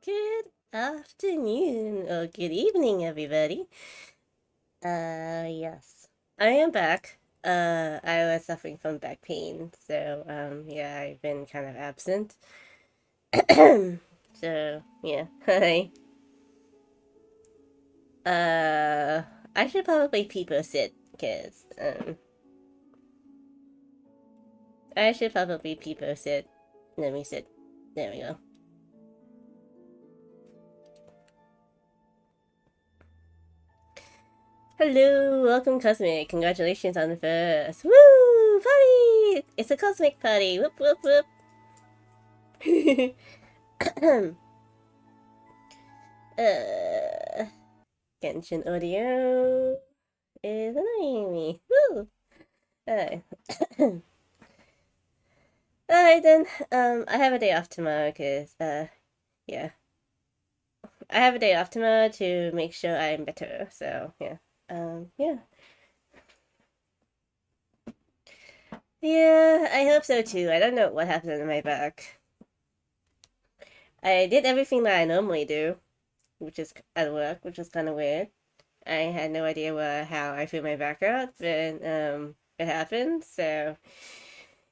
Good afternoon or good evening, everybody. Yes, I am back. I was suffering from back pain, so yeah, I've been kind of absent. So yeah, hi. Uh, I should probably people sit, cause I should probably people sit. Let me sit. There we go. Hello, welcome Cosmic. Congratulations on the first. Woo! Party! It's a Cosmic party. Whoop whoop whoop. uh, Genshin audio is annoying me. Woo! Alright. Alright then, I have a day off tomorrow because, yeah. I have a day off tomorrow to make sure I'm better, so, yeah. Yeah. Yeah, I hope so too. I don't know what happened to my back. I did everything that I normally do, which is at work, which is kind of weird. I had no idea how I feel my back out, but it happened. So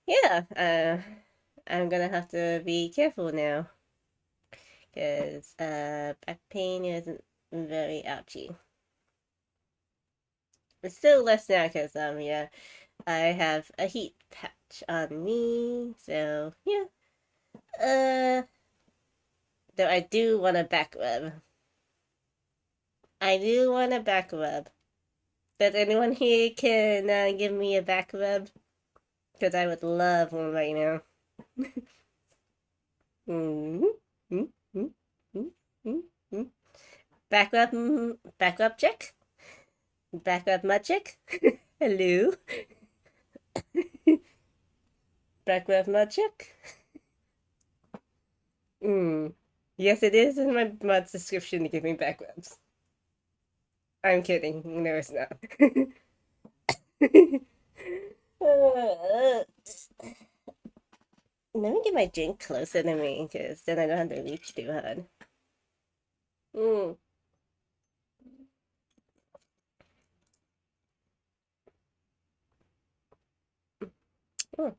yeah, I'm gonna have to be careful now because back pain isn't very ouchy. It's still less now because yeah, I have a heat patch on me. So yeah, though I do want a back rub. I do want a back rub. Does anyone here can give me a back rub? Because I would love one right now. Back rub, back rub check. Back rub mud check. Hello. Back rub mud check. Yes, it is in my mod's description to give me back rubs. I'm kidding. No, it's not. Let me get my drink closer to me, because then I don't have to reach too hard. Mm. Mm.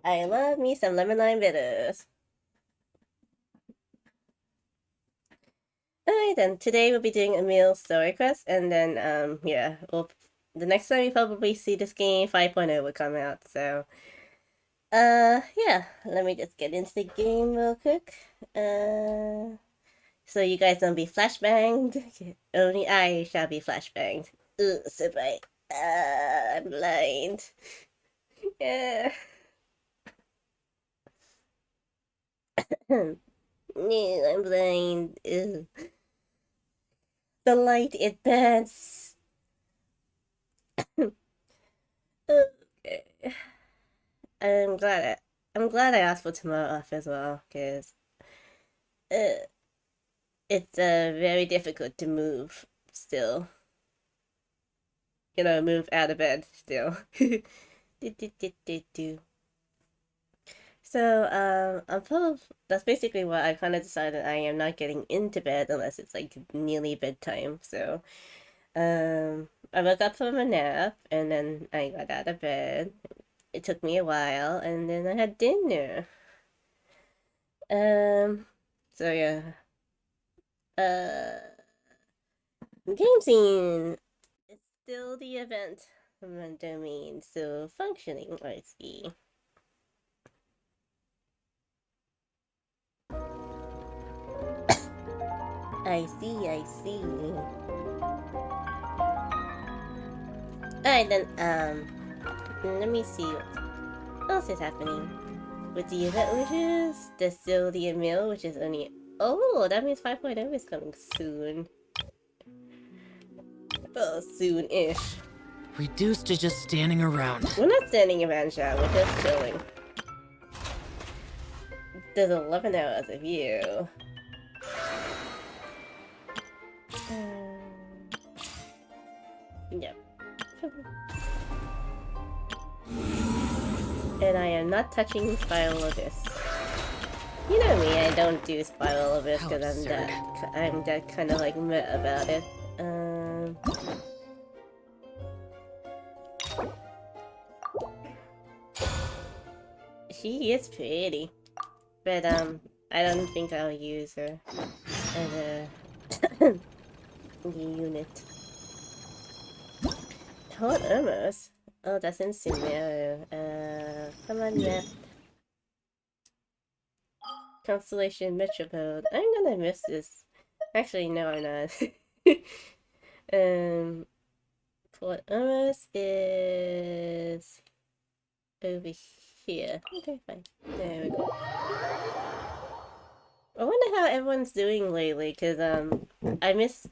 I love me some lemon lime bitters. Alright then, today we'll be doing Emille's story quest, and then yeah, the next time you probably see this game 5.0 will come out, so yeah, let me just get into the game real quick. So you guys don't be flashbanged. Only I shall be flashbanged. Ugh, so bright. I'm blind. Yeah. Yeah, I'm blind. Ugh. The light, it bends. Okay. I'm glad I'm glad I asked for tomorrow off as well, because uh, it's very difficult to move still. Move out of bed still. So, I'm probably that's basically what I kind of decided. I am not getting into bed unless it's like nearly bedtime. So, I woke up from a nap and then I got out of bed. It took me a while, and then I had dinner. Um, so yeah. Uh, Game scene. It's still the event domain, so functioning. Let's see. I see. I see. Alright then. Let me see what else is happening with the event, which is the still the Emil, which is only. Oh, that means 5.0 is coming soon. Oh, soon-ish. Reduced to just standing around. We're not standing around, Shah. We're just chilling. There's 11 hours of you. Yep. And I am not touching Spiral Abyss. You know me, I don't do spiral of it How because absurd. I'm that kind of like meh about it. She is pretty, but I don't think I'll use her as a unit. Todd Irmos? Oh, that's in Sumeru. Come on, map. Constellation Metropole. I'm gonna miss this. Actually, no, I'm not. Port Irmos is over here. Okay, fine. There we go. I wonder how everyone's doing lately, because I missed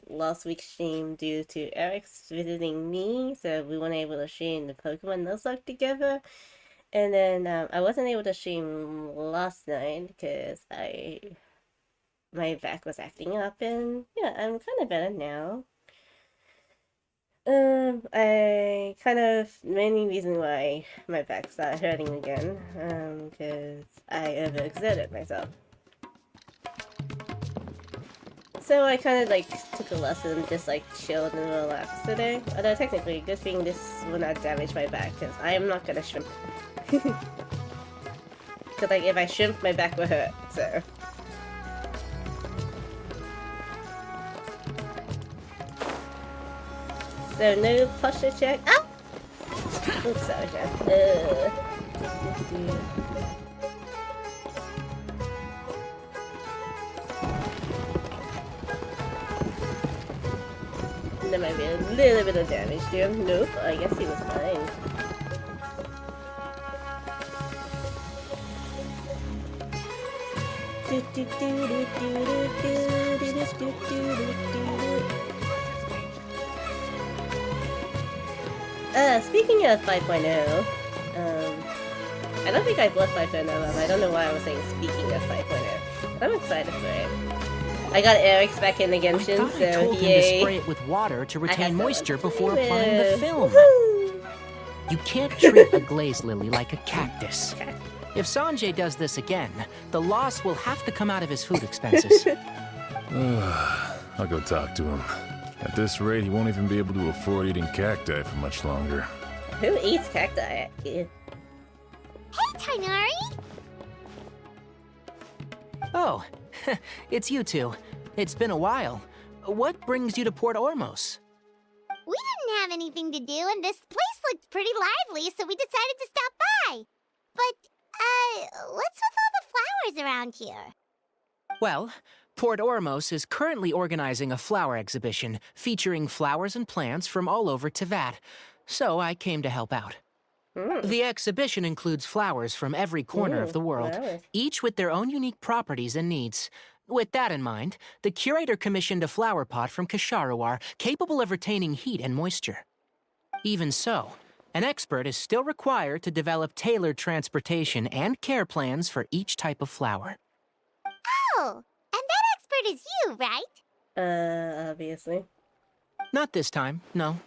last week's stream due to Eric's visiting me, so we weren't able to stream the Pokemon Nuzlocke together. And then I wasn't able to stream last night because my back was acting up, and yeah, I'm kind of better now. I kind of main reason why my back started hurting again, because I overexerted myself. So I kind of like took a lesson, just like chilled and relaxed today. Although technically, good thing this will not damage my back, because I am not gonna shrimp. Because like if I shrimp, my back will hurt. So no posture check. Ah! Oops, sorry, Jeff. There might be a little bit of damage to him. Nope, I guess he was fine. Speaking of 5.0, I don't think I bought 5.0, I don't know why I was saying speaking of 5.0. I'm excited for it. I got Eric's back in the Genshin, I thought I told him to spray it with water to retain moisture before applying the film. You can't treat a glazed lily like a cactus. If Sanjay does this again, the loss will have to come out of his food expenses. I'll go talk to him. At this rate, he won't even be able to afford eating cacti for much longer. Who eats cacti? Ew. Hey, Tainari! Oh, it's you two. It's been a while. What brings you to Port Ormos? We didn't have anything to do, and this place looked pretty lively, so we decided to stop by. But, what's with all the flowers around here? Well, Port Ormos is currently organizing a flower exhibition featuring flowers and plants from all over Teyvat, so I came to help out. The exhibition includes flowers from every corner of the world, each with their own unique properties and needs. With that in mind, the curator commissioned a flower pot from Kasharawar capable of retaining heat and moisture. Even so, an expert is still required to develop tailored transportation and care plans for each type of flower. Oh, and that expert is you, right? Obviously. Not this time, no.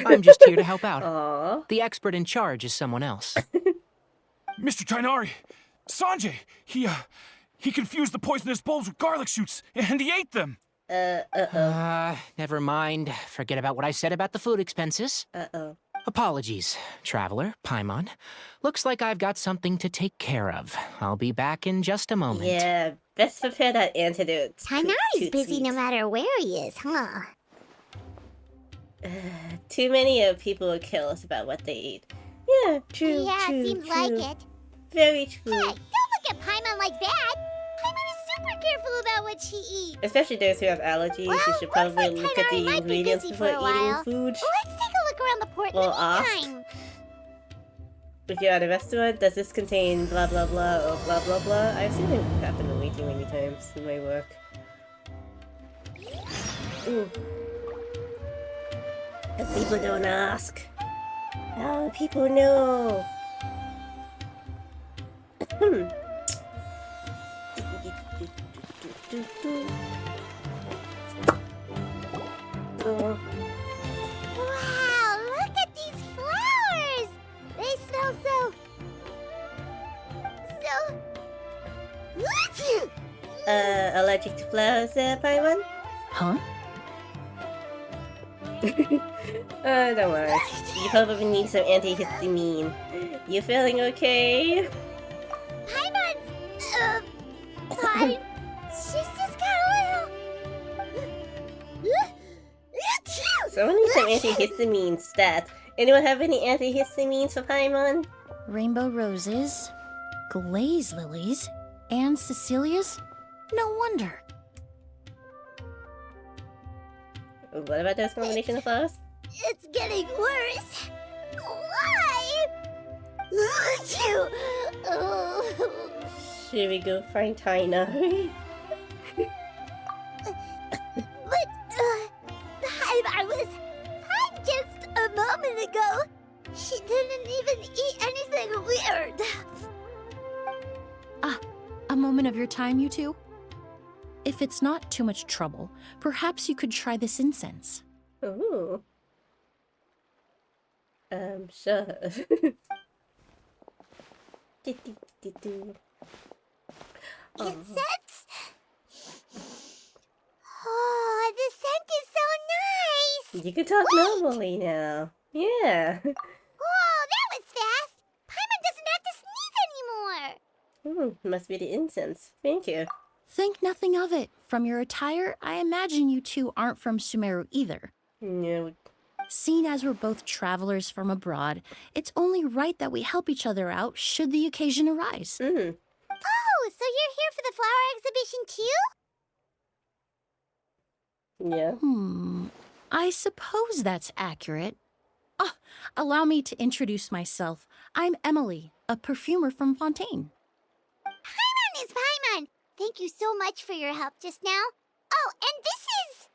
I'm just here to help out. Aww. The expert in charge is someone else. Mr. Tainari! Sanjay! He confused the poisonous bulbs with garlic shoots, and he ate them! Never mind. Forget about what I said about the food expenses. Apologies, Traveler, Paimon. Looks like I've got something to take care of. I'll be back in just a moment. Yeah, best prepare that antidote. Tainari's busy no matter where he is, huh? Too many people are careless about what they eat. Yeah, true, Yeah, true, seems true. like it. Very true. Hey, don't look at Paimon like that! Paimon is super careful about what she eats! Especially those who have allergies, Well, you should looks probably like look at Tainari the might be ingredients busy before for a while. eating food. Let's take a look around the port in Or the ask. meantime. If you're at a restaurant, does this contain blah blah blah or blah blah blah? I've seen it happen way too many times in my work. Ooh. Because people don't ask. Now people know. Oh. Wow, look at these flowers! They smell so... allergic to flowers there, Paimon? Huh? Don't worry. You probably need some antihistamine. You feeling okay? Paimon's, fine. She's just got a little... Someone needs some antihistamine stats. Anyone have any antihistamines for Paimon? Rainbow roses, glaze lilies, and Cecilia's? No wonder. What about those combination of flowers? It's getting worse. Why? Should we go find Tainari? But, I was fine just a moment ago. She didn't even eat anything weird. A moment of your time, you two? If it's not too much trouble, perhaps you could try this incense. Ooh. Sure. Oh. Incense? Oh, the scent is so nice! You can talk normally now. Yeah. Whoa, that was fast! Paimon doesn't have to sneeze anymore! Must be the incense. Thank you. Think nothing of it. From your attire, I imagine you two aren't from Sumeru either. No. Seeing as we're both travelers from abroad, it's only right that we help each other out should the occasion arise. Oh, so you're here for the flower exhibition too? Yeah. I suppose that's accurate. Allow me to introduce myself. I'm Emily, a perfumer from Fontaine. Paimon is Paimon! Thank you so much for your help just now. Oh, and this is...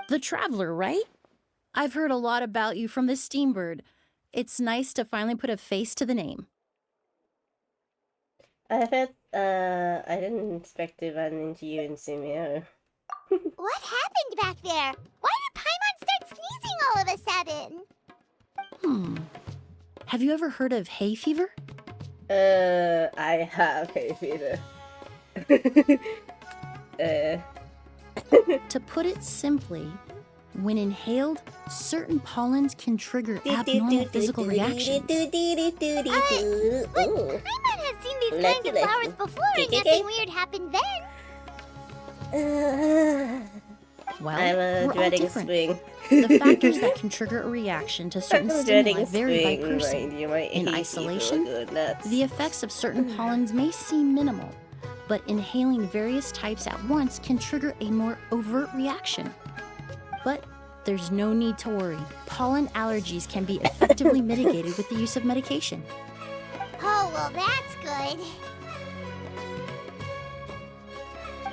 The Traveler, right? I've heard a lot about you from the Steambird. It's nice to finally put a face to the name. I didn't expect to run into you in Sumeru. What happened back there? Why did Paimon start sneezing all of a sudden? Have you ever heard of hay fever? I have hay fever. To put it simply, when inhaled, certain pollens can trigger abnormal physical reactions. But Paimon has seen these kinds of flowers before and nothing weird happened then. Well, I'm we're all dreading different. spring. The factors that can trigger a reaction to certain I'm stimuli dreading vary by spring, person. mind you. My In hay isolation, fever will go nuts. The effects of certain pollens may seem minimal, but inhaling various types at once can trigger a more overt reaction. But there's no need to worry. Pollen allergies can be effectively mitigated with the use of medication. Oh, well, that's good.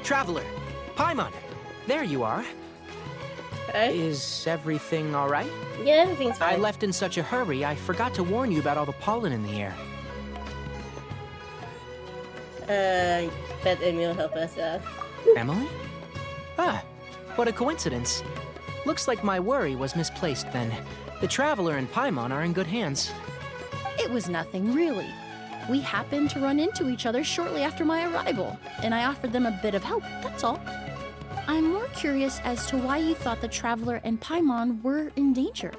Traveler, Paimon, there you are. Hey? Is everything all right? Yeah, everything's I fine. left in such a hurry, I forgot to warn you about all the pollen in the air. Bet Emil help us out. Emily? Ah, what a coincidence. Looks like my worry was misplaced then. The Traveler and Paimon are in good hands. It was nothing, really. We happened to run into each other shortly after my arrival, and I offered them a bit of help, that's all. I'm more curious as to why you thought the Traveler and Paimon were in danger.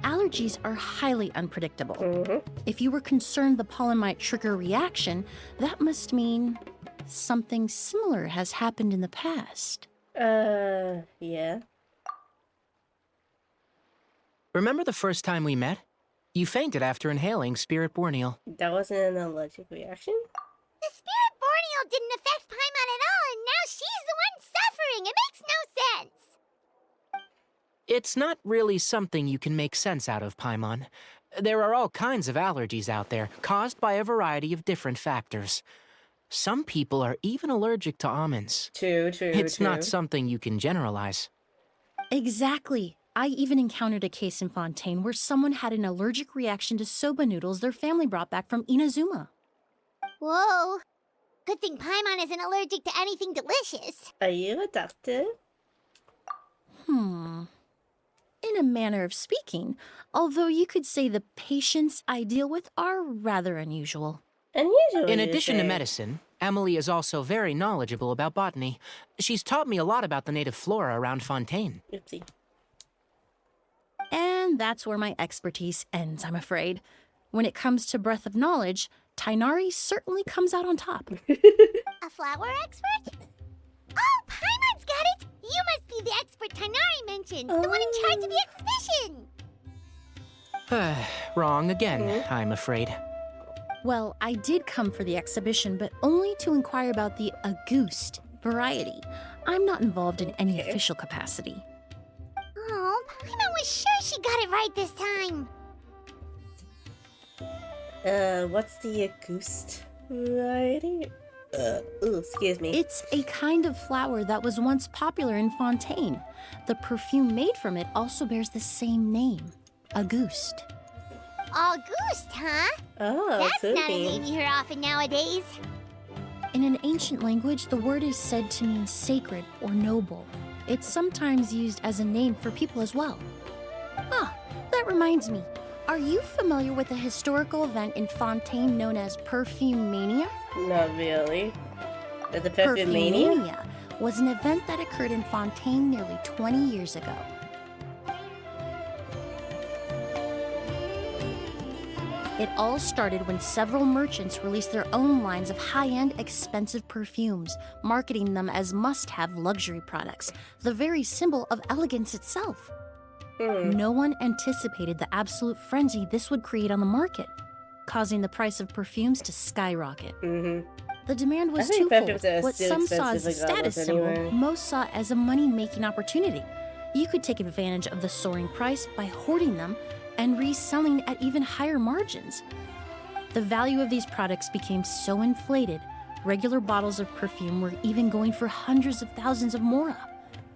Allergies are highly unpredictable. If you were concerned the pollen might trigger a reaction, that must mean something similar has happened in the past. Yeah. Remember the first time we met? You fainted after inhaling Spirit Borneal. That wasn't an allergic reaction? The Spirit Borneal didn't affect Paimon at all, and now she's the one suffering. It makes no sense. It's not really something you can make sense out of, Paimon. There are all kinds of allergies out there, caused by a variety of different factors. Some people are even allergic to almonds. True. It's not something you can generalize. Exactly. I even encountered a case in Fontaine where someone had an allergic reaction to soba noodles their family brought back from Inazuma. Whoa. Good thing Paimon isn't allergic to anything delicious. Are you a doctor? In a manner of speaking, although you could say the patients I deal with are rather unusual. Unusual. In you addition to say. medicine, Emily is also very knowledgeable about botany. She's taught me a lot about the native flora around Fontaine. Oopsie. And that's where my expertise ends, I'm afraid. When it comes to breadth of knowledge, Tainari certainly comes out on top. A flower expert? Oh, Paimon's got it! You must be the expert Tainari mentioned, the one in charge of the exhibition! Wrong again, I'm afraid. Well, I did come for the exhibition, but only to inquire about the Auguste variety. I'm not involved in any official capacity. Oh, Paimon was sure she got it right this time! What's the Auguste variety? Excuse me. It's a kind of flower that was once popular in Fontaine. The perfume made from it also bears the same name, Auguste. Auguste, huh? Oh, That's could not a be. name you hear often nowadays. In an ancient language, the word is said to mean sacred or noble. It's sometimes used as a name for people as well. Ah, that reminds me. Are you familiar with a historical event in Fontaine known as Perfume Mania? Not really. The Perfume Mania? Was an event that occurred in Fontaine nearly 20 years ago. It all started when several merchants released their own lines of high-end, expensive perfumes, marketing them as must-have luxury products, the very symbol of elegance itself. No one anticipated the absolute frenzy this would create on the market, causing the price of perfumes to skyrocket. The demand was I think twofold. perfumes are What still some saw as a expensive regardless status symbol, anyway. most saw as a money-making opportunity. You could take advantage of the soaring price by hoarding them and reselling at even higher margins. The value of these products became so inflated, regular bottles of perfume were even going for hundreds of thousands of mora.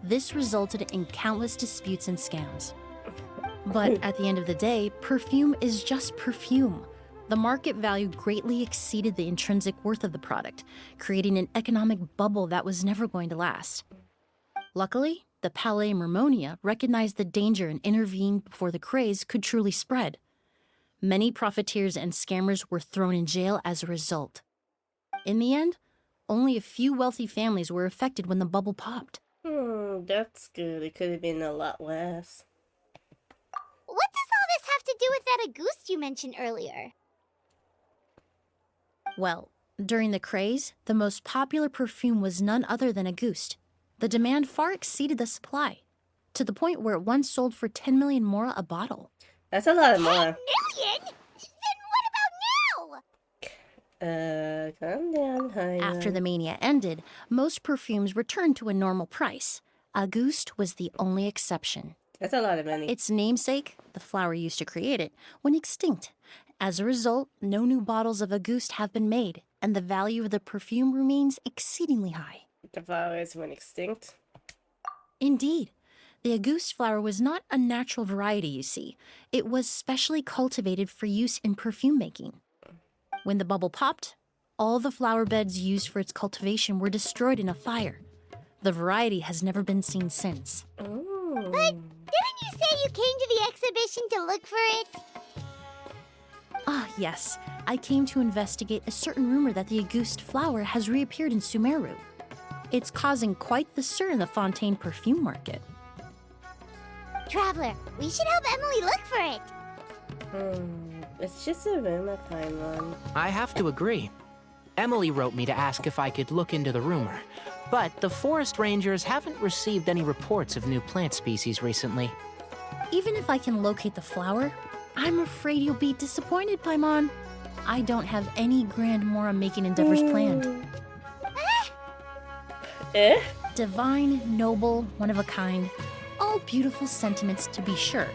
This resulted in countless disputes and scams. But at the end of the day, perfume is just perfume. The market value greatly exceeded the intrinsic worth of the product, creating an economic bubble that was never going to last. Luckily, the Palais Mermonia recognized the danger and intervened before the craze could truly spread. Many profiteers and scammers were thrown in jail as a result. In the end, only a few wealthy families were affected when the bubble popped. That's good. It could have been a lot less. What does all this have to do with that Auguste you mentioned earlier? Well, during the craze, the most popular perfume was none other than Auguste. The demand far exceeded the supply, to the point where it once sold for 10 million mora a bottle. That's a lot of more. Million? Then what about now? Calm down, honey. After the mania ended, most perfumes returned to a normal price. Auguste was the only exception. That's a lot of money. Its namesake, the flower used to create it, went extinct. As a result, no new bottles of Auguste have been made, and the value of the perfume remains exceedingly high. The flowers went extinct. Indeed. The Auguste flower was not a natural variety, you see. It was specially cultivated for use in perfume making. When the bubble popped, all the flower beds used for its cultivation were destroyed in a fire. The variety has never been seen since. But didn't you say you came to the exhibition to look for it? Ah, yes. I came to investigate a certain rumor that the Auguste flower has reappeared in Sumeru. It's causing quite the stir in the Fontaine perfume market. Traveler, we should help Emily look for it. It's just a rumor, Paimon. I have to agree. Emily wrote me to ask if I could look into the rumor, but the forest rangers haven't received any reports of new plant species recently. Even if I can locate the flower, I'm afraid you'll be disappointed, Paimon. I don't have any grand mora making endeavors planned. Eh? Divine, noble, one of a kind. All beautiful sentiments to be sure,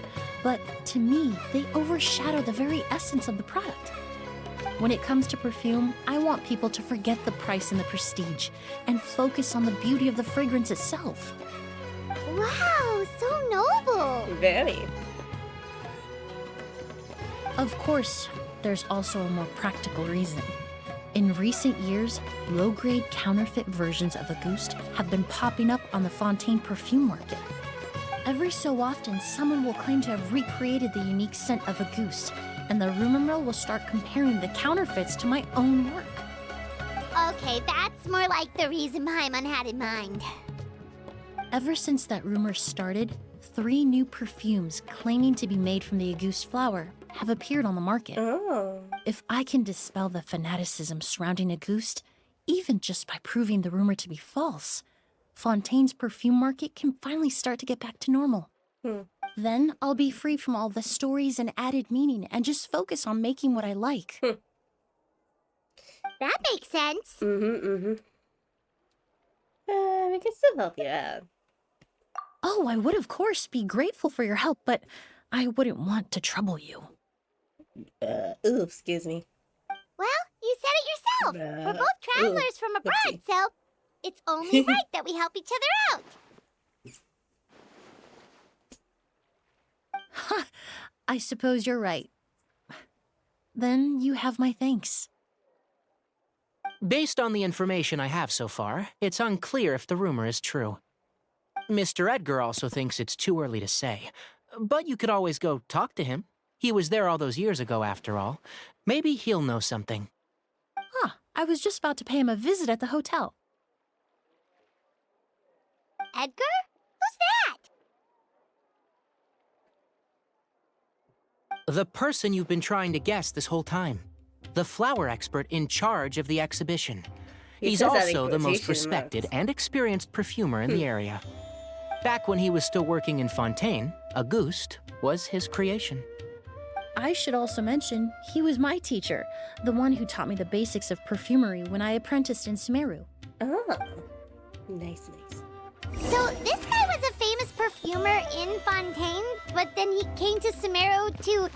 but to me, they overshadow the very essence of the product. When it comes to perfume, I want people to forget the price and the prestige and focus on the beauty of the fragrance itself. Wow, so noble. Very. Of course, there's also a more practical reason. In recent years, low-grade counterfeit versions of Auguste have been popping up on the Fontaine perfume market. Every so often, someone will claim to have recreated the unique scent of Auguste, and the rumor mill will start comparing the counterfeits to my own work. Okay, that's more like the reason Paimon had in mind. Ever since that rumor started, 3 new perfumes claiming to be made from the Auguste flower have appeared on the market. Oh. If I can dispel the fanaticism surrounding Auguste, even just by proving the rumor to be false, Fontaine's perfume market can finally start to get back to normal. Then I'll be free from all the stories and added meaning and just focus on making what I like. That makes sense. We can still help you out. Oh, I would of course be grateful for your help, but I wouldn't want to trouble you. Ooh, excuse me. Well, you said it yourself. We're both travelers from abroad, oopsie. so it's only right that we help each other out. Ha! I suppose you're right. Then you have my thanks. Based on the information I have so far, it's unclear if the rumor is true. Mr. Edgar also thinks it's too early to say, but you could always go talk to him. He was there all those years ago, after all. Maybe he'll know something. I was just about to pay him a visit at the hotel. Edgar? Who's that? The person you've been trying to guess this whole time. The flower expert in charge of the exhibition. He He's says that in also the most quotation respected marks. and experienced perfumer in the area. Back when he was still working in Fontaine, Auguste was his creation. I should also mention, he was my teacher, the one who taught me the basics of perfumery when I apprenticed in Sumeru. Oh. Nice. So this guy was a famous perfumer in Fontaine, but then he came to Sumeru to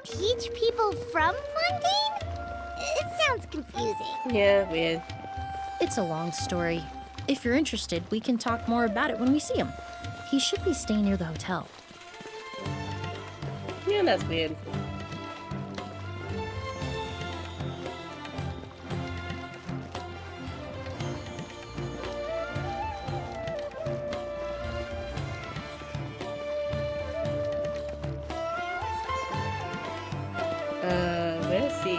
teach people from Fontaine? It sounds confusing. Yeah, weird. It's a long story. If you're interested, we can talk more about it when we see him. He should be staying near the hotel. Yeah, that's weird. Where's the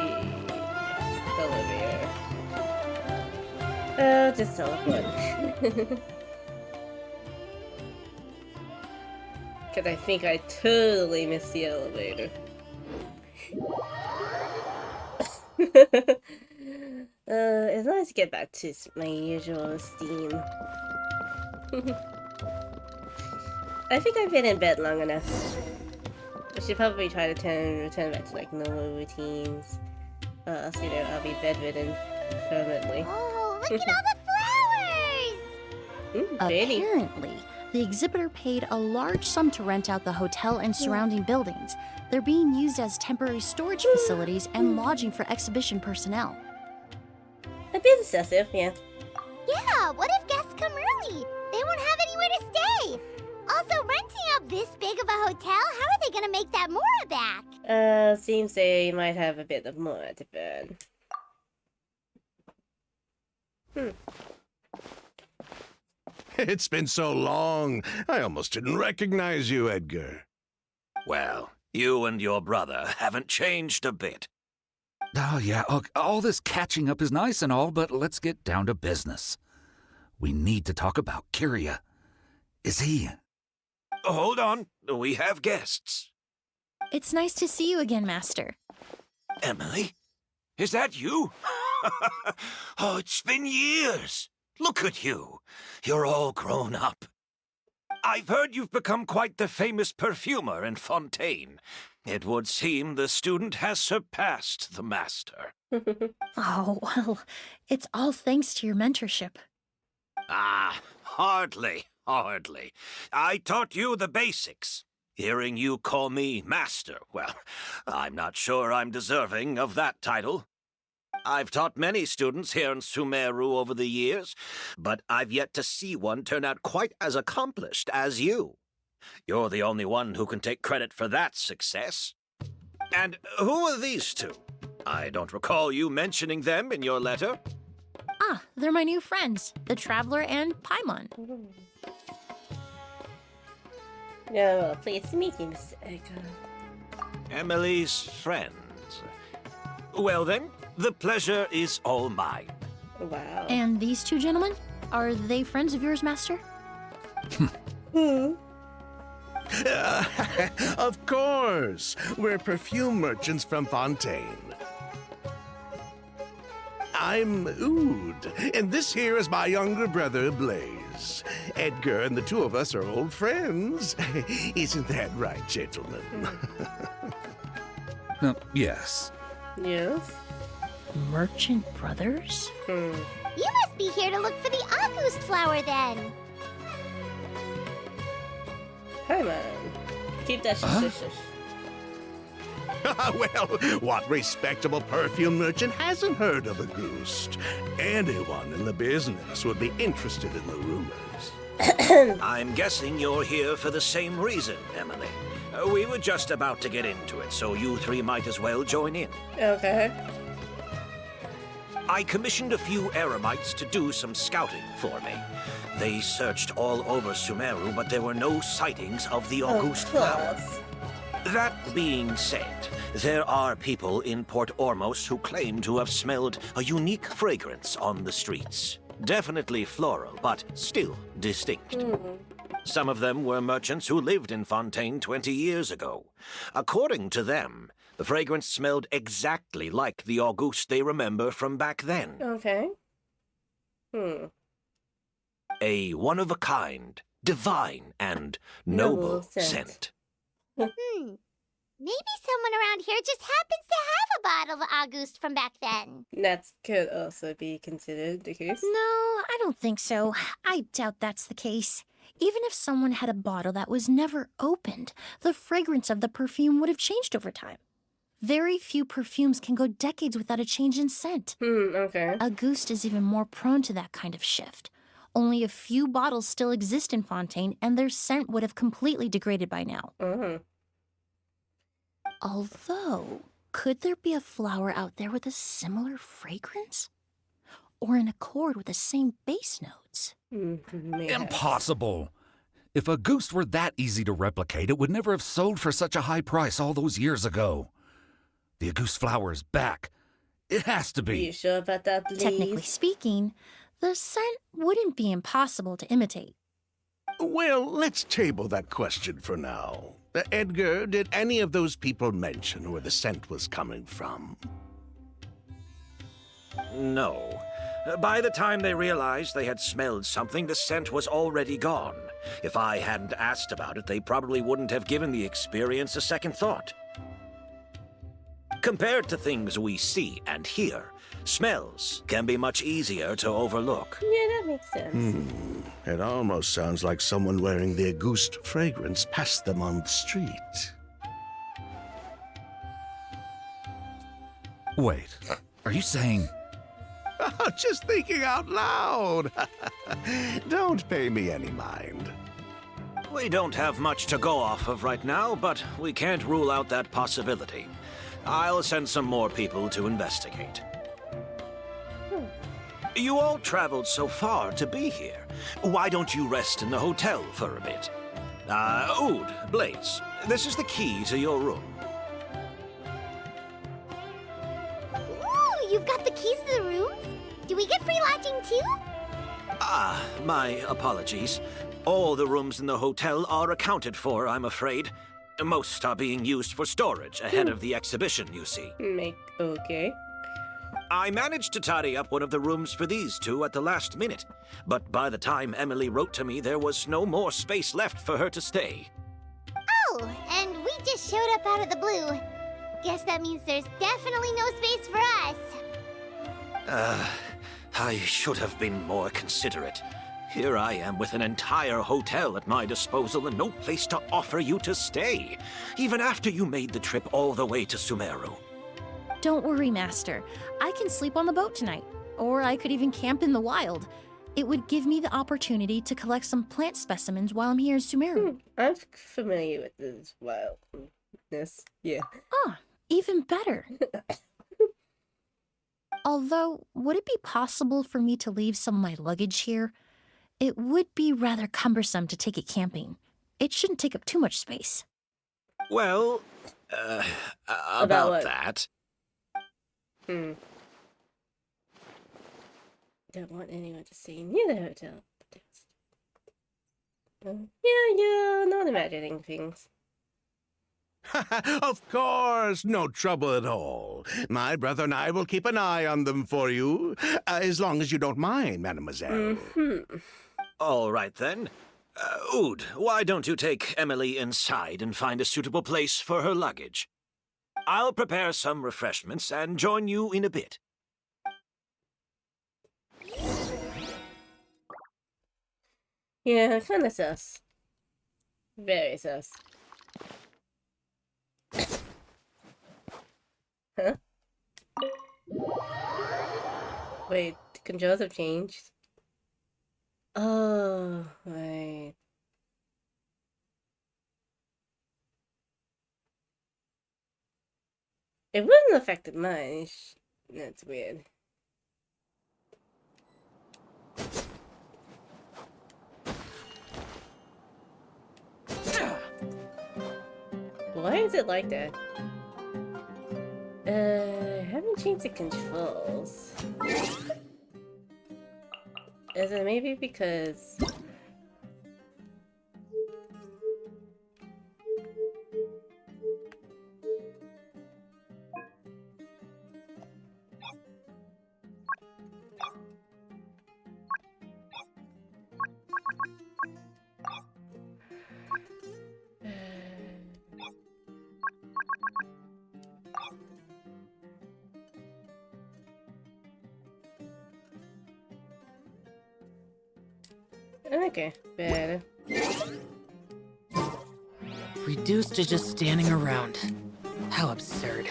elevator? Oh, just teleport. Because I think I totally missed the elevator. It's nice to get back to my usual steam. I think I've been in bed long enough. I should probably try to return back to like normal routines. Else, you know, I'll be bedridden permanently. Oh, look at all the flowers! Pretty. Apparently, the exhibitor paid a large sum to rent out the hotel and surrounding buildings. They're being used as temporary storage facilities and lodging for exhibition personnel. A bit excessive, yeah. Yeah, what if guests come early? They won't have anywhere to stay. Also, renting out this big of a hotel, how are they gonna make that Mora back? Seems they might have a bit of more to burn. It's been so long, I almost didn't recognize you, Edgar. Well, you and your brother haven't changed a bit. Oh, yeah, look, all this catching up is nice and all, but let's get down to business. We need to talk about Kyria. Is he... Hold on, we have guests. It's nice to see you again, Master. Emily? Is that you? Oh, it's been years. Look at you. You're all grown up. I've heard you've become quite the famous perfumer in Fontaine. It would seem the student has surpassed the master. Oh, well, it's all thanks to your mentorship. Ah, hardly. I taught you the basics. Hearing you call me master, well, I'm not sure I'm deserving of that title. I've taught many students here in Sumeru over the years, but I've yet to see one turn out quite as accomplished as you. You're the only one who can take credit for that success. And who are these two? I don't recall you mentioning them in your letter. Ah, they're my new friends, the Traveler and Paimon. No, pleased to meet you, Mr. Edgar. Emily's friends. Well then, the pleasure is all mine. Wow. And these two gentlemen? Are they friends of yours, Master? Of course. We're perfume merchants from Fontaine. I'm Ood, and this here is my younger brother, Blaze. Edgar and the two of us are old friends. Isn't that right, gentlemen? Yes. Yes. Merchant brothers? You must be here to look for the August flower then. Hey, man. Keep that suspicious. Well, what respectable perfume merchant hasn't heard of a Auguste? Anyone in the business would be interested in the rumors. I'm guessing you're here for the same reason, Emily. We were just about to get into it, so you three might as well join in. Okay. I commissioned a few Eremites to do some scouting for me. They searched all over Sumeru, but there were no sightings of the August flower. That being said, there are people in Port Ormos who claim to have smelled a unique fragrance on the streets. Definitely floral, but still distinct. Some of them were merchants who lived in Fontaine 20 years ago. According to them, the fragrance smelled exactly like the Auguste they remember from back then. Okay. A one-of-a-kind, divine, and noble scent. Maybe someone around here just happens to have a bottle of August from back then. That could also be considered the case. No, I don't think so. I doubt that's the case. Even if someone had a bottle that was never opened, the fragrance of the perfume would have changed over time. Very few perfumes can go decades without a change in scent. Okay. Auguste is even more prone to that kind of shift. Only a few bottles still exist in Fontaine, and their scent would have completely degraded by now. Although, could there be a flower out there with a similar fragrance? Or in accord with the same base notes? Impossible. If Auguste were that easy to replicate, it would never have sold for such a high price all those years ago. The Auguste flower is back. It has to Are be. you sure about that, please? Technically speaking, the scent wouldn't be impossible to imitate. Well, let's table that question for now. Edgar, did any of those people mention where the scent was coming from? No. By the time they realized they had smelled something, the scent was already gone. If I hadn't asked about it, they probably wouldn't have given the experience a second thought. Compared to things we see and hear, smells can be much easier to overlook. Yeah, that makes sense. It almost sounds like someone wearing the Auguste fragrance passed them on the street. Wait, are you saying... Just thinking out loud. Don't pay me any mind. We don't have much to go off of right now, but we can't rule out that possibility. I'll send some more people to investigate. You all traveled so far to be here. Why don't you rest in the hotel for a bit? Ood, Blaze, this is the key to your room. Ooh, you've got the keys to the room? Do we get free lodging too? My apologies. All the rooms in the hotel are accounted for, I'm afraid. Most are being used for storage ahead of the exhibition, you see. Okay. I managed to tidy up one of the rooms for these two at the last minute, but by the time Emily wrote to me, there was no more space left for her to stay. Oh, and we just showed up out of the blue. Guess that means there's definitely no space for us. I should have been more considerate. Here I am with an entire hotel at my disposal and no place to offer you to stay, even after you made the trip all the way to Sumeru. Don't worry, Master. I can sleep on the boat tonight. Or I could even camp in the wild. It would give me the opportunity to collect some plant specimens while I'm here in Sumeru. I'm familiar with this wildness. Yeah. Ah, even better. Although, would it be possible for me to leave some of my luggage here? It would be rather cumbersome to take it camping. It shouldn't take up too much space. Well, About what? that. Don't want anyone to see near the hotel. Yeah, not imagining things. Of course, no trouble at all. My brother and I will keep an eye on them for you, as long as you don't mind, mademoiselle. All right, then. Ood, why don't you take Emily inside and find a suitable place for her luggage? I'll prepare some refreshments and join you in a bit. Yeah, kinda sus. Very sus. Huh? Wait, the controls have changed? Oh, right. It wouldn't have affected mine. That's weird. Why is it like that? I haven't changed the controls. Is it maybe because... Okay, better. Reduced to just standing around. How absurd.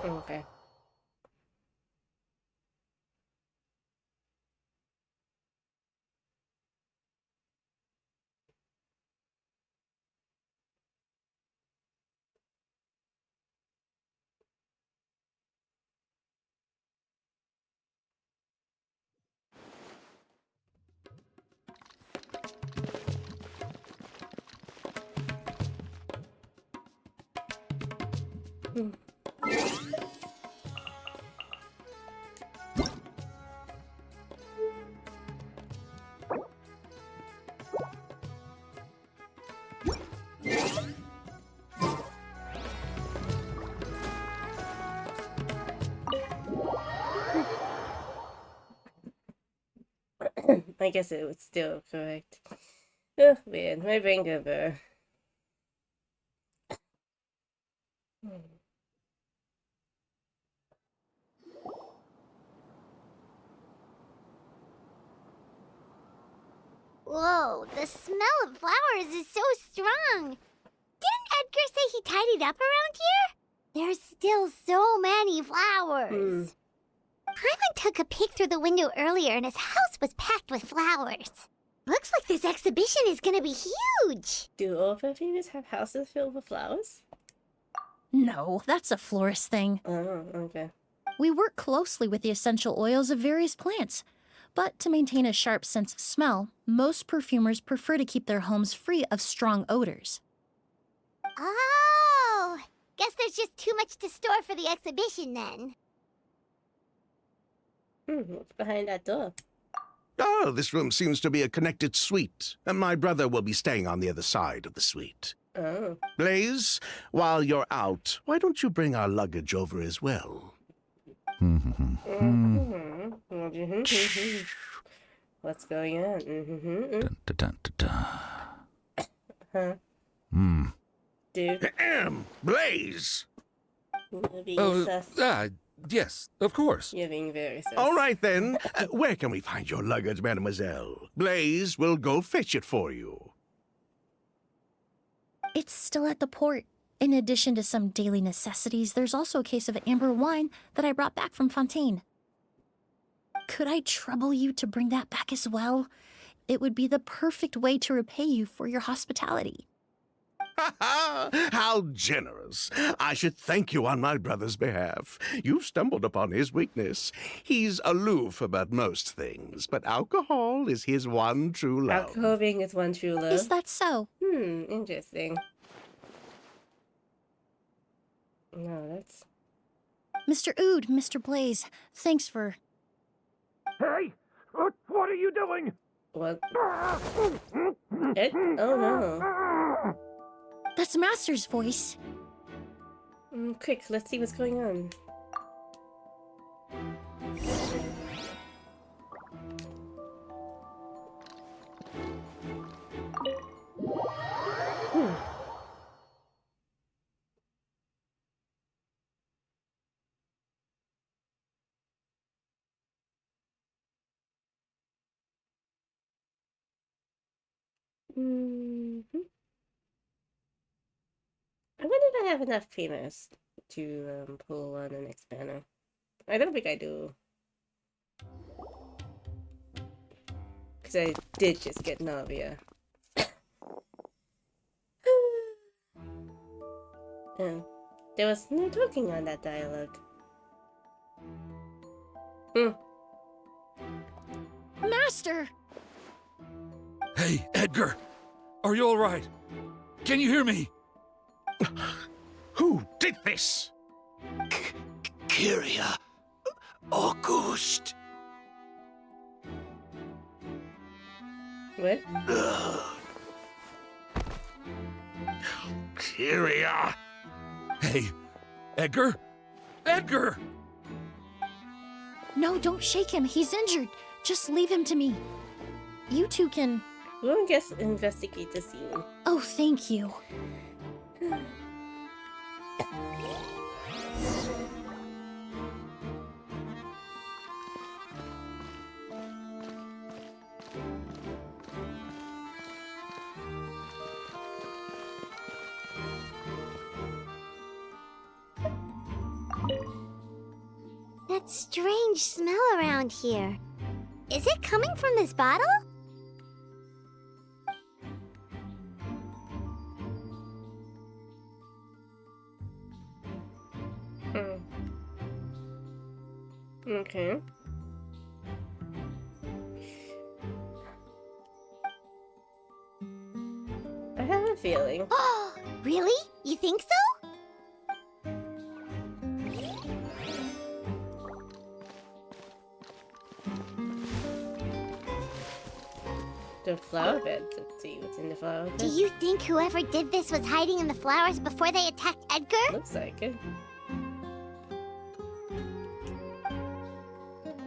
Okay. I guess it was still correct. Oh, weird. My brain go blur. Whoa, the smell of flowers is so strong. Didn't Edgar say he tidied up around here? There's still so many flowers. Hyman took a peek through the window earlier and his house was packed with flowers. Looks like this exhibition is gonna be huge. Do all perfumers have houses filled with flowers? No, that's a florist thing. Oh, okay. We work closely with the essential oils of various plants. But to maintain a sharp sense of smell, most perfumers prefer to keep their homes free of strong odors. Oh, guess there's just too much to store for the exhibition then. What's behind that door? Oh, this room seems to be a connected suite, and my brother will be staying on the other side of the suite. Oh. Blaze, while you're out, why don't you bring our luggage over as well? What's going on? Dun, dun, dun, dun, dun. Huh? Dude. Blaze! You're being sus. Yes, of course. You're being very sus. All right, then. Where can we find your luggage, mademoiselle? Blaze will go fetch it for you. It's still at the port. In addition to some daily necessities, there's also a case of amber wine that I brought back from Fontaine. Could I trouble you to bring that back as well? It would be the perfect way to repay you for your hospitality. How generous. I should thank you on my brother's behalf. You've stumbled upon his weakness. He's aloof about most things, but alcohol is his one true love. Alcohol being his one true love. Is that so? Interesting. No, that's... Mr. Ood, Mr. Blaze, thanks for... Hey! What are you doing? What? It? Oh no. That's Master's voice. Quick, let's see what's going on. I wonder if I have enough famous to pull on the next banner. I don't think I do. Because I did just get Navia. There was no talking on that dialogue. Master! Hey, Edgar! Are you all right? Can you hear me? Who did this? Kyria. August. What? Kyria. Hey, Edgar? Edgar! No, don't shake him. He's injured. Just leave him to me. You two can... We'll just investigate the scene. Oh, thank you. That strange smell around here. Is it coming from this bottle? Okay. I have a feeling. Oh, really? You think so? The flower beds. Let's see what's in the flower bed. Do you think whoever did this was hiding in the flowers before they attacked Edgar? Looks like it.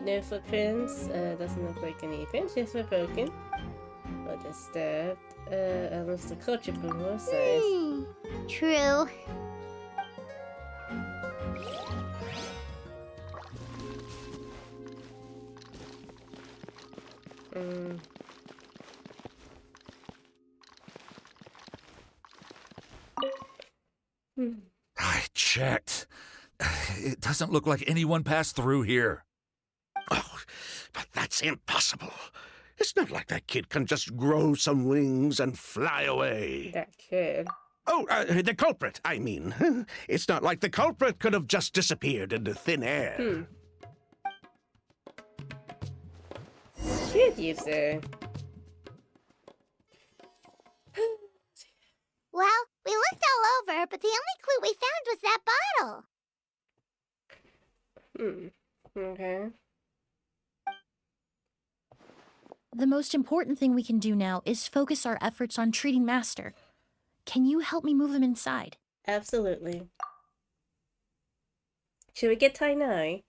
No footprints. Doesn't look like any pinches were broken or disturbed. Unless the culture from more size. True. I checked. It doesn't look like anyone passed through here. Oh, but that's impossible. It's not like that kid can just grow some wings and fly away. That kid. Oh, the culprit, I mean. It's not like the culprit could have just disappeared into thin air. Kid user. Well, we looked all over, but the only clue we found was that bottle. Okay. The most important thing we can do now is focus our efforts on treating Master. Can you help me move him inside? Absolutely. Should we get Tai now?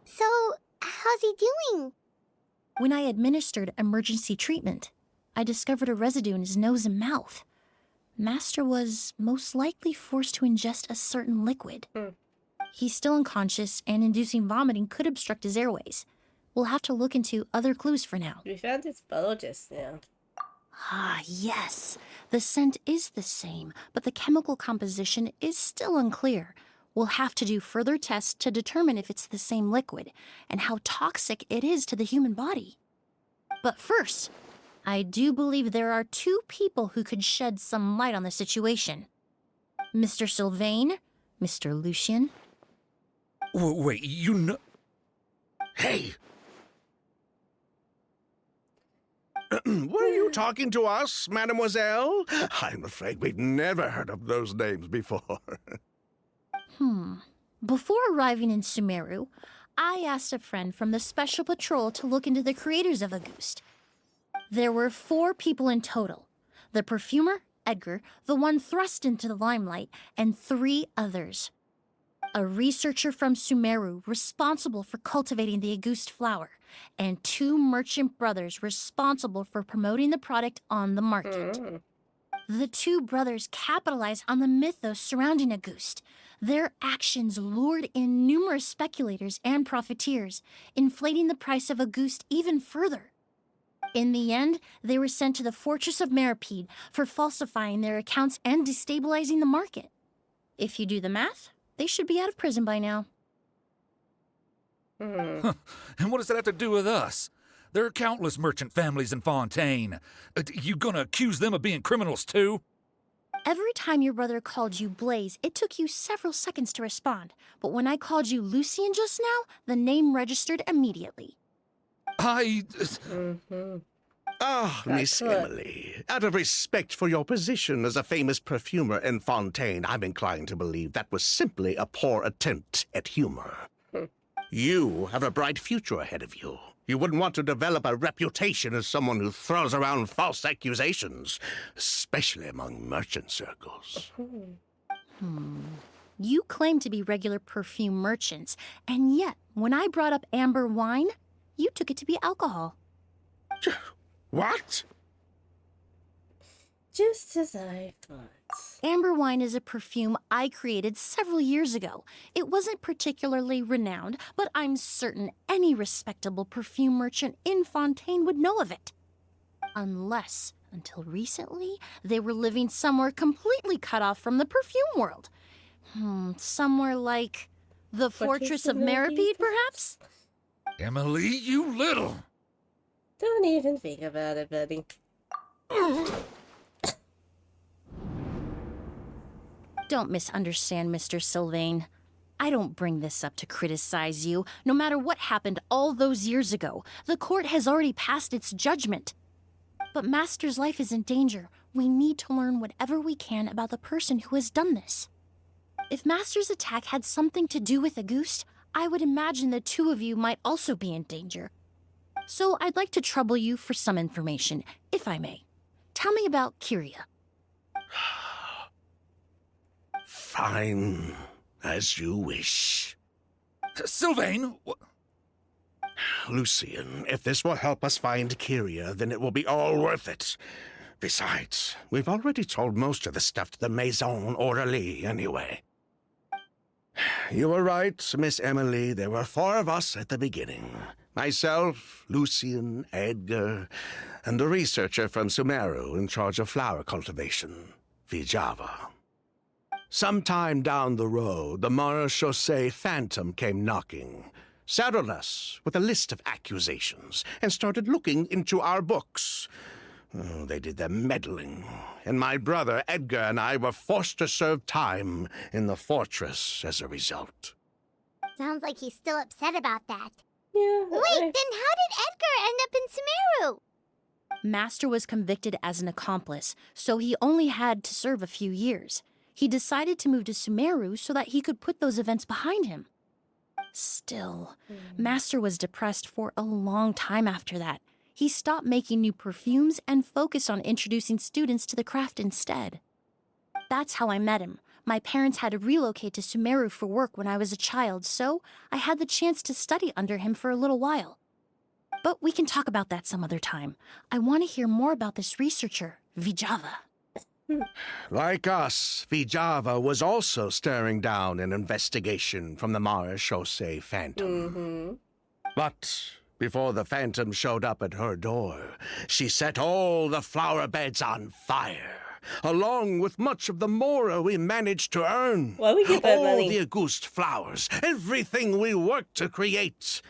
So, how's he doing? When I administered emergency treatment, I discovered a residue in his nose and mouth. Master was most likely forced to ingest a certain liquid. He's still unconscious, and inducing vomiting could obstruct his airways. We'll have to look into other clues for now. We found his bottle just now. Ah, yes. The scent is the same, but the chemical composition is still unclear. We'll have to do further tests to determine if it's the same liquid and how toxic it is to the human body. But first, I do believe there are two people who could shed some light on the situation. Mr. Sylvain, Mr. Lucien. Wait, you know... Hey! Were you talking to us, mademoiselle? I'm afraid we've never heard of those names before. Before arriving in Sumeru, I asked a friend from the Special Patrol to look into the creators of Auguste. There were 4 people in total. The perfumer, Edgar, the one thrust into the limelight, and 3 others. A researcher from Sumeru responsible for cultivating the Auguste flower, and 2 merchant brothers responsible for promoting the product on the market. The 2 brothers capitalized on the mythos surrounding Auguste. Their actions lured in numerous speculators and profiteers, inflating the price of Auguste even further. In the end, they were sent to the fortress of Meripede for falsifying their accounts and destabilizing the market. If you do the math, they should be out of prison by now. And what does that have to do with us? There are countless merchant families in Fontaine. You gonna accuse them of being criminals too? Every time your brother called you Blaze, it took you several seconds to respond. But when I called you Lucien just now, the name registered immediately. Miss Emily, out of respect for your position as a famous perfumer in Fontaine, I'm inclined to believe that was simply a poor attempt at humor. You have a bright future ahead of you. You wouldn't want to develop a reputation as someone who throws around false accusations, especially among merchant circles. You claim to be regular perfume merchants, and yet, when I brought up amber wine, you took it to be alcohol. What? Just as I thought. Amber wine is a perfume I created several years ago. It wasn't particularly renowned, but I'm certain any respectable perfume merchant in Fontaine would know of it. Unless, until recently, they were living somewhere completely cut off from the perfume world. Somewhere like the Fortress of Meripede, perhaps? Emily, you little... Don't even think about it, buddy. Don't misunderstand, Mr. Sylvain. I don't bring this up to criticize you. No matter what happened all those years ago, the court has already passed its judgment. But Master's life is in danger. We need to learn whatever we can about the person who has done this. If Master's attack had something to do with Auguste, I would imagine the 2 of you might also be in danger. So I'd like to trouble you for some information, if I may. Tell me about Kyria. Fine, as you wish. Sylvain! Lucien, if this will help us find Kyria, then it will be all worth it. Besides, we've already told most of the stuff to the Maison Orderly anyway. You were right, Miss Emily. There were 4 of us at the beginning. Myself, Lucien, Edgar, and the researcher from Sumeru in charge of flower cultivation, Vijava. Sometime down the road, the Marechaussee Phantom came knocking, saddled us with a list of accusations, and started looking into our books. They did their meddling, and my brother Edgar and I were forced to serve time in the fortress as a result. Sounds like he's still upset about that. Yeah. Wait, then how did Edgar end up in Sumeru? Master was convicted as an accomplice, so he only had to serve a few years. He decided to move to Sumeru so that he could put those events behind him. Still, Master was depressed for a long time after that. He stopped making new perfumes and focused on introducing students to the craft instead. That's how I met him. My parents had to relocate to Sumeru for work when I was a child, so I had the chance to study under him for a little while. But we can talk about that some other time. I want to hear more about this researcher, Vijava. Like us, Vijava was also staring down an investigation from the Marechaussee Phantom. But Before the Phantom showed up at her door, she set all the flower beds on fire, along with much of the mora we managed to earn. Why we get that all money? the Auguste flowers, everything we worked to create,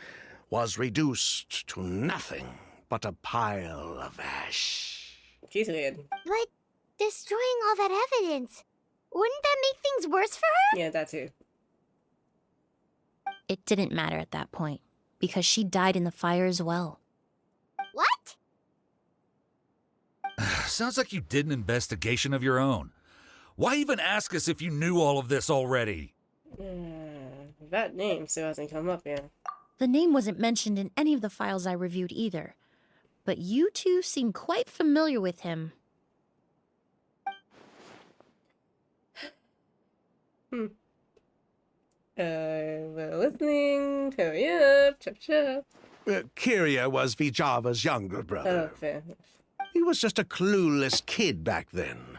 was reduced to nothing but a pile of ash. She's weird. But destroying all that evidence, wouldn't that make things worse for her? Yeah, that too. It didn't matter at that point, because she died in the fire as well. What? Sounds like you did an investigation of your own. Why even ask us if you knew all of this already? That name still hasn't come up yet. The name wasn't mentioned in any of the files I reviewed either. But you two seem quite familiar with him. We're listening. Hurry up. Chop chop. Kyria was Vijava's younger brother. Oh, fair. He was just a clueless kid back then.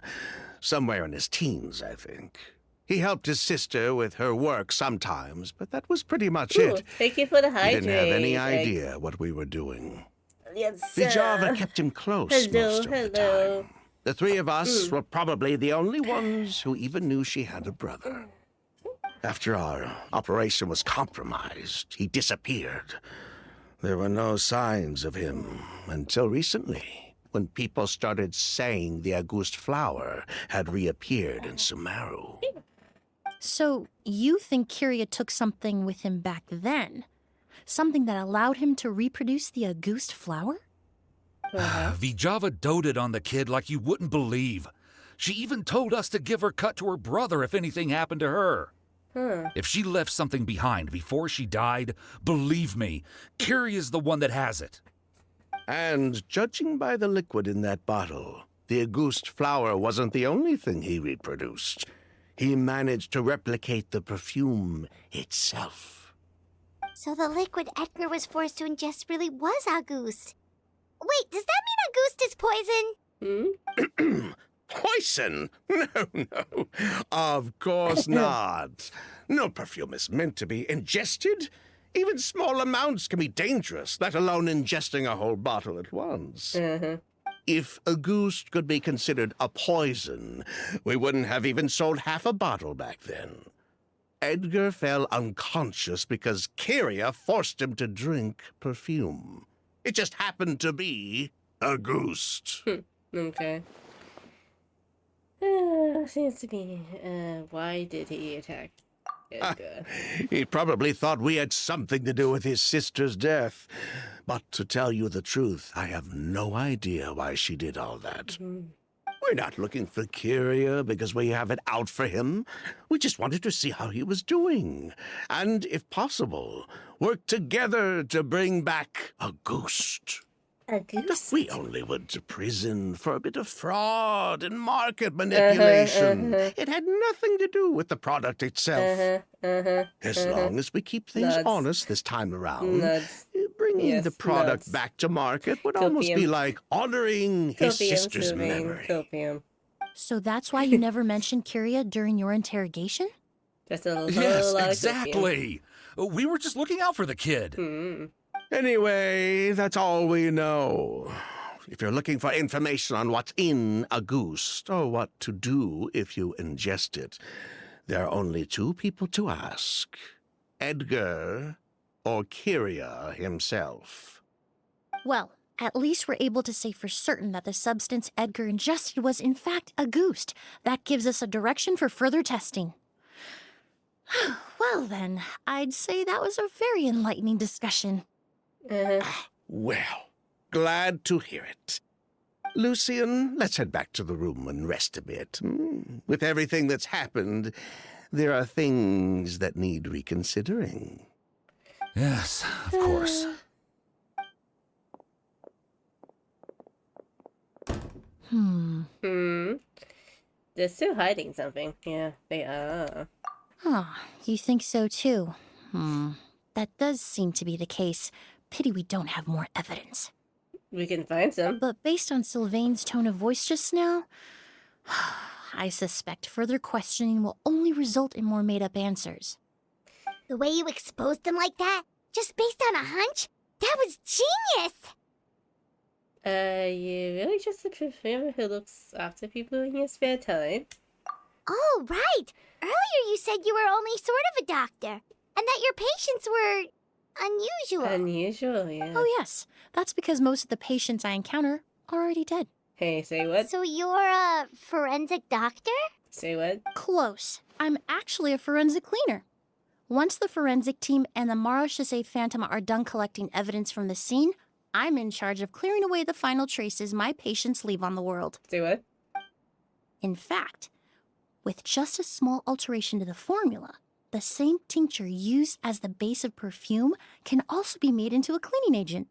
Somewhere in his teens, I think. He helped his sister with her work sometimes, but that was pretty much Ooh, it. thank you for the He hydrate. didn't have any idea what we were doing. Yes, Vijava kept him close most of the time. The three of us were probably the only ones who even knew she had a brother. After our operation was compromised, he disappeared. There were no signs of him until recently, when people started saying the Auguste flower had reappeared in Sumeru. So, you think Kyria took something with him back then? Something that allowed him to reproduce the Auguste flower? Vijava doted on the kid like you wouldn't believe. She even told us to give her cut to her brother if anything happened to her. If she left something behind before she died, believe me, Kyria's the one that has it. And judging by the liquid in that bottle, the Auguste flower wasn't the only thing he reproduced. He managed to replicate the perfume itself. So the liquid Edgar was forced to ingest really was Auguste. Wait, does that mean Auguste is poison? Poison? No. Of course not. No perfume is meant to be ingested. Even small amounts can be dangerous, let alone ingesting a whole bottle at once. If Auguste could be considered a poison, we wouldn't have even sold half a bottle back then. Edgar fell unconscious because Kyria forced him to drink perfume. It just happened to be Auguste. Okay. Seems to be. Why did he attack Edgar? He probably thought we had something to do with his sister's death. But to tell you the truth, I have no idea why she did all that. We're not looking for Kyria because we have it out for him. We just wanted to see how he was doing. And, if possible, work together to bring back Auguste. Auguste? We only went to prison for a bit of fraud and market manipulation. It had nothing to do with the product itself. As long as we keep things honest this time around, bringing the product back to market would almost be like honoring his sister's memory. So that's why you never mentioned Kyria during your interrogation? Just a little Yes, lot of exactly. We were just looking out for the kid. Anyway, that's all we know. If you're looking for information on what's in Auguste, or what to do if you ingest it, there are only two people to ask. Edgar or Kyria himself. Well, at least we're able to say for certain that the substance Edgar ingested was in fact Auguste. That gives us a direction for further testing. Well then, I'd say that was a very enlightening discussion. Well, glad to hear it. Lucian, let's head back to the room and rest a bit. With everything that's happened, there are things that need reconsidering. Yes, of course. They're still hiding something. Yeah, they are. You think so too? That does seem to be the case. Pity we don't have more evidence. We can find some. But based on Sylvain's tone of voice just now, I suspect further questioning will only result in more made-up answers. The way you exposed them like that, just based on a hunch? That was genius! You really just a perfumer who looks after people in your spare time? Oh, right. Earlier you said you were only sort of a doctor, and that your patients were unusual. Unusual, yeah. Oh, yes. That's because most of the patients I encounter are already dead. Hey, say what? So you're a forensic doctor? Say what? Close. I'm actually a forensic cleaner. Once the forensic team and the Marechaussee Phantom are done collecting evidence from the scene, I'm in charge of clearing away the final traces my patients leave on the world. Say what? In fact, with just a small alteration to the formula, the same tincture used as the base of perfume can also be made into a cleaning agent.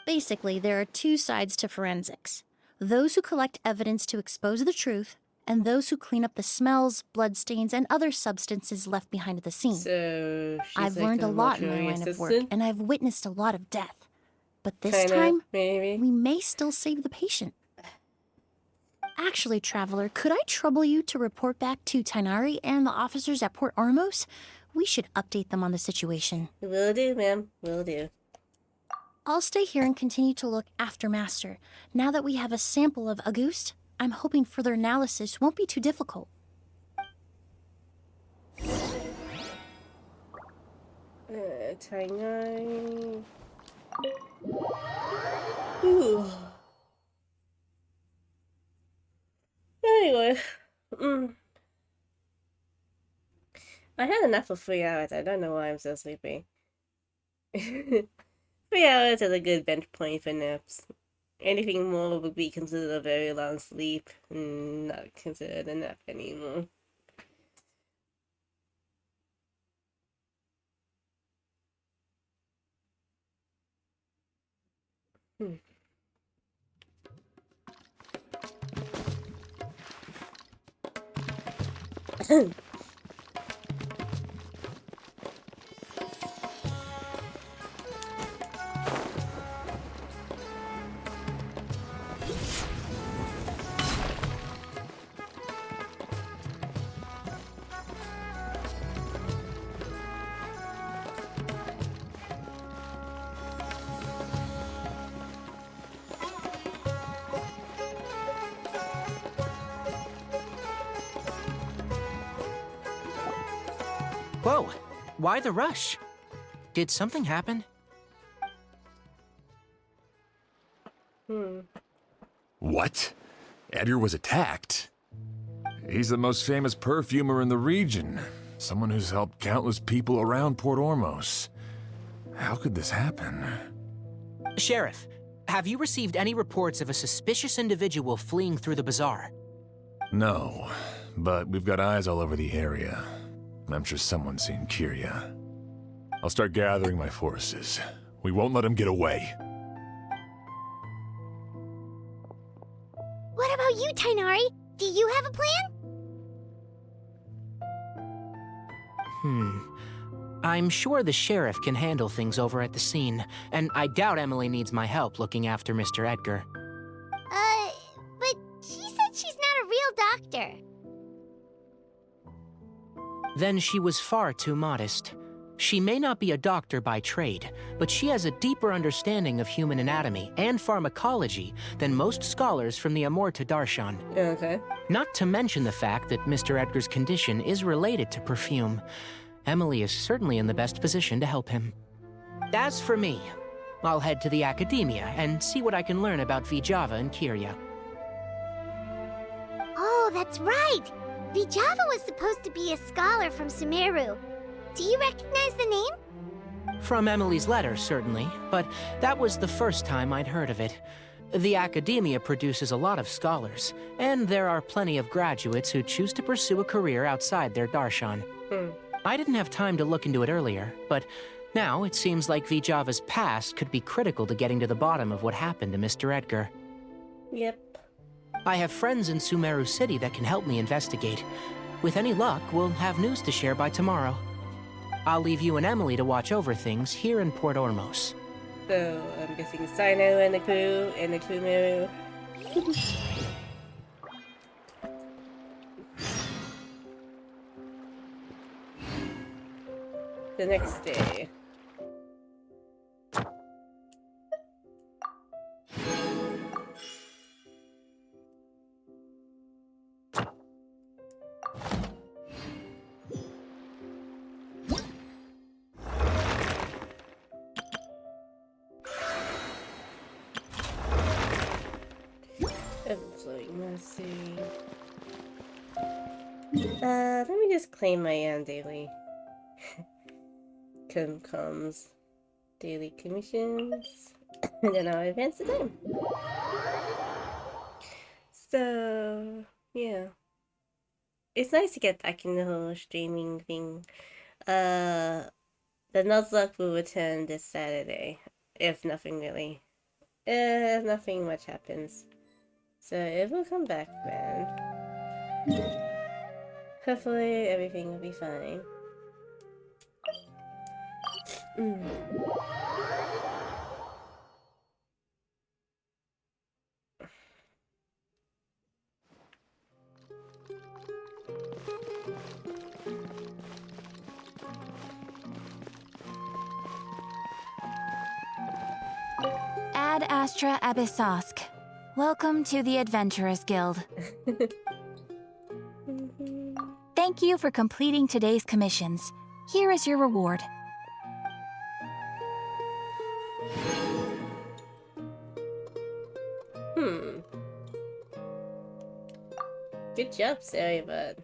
Basically, there are two sides to forensics. Those who collect evidence to expose the truth, and those who clean up the smells, bloodstains, and other substances left behind at the scene. So, I've learned a lot in my line of work, and I've witnessed a lot of death. But this time, maybe. we may still save the patient. Actually, Traveler, could I trouble you to report back to Tainari and the officers at Port Ormos? We should update them on the situation. Will do, ma'am. Will do. I'll stay here and continue to look after Master. Now that we have a sample of Auguste, I'm hoping further analysis won't be too difficult. Tainari. Ooh. Anyway, I had enough for 3 hours. I don't know why I'm so sleepy. 3 hours is a good bench point for naps. Anything more would be considered a very long sleep, and not considered a nap anymore. Whoa, why the rush? Did something happen? What? Edgar was attacked? He's the most famous perfumer in the region. Someone who's helped countless people around Port Ormos. How could this happen? Sheriff, have you received any reports of a suspicious individual fleeing through the bazaar? No, but we've got eyes all over the area. I'm sure someone's seen Kyria. I'll start gathering my forces. We won't let him get away. What about you, Tainari? Do you have a plan? I'm sure the sheriff can handle things over at the scene, and I doubt Emily needs my help looking after Mr. Edgar. But she said she's not a real doctor. Then she was far too modest. She may not be a doctor by trade, but she has a deeper understanding of human anatomy and pharmacology than most scholars from the Amorta Darshan. Okay. Not to mention the fact that Mr. Edgar's condition is related to perfume. Emily is certainly in the best position to help him. As for me, I'll head to the academia and see what I can learn about Vijava and Kyria. Oh, that's right! Vijava was supposed to be a scholar from Sumeru. Do you recognize the name? From Emily's letter, certainly, but that was the first time I'd heard of it. The academia produces a lot of scholars, and there are plenty of graduates who choose to pursue a career outside their darshan. I didn't have time to look into it earlier, but now it seems like Vijava's past could be critical to getting to the bottom of what happened to Mr. Edgar. Yep. I have friends in Sumeru City that can help me investigate. With any luck, we'll have news to share by tomorrow. I'll leave you and Emily to watch over things here in Port Ormos. So, I'm guessing Sino and the crew and the Kumeru. The next day. Let me just claim my daily comms. Daily commissions. And then I'll advance the time. So, yeah. It's nice to get back in the whole streaming thing. The Nuzlocke will return this Saturday. If nothing much happens. So it will come back then. Hopefully everything will be fine. Ad Astra Abyssosk. Welcome to the Adventurers Guild. Thank you for completing today's commissions. Here is your reward. Good job, Sally Bud.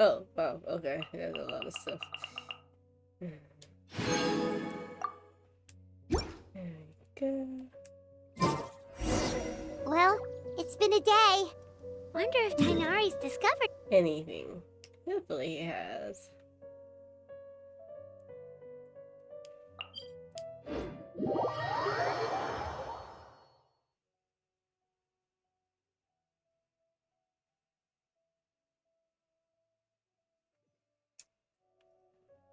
Oh, wow, okay. There's a lot of stuff. There we go. Well, it's been a day. Wonder if Tainari's discovered Anything. Hopefully he has.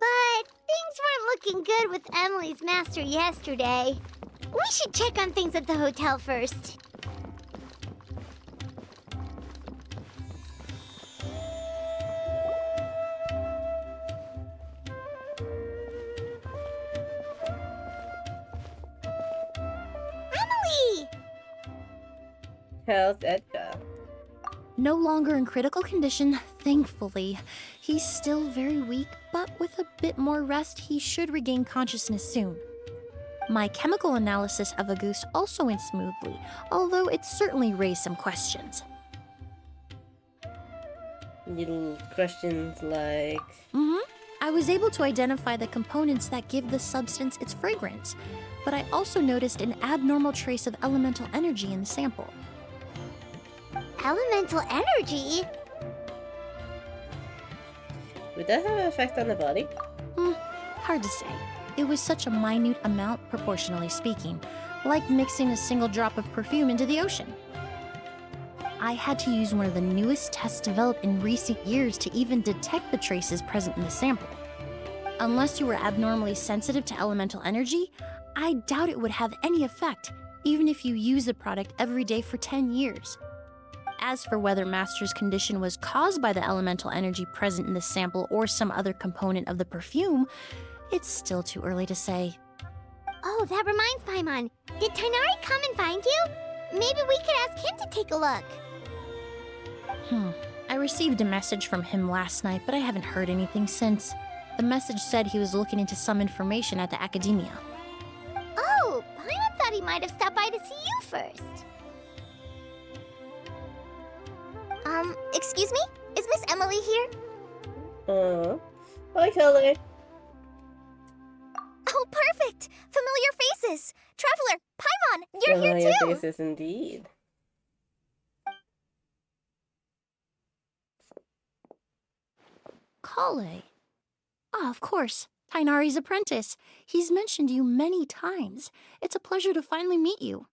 But things weren't looking good with Emily's master yesterday. We should check on things at the hotel first. Emily! How's Edgar? No longer in critical condition, thankfully. He's still very weak, but with a bit more rest, he should regain consciousness soon. My chemical analysis of Auguste also went smoothly, although it certainly raised some questions. Little questions like... I was able to identify the components that give the substance its fragrance, but I also noticed an abnormal trace of elemental energy in the sample. Elemental energy? Would that have an effect on the body? Hard to say. It was such a minute amount, proportionally speaking, like mixing a single drop of perfume into the ocean. I had to use one of the newest tests developed in recent years to even detect the traces present in the sample. Unless you were abnormally sensitive to elemental energy, I doubt it would have any effect, even if you use the product every day for 10 years. As for whether Master's condition was caused by the elemental energy present in the sample or some other component of the perfume, it's still too early to say. Oh, that reminds Paimon. Did Tainari come and find you? Maybe we could ask him to take a look. I received a message from him last night, but I haven't heard anything since. The message said he was looking into some information at the academia. Oh, Paimon thought he might have stopped by to see you first. Excuse me? Is Miss Emily here? Hi, Kelly. Oh, perfect! Familiar faces! Traveler, Paimon, you're Familiar here too! faces indeed. Kale. Ah, of course. Tainari's apprentice. He's mentioned you many times. It's a pleasure to finally meet you.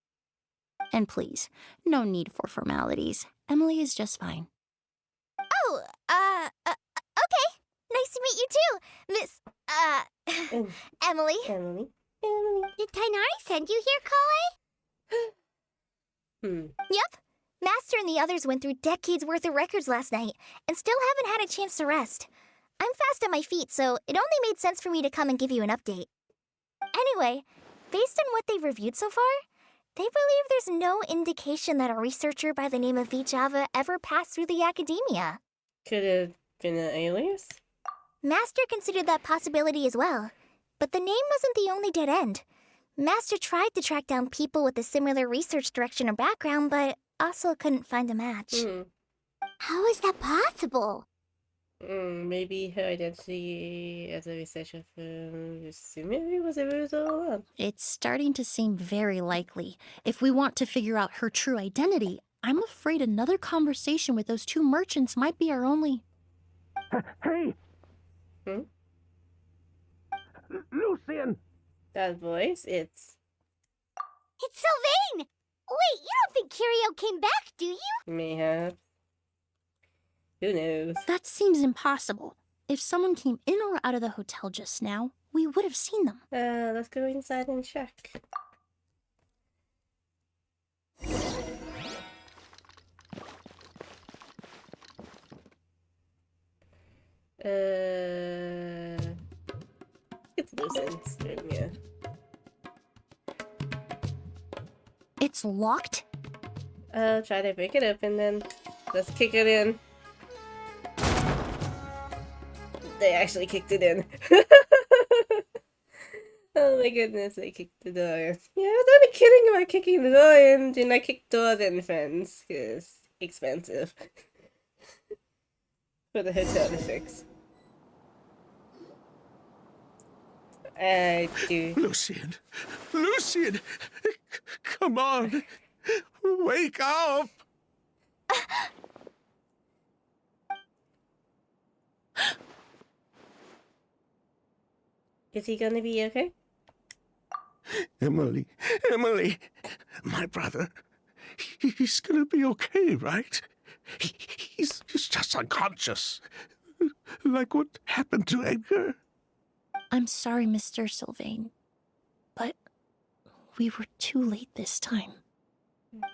And please, no need for formalities. Emily is just fine. Oh, okay. Nice to meet you too, Miss, Emily, Emily. did Tainari send you here, Kale? Yep. Master and the others went through decades worth of records last night and still haven't had a chance to rest. I'm fast on my feet, so it only made sense for me to come and give you an update. Anyway, based on what they've reviewed so far, they believe there's no indication that a researcher by the name of Vijava ever passed through the academia. Could have been an alias? Master considered that possibility as well, but the name wasn't the only dead end. Master tried to track down people with a similar research direction or background, but also couldn't find a match. How is that possible? Maybe her identity as a researcher from Sumeri was a ruse all along. It's starting to seem very likely. If we want to figure out her true identity, I'm afraid another conversation with those two merchants might be our only... Hey! Lucian! That voice, it's Sylvain! Wait, you don't think Curio came back, do you? mayhap. Who knows? That seems impossible. If someone came in or out of the hotel just now, we would have seen them. Let's go inside and check. It's Lucian's room, yeah. It's locked? Try to break it open then. Let's kick it in. They actually kicked it in. Oh my goodness, they kicked the door in. Yeah, I was only kidding about kicking the door in. Didn't I kick doors in, friends? Because expensive. For the hotel to fix. I do. Lucian! Lucian! Come on! Wake up! Is he gonna be okay? Emily, my brother, he's gonna be okay, right? He's just unconscious. Like what happened to Edgar. I'm sorry, Mr. Sylvain, but we were too late this time.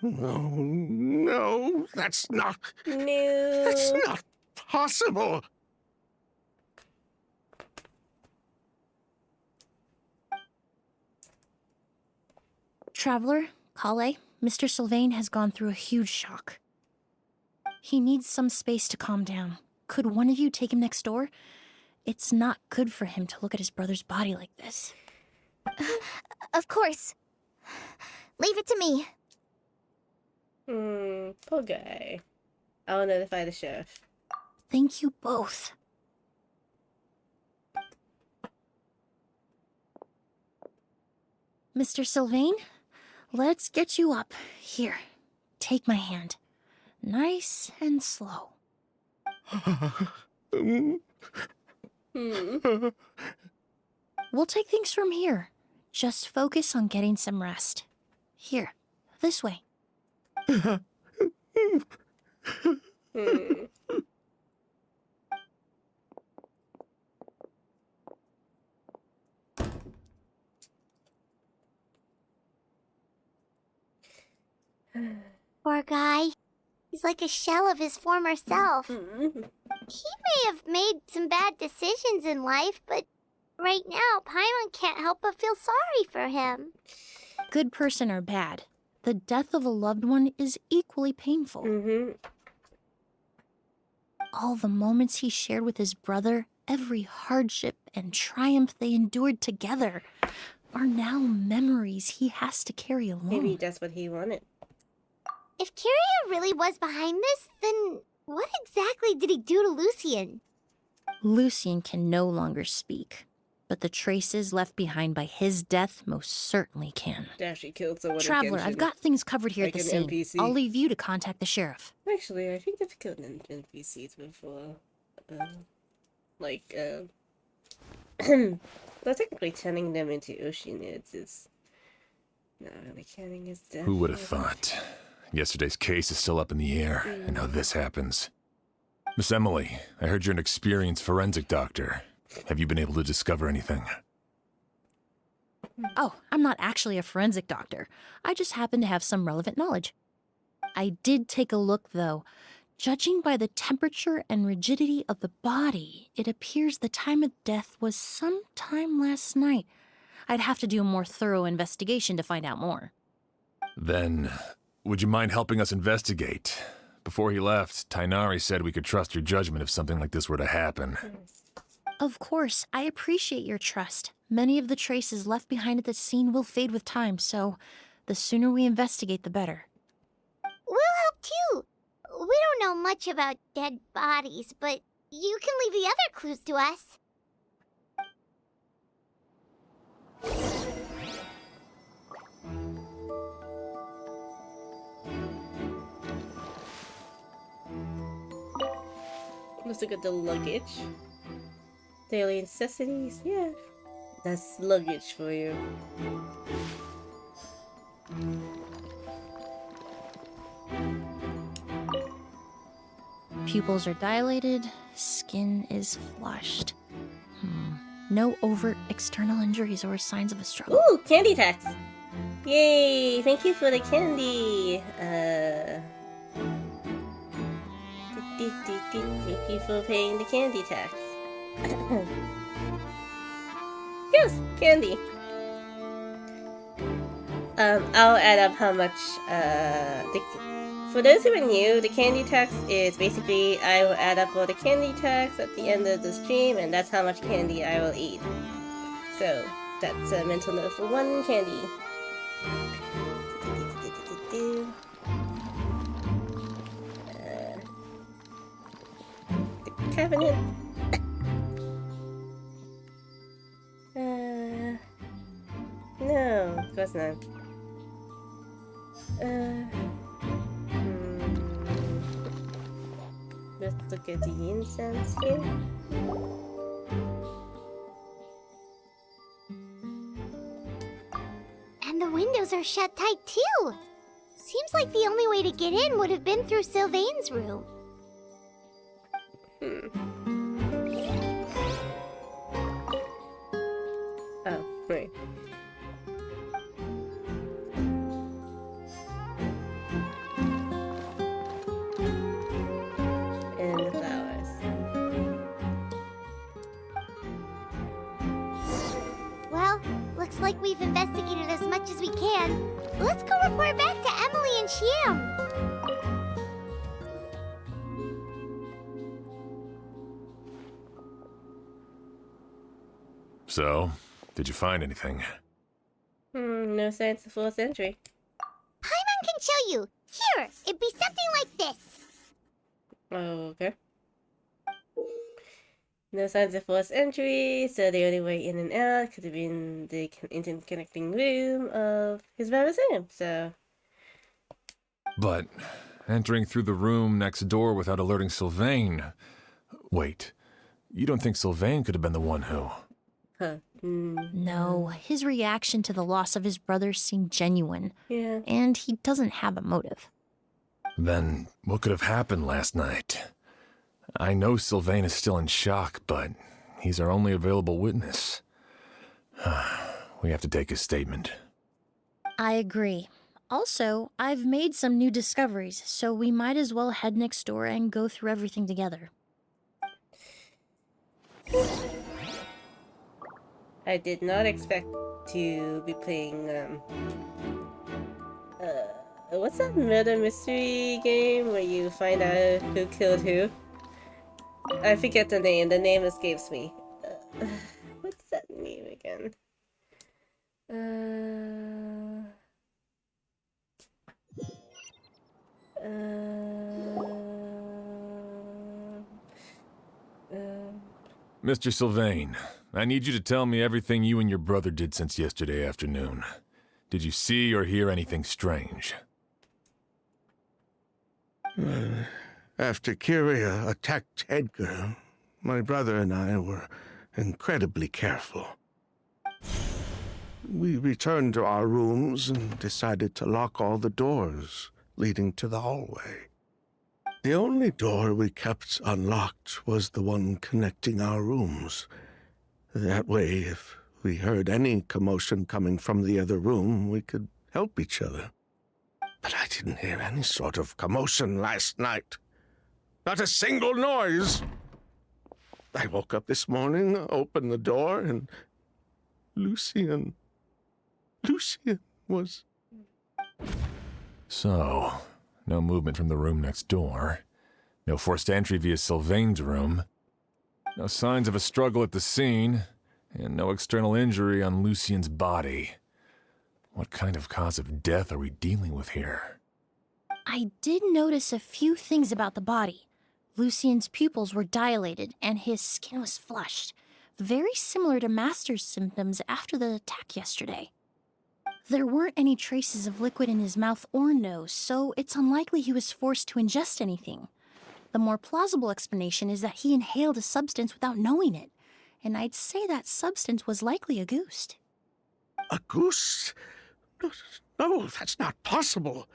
No, that's not... No. That's not possible. Traveler, Kale, Mr. Sylvain has gone through a huge shock. He needs some space to calm down. Could one of you take him next door? It's not good for him to look at his brother's body like this. Of course. Leave it to me. Poor guy. I'll notify the sheriff. Thank you both. Mr. Sylvain, let's get you up. Here, take my hand. Nice and slow. We'll take things from here. Just focus on getting some rest. Here, this way. Poor guy. He's like a shell of his former self. He may have made some bad decisions in life, but right now, Paimon can't help but feel sorry for him. Good person or bad, the death of a loved one is equally painful. All the moments he shared with his brother, every hardship and triumph they endured together, are now memories he has to carry alone. Maybe that's what he wanted. If Curio really was behind this, then what exactly did he do to Lucian? Lucian can no longer speak, but the traces left behind by his death most certainly can. Actually killed someone. Traveler, I've got things covered here like at the an scene. NPC. I'll leave you to contact the sheriff. Actually, I think I've killed NPCs before. Well, technically turning them into oceanids is not really counting as death. Who would have thought? Yesterday's case is still up in the air, and now this happens. Miss Emily, I heard you're an experienced forensic doctor. Have you been able to discover anything? Oh, I'm not actually a forensic doctor. I just happen to have some relevant knowledge. I did take a look, though. Judging by the temperature and rigidity of the body, it appears the time of death was sometime last night. I'd have to do a more thorough investigation to find out more. Then, would you mind helping us investigate? Before he left, Tainari said we could trust your judgment if something like this were to happen. Of course, I appreciate your trust. Many of the traces left behind at the scene will fade with time, so the sooner we investigate, the better. We'll help too. We don't know much about dead bodies, but you can leave the other clues to us. Let's look at the luggage. Daily necessities, yeah. That's luggage for you. Pupils are dilated, skin is flushed. No overt external injuries or signs of a struggle. Ooh, candy tax! Yay! Thank you for the candy! Thank you for paying the candy tax. Yes, candy! I'll add up how much, for those who are new, the candy tax is basically I will add up all the candy tax at the end of the stream, and that's how much candy I will eat. So, that's a mental note for one candy. The cabinet. No, of course not. Let's look at the incense here. And the windows are shut tight too. Seems like the only way to get in would have been through Sylvain's room. Oh, right. And the flowers. Well, looks like we've investigated as much as we can. Let's go report back to Emillie and Shiam. So, did you find anything? No signs of forced entry. Paimon can show you. Here, it'd be something like this. Okay. No signs of forced entry, so the only way in and out could have been the interconnecting room of his mausoleum, so... But entering through the room next door without alerting Sylvain... Wait, you don't think Sylvain could have been the one who... Huh. No, his reaction to the loss of his brother seemed genuine. Yeah. And he doesn't have a motive. Then what could have happened last night? I know Sylvain is still in shock, but he's our only available witness. We have to take his statement. I agree. Also, I've made some new discoveries, so we might as well head next door and go through everything together. I did not expect to be playing, what's that murder mystery game where you find out who killed who? I forget the name escapes me. What's that name again? Mr. Sylvain, I need you to tell me everything you and your brother did since yesterday afternoon. Did you see or hear anything strange? After Kyria attacked Edgar, my brother and I were incredibly careful. We returned to our rooms and decided to lock all the doors leading to the hallway. The only door we kept unlocked was the one connecting our rooms. That way, if we heard any commotion coming from the other room, we could help each other. But I didn't hear any sort of commotion last night. Not a single noise. I woke up this morning, opened the door, and Lucien was... So, no movement from the room next door. No forced entry via Sylvain's room. No signs of a struggle at the scene. And no external injury on Lucien's body. What kind of cause of death are we dealing with here? I did notice a few things about the body. Lucien's pupils were dilated, and his skin was flushed. Very similar to Master's symptoms after the attack yesterday. There weren't any traces of liquid in his mouth or nose, so it's unlikely he was forced to ingest anything. The more plausible explanation is that he inhaled a substance without knowing it, and I'd say that substance was likely a ghost. A goose? No, that's not possible.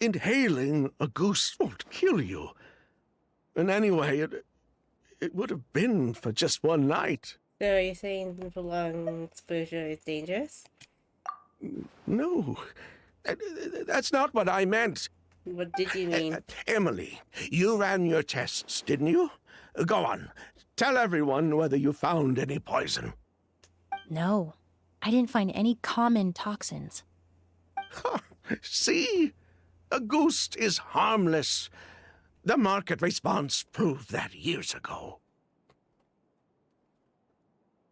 Inhaling a goose won't kill you. And anyway, it would have been for just one night. So are you saying prolonged exposure is dangerous? No, that's not what I meant. What did you mean? Emily, you ran your tests, didn't you? Go on. Tell everyone whether you found any poison. No, I didn't find any common toxins. See? A ghost is harmless. The market response proved that years ago.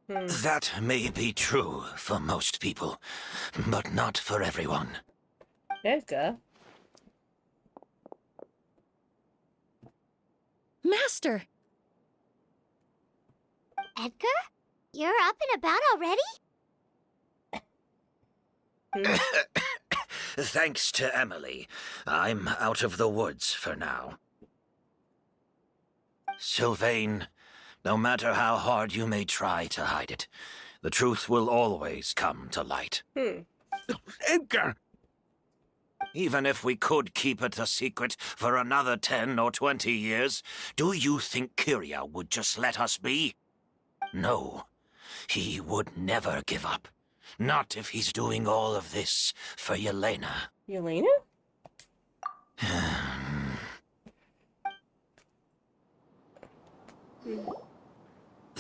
That may be true for most people, but not for everyone. Edgar? Master! Edgar? You're up and about already? Thanks to Emily, I'm out of the woods for now. Sylvain, no matter how hard you may try to hide it, the truth will always come to light. Edgar! Even if we could keep it a secret for another 10 or 20 years, do you think Kyria would just let us be? No, he would never give up. Not if he's doing all of this for Yelena. Yelena?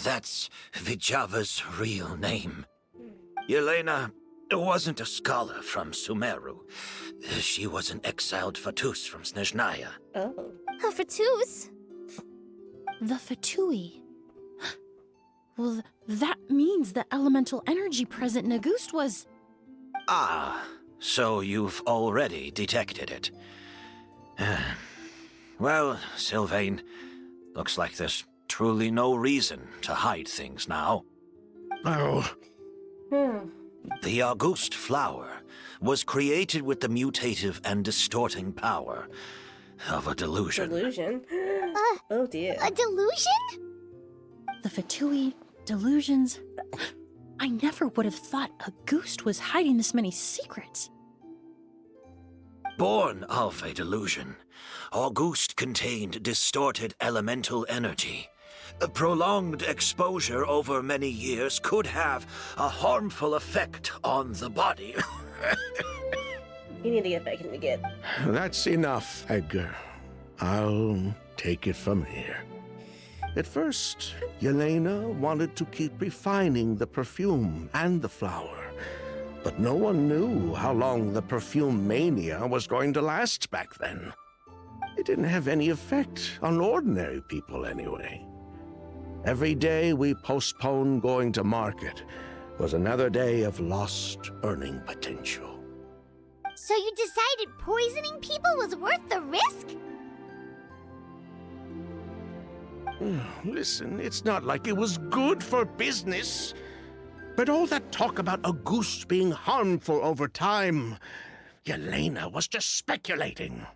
That's Vijava's real name. Yelena wasn't a scholar from Sumeru. She was an exiled Fatus from Snezhnaya. Oh. A Fatus? The Fatui. Well, that means the elemental energy present in a ghost was... Ah, so you've already detected it. Well, Sylvain, looks like there's truly no reason to hide things now. Oh. The August flower was created with the mutative and distorting power of a delusion. Delusion? Oh dear. A delusion? The Fatui, delusions... I never would have thought a ghost was hiding this many secrets. Born of a delusion, August contained distorted elemental energy. A prolonged exposure over many years could have a harmful effect on the body. You need to get back in the game. That's enough, Edgar. I'll take it from here. At first, Yelena wanted to keep refining the perfume and the flower, but no one knew how long the perfume mania was going to last back then. It didn't have any effect on ordinary people anyway. Every day we postponed going to market was another day of lost earning potential. So you decided poisoning people was worth the risk? Listen, it's not like it was good for business. But all that talk about a goose being harmful over time, Yelena was just speculating.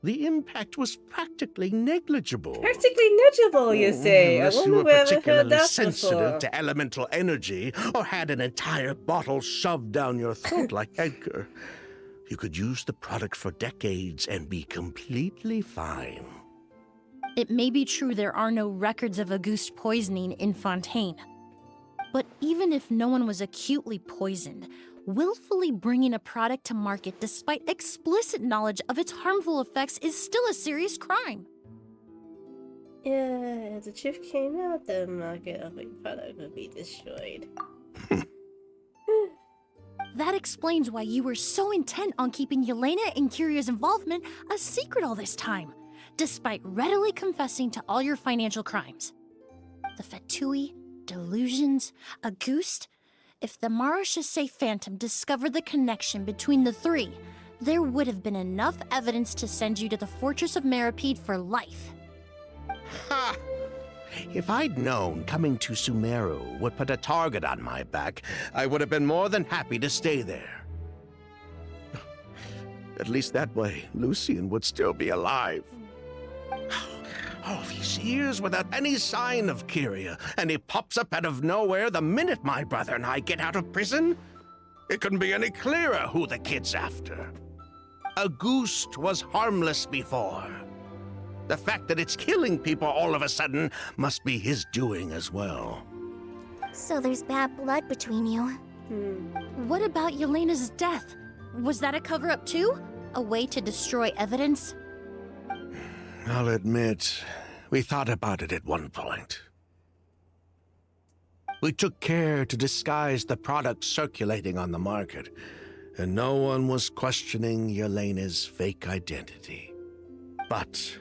The impact was practically negligible. Practically negligible, you say? I Unless you wonder were where I've heard particularly that sensitive before. to elemental energy or had an entire bottle shoved down your throat like Edgar. You could use the product for decades and be completely fine. It may be true there are no records of Auguste poisoning in Fontaine, But even if no one was acutely poisoned, willfully bringing a product to market despite explicit knowledge of its harmful effects is still a serious crime. Yeah, if the truth came out, the market of a product would be destroyed. That explains why you were so intent on keeping Yelena and Kiria's involvement a secret all this time, despite readily confessing to all your financial crimes. The Fatui, delusions, Auguste. If the Marechaussee Phantom discovered the connection between the three, there would have been enough evidence to send you to the Fortress of Meripede for life. Ha! If I'd known coming to Sumeru would put a target on my back, I would have been more than happy to stay there. At least that way, Lucian would still be alive. All these years without any sign of Kyria, and he pops up out of nowhere the minute my brother and I get out of prison? It couldn't be any clearer who the kid's after. Auguste was harmless before. The fact that it's killing people all of a sudden must be his doing as well. So there's bad blood between you. What about Yelena's death? Was that a cover-up too? A way to destroy evidence? I'll admit, we thought about it at one point. We took care to disguise the products circulating on the market, and no one was questioning Yelena's fake identity. But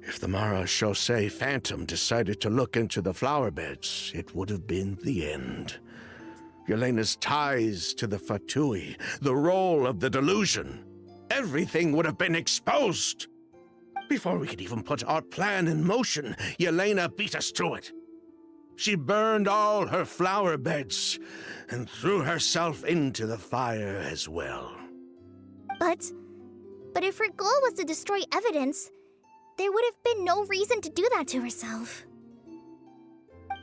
if the Marechaussee Phantom decided to look into the flower beds, it would have been the end. Yelena's ties to the Fatui, the role of the delusion, everything would have been exposed. Before we could even put our plan in motion, Yelena beat us to it. She burned all her flower beds and threw herself into the fire as well. But if her goal was to destroy evidence, there would have been no reason to do that to herself.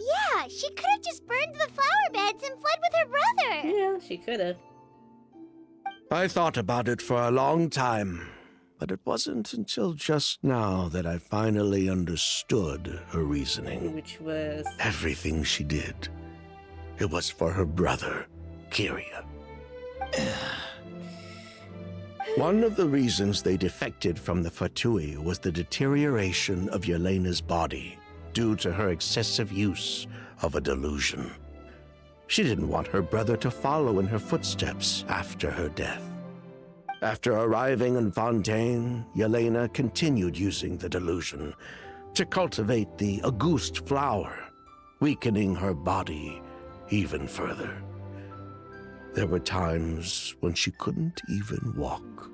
Yeah, she could have just burned the flower beds and fled with her brother. Yeah, she could have. I thought about it for a long time, but it wasn't until just now that I finally understood her reasoning. Which was? Everything she did. It was for her brother, Kyria. One of the reasons they defected from the Fatui was the deterioration of Yelena's body due to her excessive use of a delusion. She didn't want her brother to follow in her footsteps after her death. After arriving in Fontaine, Yelena continued using the delusion to cultivate the Auguste flower, weakening her body even further. There were times when she couldn't even walk.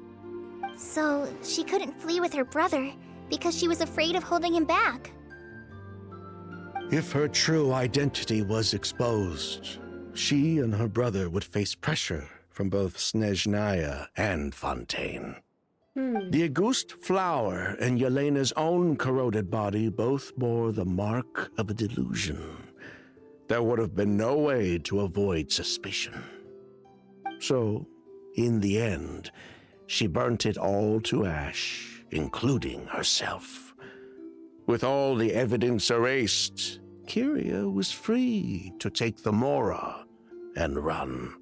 So she couldn't flee with her brother because she was afraid of holding him back. If her true identity was exposed, she and her brother would face pressure from both Snezhnaya and Fontaine. The Auguste flower and Yelena's own corroded body both bore the mark of a delusion. There would have been no way to avoid suspicion. So, in the end, she burnt it all to ash, including herself. With all the evidence erased, Kyria was free to take the Mora and run.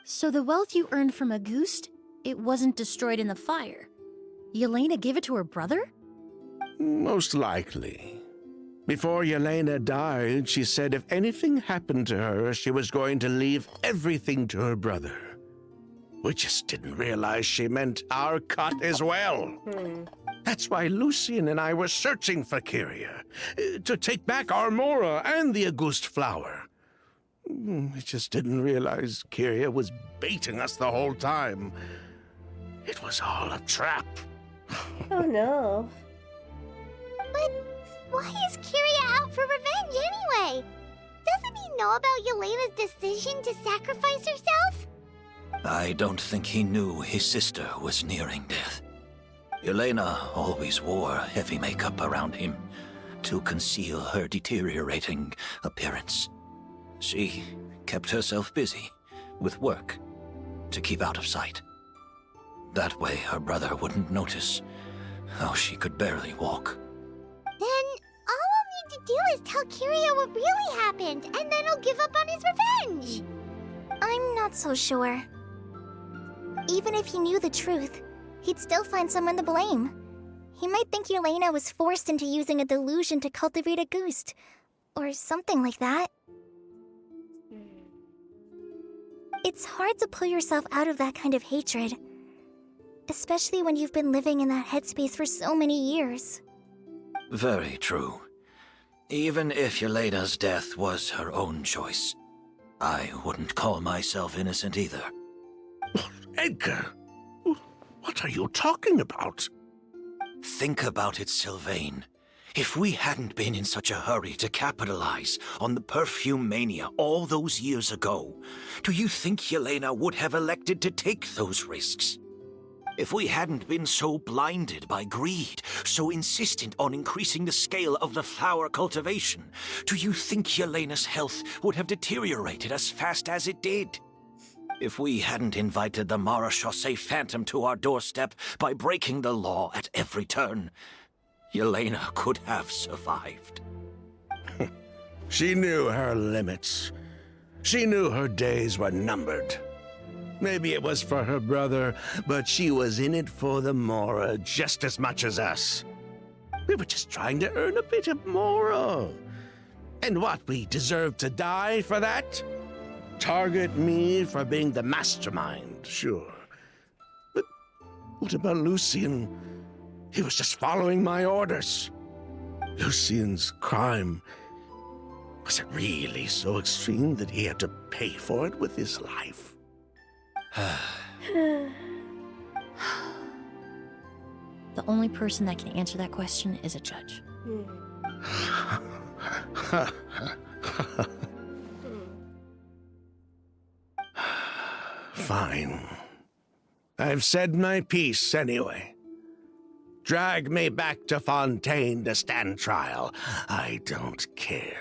So the wealth you earned from Auguste, it wasn't destroyed in the fire. Yelena gave it to her brother? Most likely. Before Yelena died, she said if anything happened to her, she was going to leave everything to her brother. We just didn't realize she meant our cut as well. That's why Lucian and I were searching for Kyria, to take back our Mora and the Auguste flower. We just didn't realize Kyria was baiting us the whole time. It was all a trap. Oh no. But why is Kyria out for revenge anyway? Doesn't he know about Yelena's decision to sacrifice herself? I don't think he knew his sister was nearing death. Yelena always wore heavy makeup around him to conceal her deteriorating appearance. She kept herself busy with work to keep out of sight. That way her brother wouldn't notice how she could barely walk. Then all we'll need to could do is tell Kiria what really happened, and then he'll give up on his revenge. I'm not so sure. Even if he knew the truth, he'd still find someone to blame. He might think Yelena was forced into using a delusion to cultivate a ghost, or something like that. It's hard to pull yourself out of that kind of hatred, especially when you've been living in that headspace for so many years. Very true. Even if Yelena's death was her own choice, I wouldn't call myself innocent either. Edgar, what are you talking about? Think about it, Sylvain. If we hadn't been in such a hurry to capitalize on the perfume mania all those years ago, do you think Yelena would have elected to take those risks? If we hadn't been so blinded by greed, so insistent on increasing the scale of the flower cultivation, do you think Yelena's health would have deteriorated as fast as it did? If we hadn't invited the Marechaussee Phantom to our doorstep by breaking the law at every turn, Yelena could have survived. She knew her limits. She knew her days were numbered. Maybe it was for her brother, but she was in it for the Mora just as much as us. We were just trying to earn a bit of Mora. And what, we deserve to die for that? Target me for being the mastermind, sure. But what about Lucien? He was just following my orders. Lucien's crime, was it really so extreme that he had to pay for it with his life? The only person that can answer that question is a judge. Fine. I've said my piece anyway. Drag me back to Fontaine to stand trial. I don't care.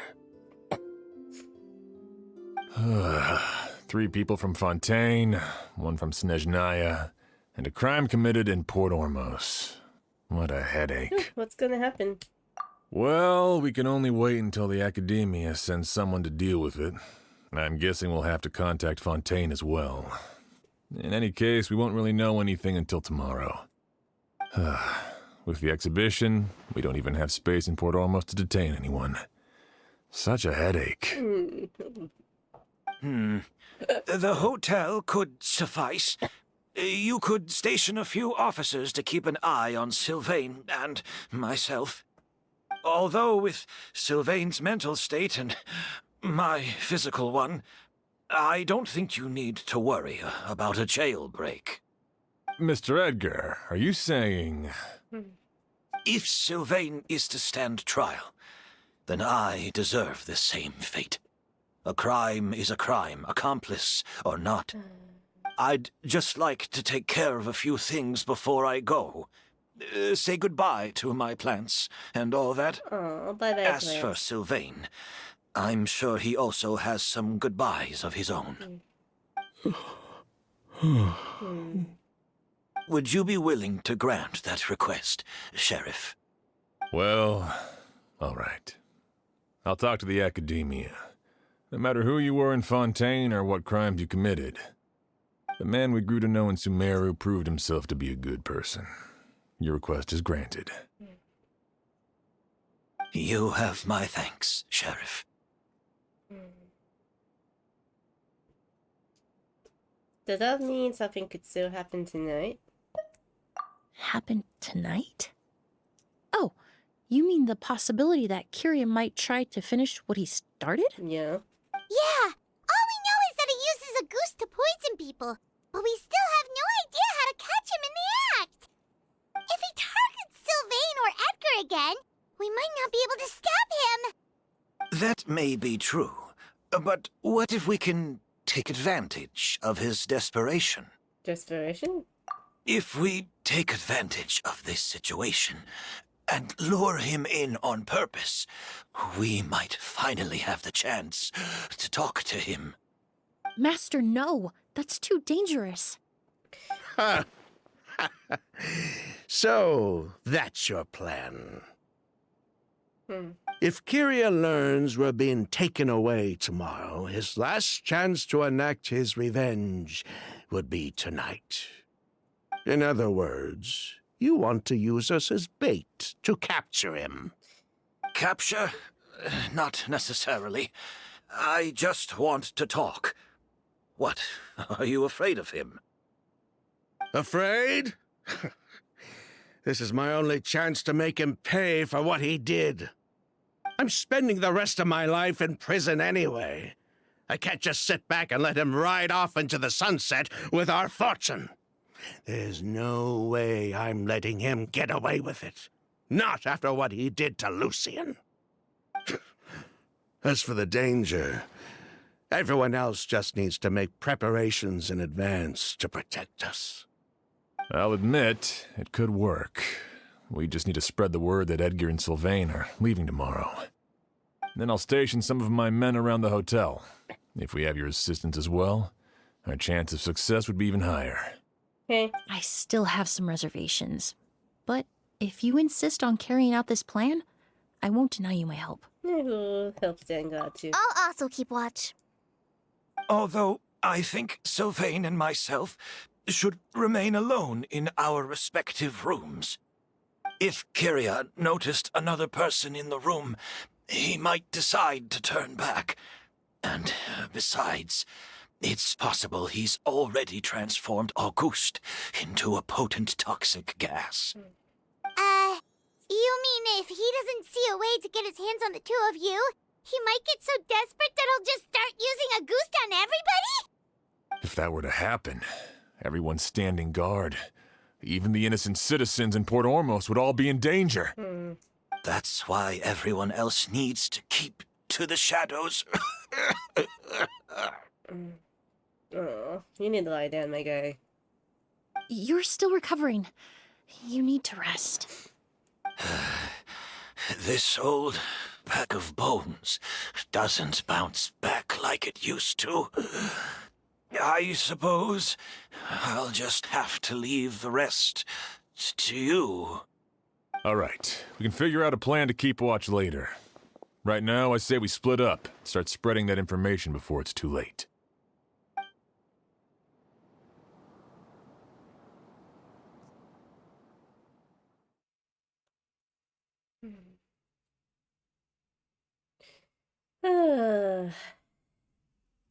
3 people from Fontaine, 1 from Snezhnaya, and a crime committed in Port Ormos. What a headache. What's gonna happen? Well, we can only wait until the Academia sends someone to deal with it. I'm guessing we'll have to contact Fontaine as well. In any case, we won't really know anything until tomorrow. With the exhibition, we don't even have space in Port Ormos to detain anyone. Such a headache. The hotel could suffice. You could station a few officers to keep an eye on Sylvain and myself. Although with Sylvain's mental state and my physical one, I don't think you need to worry about a jailbreak. Mr. Edgar, are you saying... If Sylvain is to stand trial, then I deserve the same fate. A crime is a crime, accomplice or not. I'd just like to take care of a few things before I go. Say goodbye to my plants and all that. Oh, bye-bye, As plants. for Sylvain, I'm sure he also has some goodbyes of his own. Would you be willing to grant that request, Sheriff? Well, all right. I'll talk to the Academia. No matter who you were in Fontaine or what crimes you committed, the man we grew to know in Sumeru proved himself to be a good person. Your request is granted. You have my thanks, Sheriff. Does that mean something could still happen tonight? Happen tonight? Oh, you mean the possibility that Kiria might try to finish what he started? Yeah. Yeah, all we know is that he uses a goose to poison people, but we still have no idea how to catch him in the act. If he targets Sylvain or Edgar again, we might not be able to stop him. That may be true, but what if we can take advantage of his desperation? Desperation? If we take advantage of this situation and lure him in on purpose, we might finally have the chance to talk to him. Master, no. That's too dangerous. So, that's your plan. If Kyria learns we're being taken away tomorrow, his last chance to enact his revenge would be tonight. In other words, you want to use us as bait to capture him. Capture? Not necessarily. I just want to talk. What? Are you afraid of him? Afraid? This is my only chance to make him pay for what he did. I'm spending the rest of my life in prison anyway. I can't just sit back and let him ride off into the sunset with our fortune. There's no way I'm letting him get away with it. Not after what he did to Lucian. As for the danger, everyone else just needs to make preparations in advance to protect us. I'll admit, it could work. We just need to spread the word that Edgar and Sylvain are leaving tomorrow. Then I'll station some of my men around the hotel. If we have your assistance as well, our chance of success would be even higher. Okay. I still have some reservations. But if you insist on carrying out this plan, I won't deny you my help. Who helps Dan got you? I'll also keep watch. Although I think Sylvain and myself should remain alone in our respective rooms. If Kyria noticed another person in the room, he might decide to turn back. And besides, it's possible he's already transformed Auguste into a potent toxic gas. You mean if he doesn't see a way to get his hands on the two of you, he might get so desperate that he'll just start using Auguste on everybody? If that were to happen, everyone standing guard, even the innocent citizens in Port Ormos would all be in danger. That's why everyone else needs to keep to the shadows. Oh, you need to lie down, my guy. You're still recovering. You need to rest. This old pack of bones doesn't bounce back like it used to. I suppose I'll just have to leave the rest to you. All right, we can figure out a plan to keep watch later. Right now, I say we split up, start spreading that information before it's too late.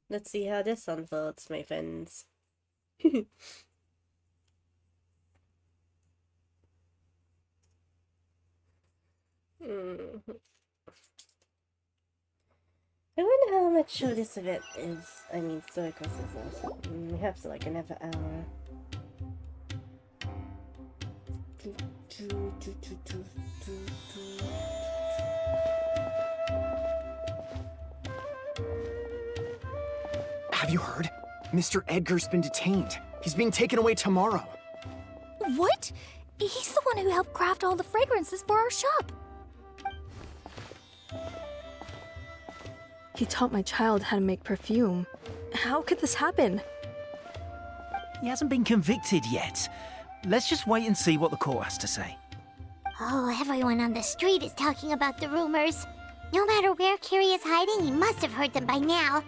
Let's see how this unfolds, my friends. I wonder how much of this event is, circus is this. We have to like another hour. Have you heard? Mr. Edgar's been detained. He's being taken away tomorrow. What? He's the one who helped craft all the fragrances for our shop. He taught my child how to make perfume. How could this happen? He hasn't been convicted yet. Let's just wait and see what the court has to say. Oh, everyone on the street is talking about the rumors. No matter where Kyria is hiding, he must have heard them by now.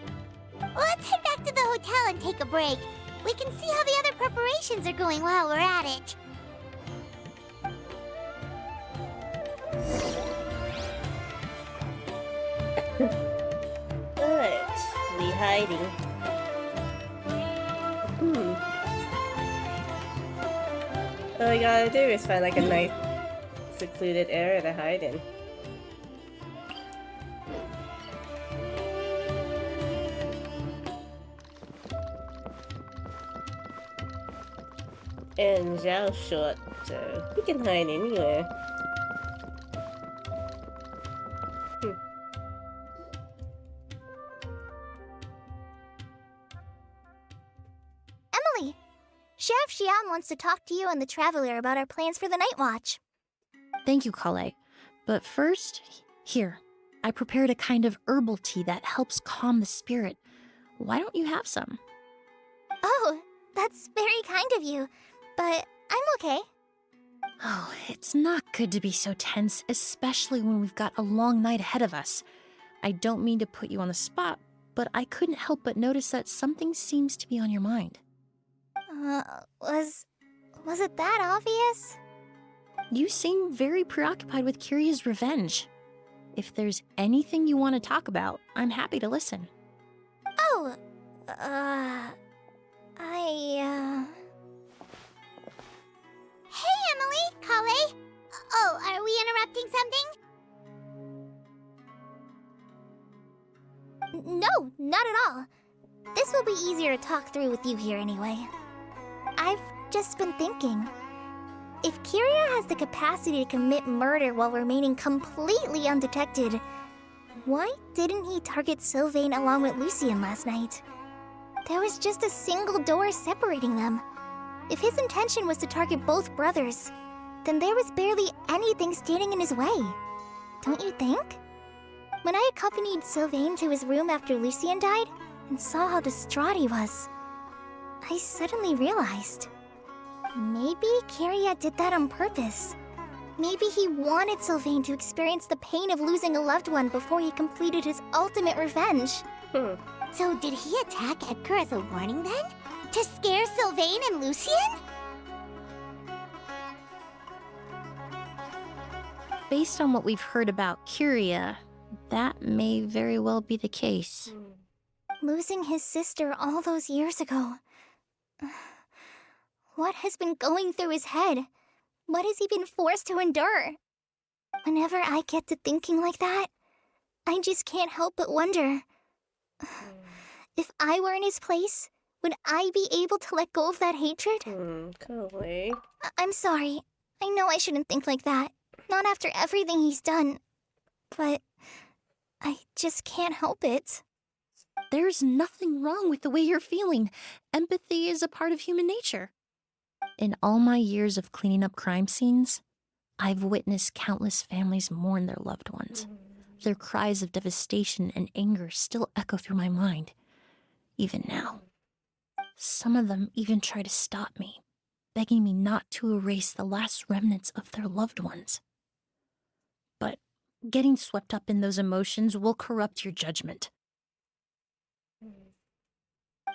Let's head back to the hotel and take a break. We can see how the other preparations are going while we're at it. Alright, we hiding. All we gotta do is find like a nice secluded area to hide in. And Zhao's short, so he can hide anywhere. Emily, Sheriff Xian wants to talk to you and the Traveler about our plans for the night watch. Thank you, Kale. But first, here. I prepared a kind of herbal tea that helps calm the spirit. Why don't you have some? Oh, that's very kind of you, but I'm okay. Oh, it's not good to be so tense, especially when we've got a long night ahead of us. I don't mean to put you on the spot, but I couldn't help but notice that something seems to be on your mind. Was it that obvious? You seem very preoccupied with Kiria's revenge. If there's anything you want to talk about, I'm happy to listen. Oh, Hey, Emily, Kale. Oh, are we interrupting something? No, not at all. This will be easier to talk through with you here anyway. I've just been thinking. If Kiria has the capacity to commit murder while remaining completely undetected, why didn't he target Sylvain along with Lucien last night? There was just a single door separating them. If his intention was to target both brothers, then there was barely anything standing in his way. Don't you think? When I accompanied Sylvain to his room after Lucien died and saw how distraught he was, I suddenly realized. Maybe Kiria did that on purpose. Maybe he wanted Sylvain to experience the pain of losing a loved one before he completed his ultimate revenge. So did he attack Edgar as a warning then? To scare Sylvain and Lucien? Based on what we've heard about Kiria, that may very well be the case. Losing his sister all those years ago. What has been going through his head? What has he been forced to endure? Whenever I get to thinking like that, I just can't help but wonder. If I were in his place, would I be able to let go of that hatred? Totally. I'm sorry. I know I shouldn't think like that. Not after everything he's done. But I just can't help it. There's nothing wrong with the way you're feeling. Empathy is a part of human nature. In all my years of cleaning up crime scenes, I've witnessed countless families mourn their loved ones. Their cries of devastation and anger still echo through my mind, even now. Some of them even try to stop me, begging me not to erase the last remnants of their loved ones. But getting swept up in those emotions will corrupt your judgment.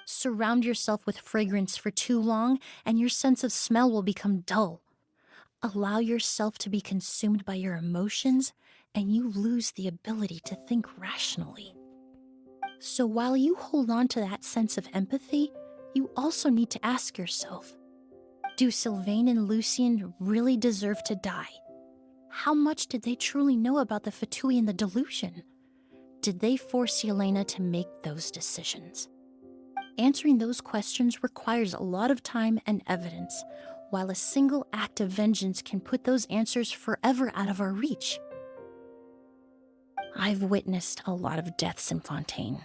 Surround yourself with fragrance for too long, and your sense of smell will become dull. Allow yourself to be consumed by your emotions, and you lose the ability to think rationally. So while you hold on to that sense of empathy, you also need to ask yourself, do Sylvain and Lucien really deserve to die? How much did they truly know about the Fatui and the delusion? Did they force Yelena to make those decisions? Answering those questions requires a lot of time and evidence, while a single act of vengeance can put those answers forever out of our reach. I've witnessed a lot of deaths in Fontaine.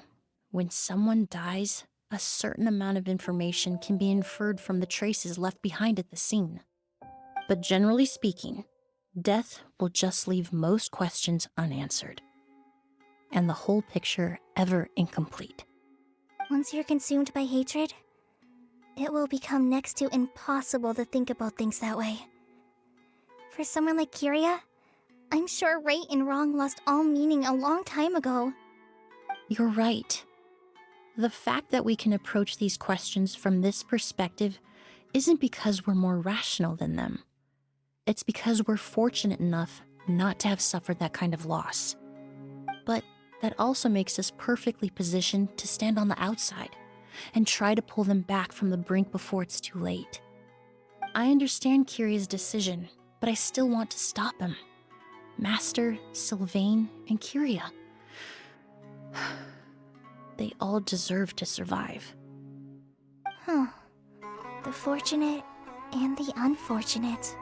When someone dies, a certain amount of information can be inferred from the traces left behind at the scene. But generally speaking, death will just leave most questions unanswered, and the whole picture ever incomplete. Once you're consumed by hatred, it will become next to impossible to think about things that way. For someone like Kiria, I'm sure right and wrong lost all meaning a long time ago. You're right. The fact that we can approach these questions from this perspective isn't because we're more rational than them. It's because we're fortunate enough not to have suffered that kind of loss. But that also makes us perfectly positioned to stand on the outside and try to pull them back from the brink before it's too late. I understand Kiria's decision, but I still want to stop him. Master, Sylvain, and Kiria. They all deserve to survive. The fortunate and the unfortunate.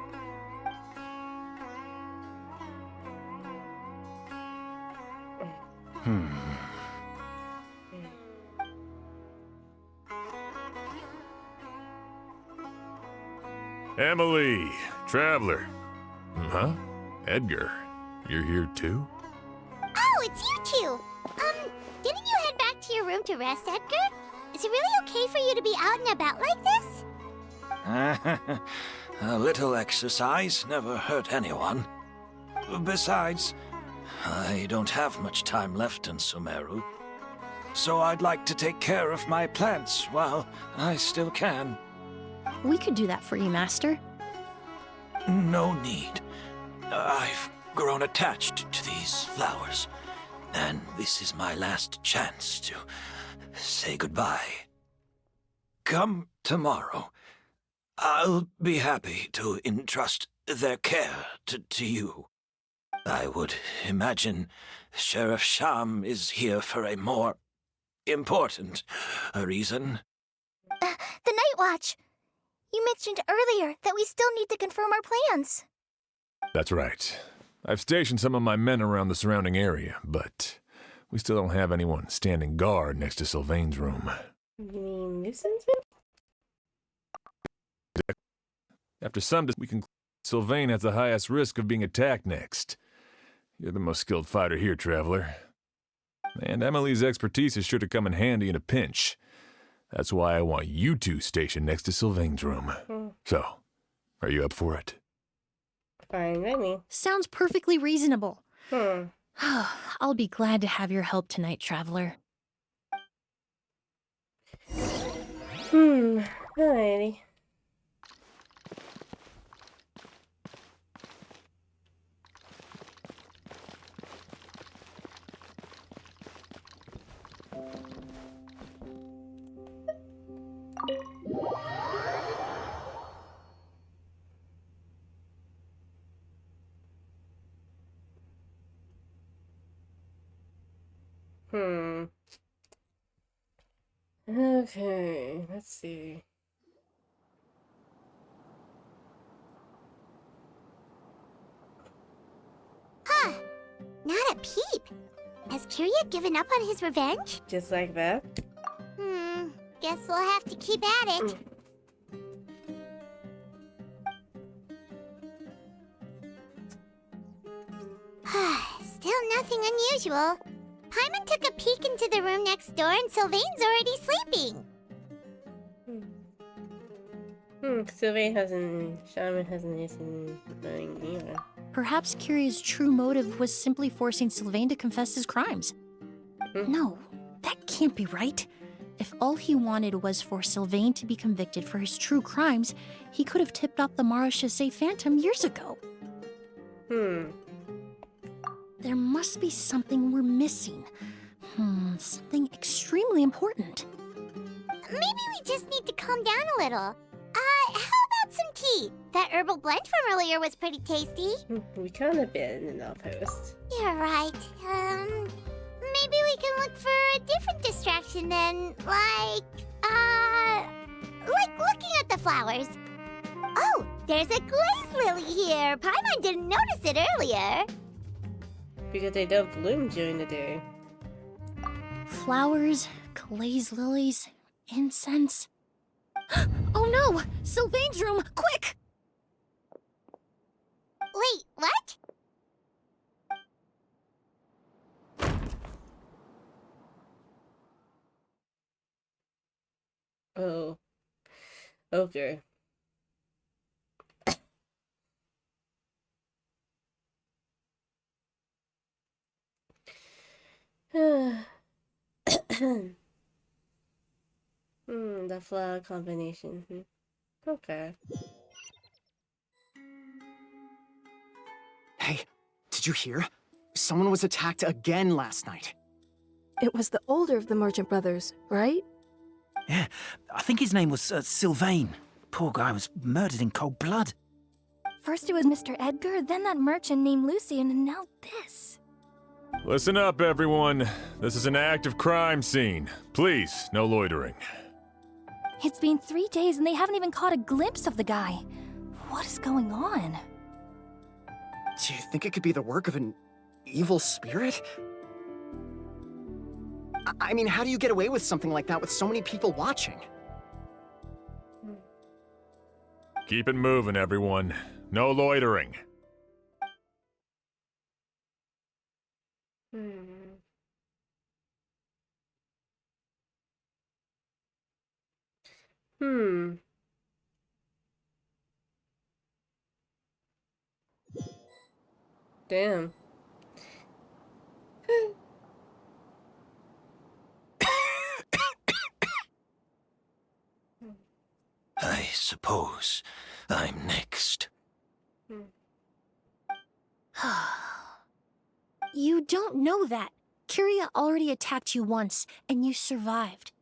Emily, Traveler. Huh? Edgar, you're here too? Oh, it's you two! Didn't you head back to your room to rest, Edgar? Is it really okay for you to be out and about like this? A little exercise never hurt anyone. Besides, I don't have much time left in Sumeru. So I'd like to take care of my plants while I still can. We could do that for you, Master. No need. I've grown attached to these flowers, and this is my last chance to say goodbye. Come tomorrow. I'll be happy to entrust their care to you. I would imagine Sheriff Sham is here for a more important reason. The Night Watch! You mentioned earlier that we still need to confirm our plans. That's right. I've stationed some of my men around the surrounding area, but we still don't have anyone standing guard next to Sylvain's room. You mean nuisance? After some, we conclude Sylvain has the highest risk of being attacked next. You're the most skilled fighter here, Traveler. And Emilie's expertise is sure to come in handy in a pinch. That's why I want you two stationed next to Sylvain's room. So, are you up for it? Fine with me. Sounds perfectly reasonable. I'll be glad to have your help tonight, Traveler. Alrighty. Okay, let's see. Huh. Not a peep. Has Kirya given up on his revenge? Just like that? Guess we'll have to keep at it. Still nothing unusual. Paimon took a peek into the room next door and Sylvain's already sleeping. Sylvain Shaman hasn't used anything either. Perhaps Kirya's true motive was simply forcing Sylvain to confess his crimes. No, that can't be right. If all he wanted was for Sylvain to be convicted for his true crimes, he could have tipped off the Marechaussee Phantom years ago. There must be something we're missing. Something extremely important. Maybe we just need to calm down a little. How about some tea? That herbal blend from earlier was pretty tasty. We kind of been in our post. You're right. Maybe we can look for a different distraction then, like looking at the flowers. Oh, there's a glaze lily here. Paimon didn't notice it earlier. Because they don't bloom during the day. Flowers, glaze lilies, incense. Oh no! Sylvain's room! Quick! Wait, what? Oh. Okay. The flower combination. Okay. Hey, did you hear? Someone was attacked again last night. It was the older of the merchant brothers, right? Yeah, I think his name was Sylvain. Poor guy was murdered in cold blood. First it was Mr. Edgar, then that merchant named Lucian, and now this. Listen up, everyone. This is an active crime scene. Please, no loitering. It's been 3 days and they haven't even caught a glimpse of the guy. What is going on? Do you think it could be the work of an evil spirit? I mean, how do you get away with something like that with so many people watching? Keep it moving, everyone. No loitering. Damn. I suppose I'm next. You don't know that. Kiria already attacked you once, and you survived.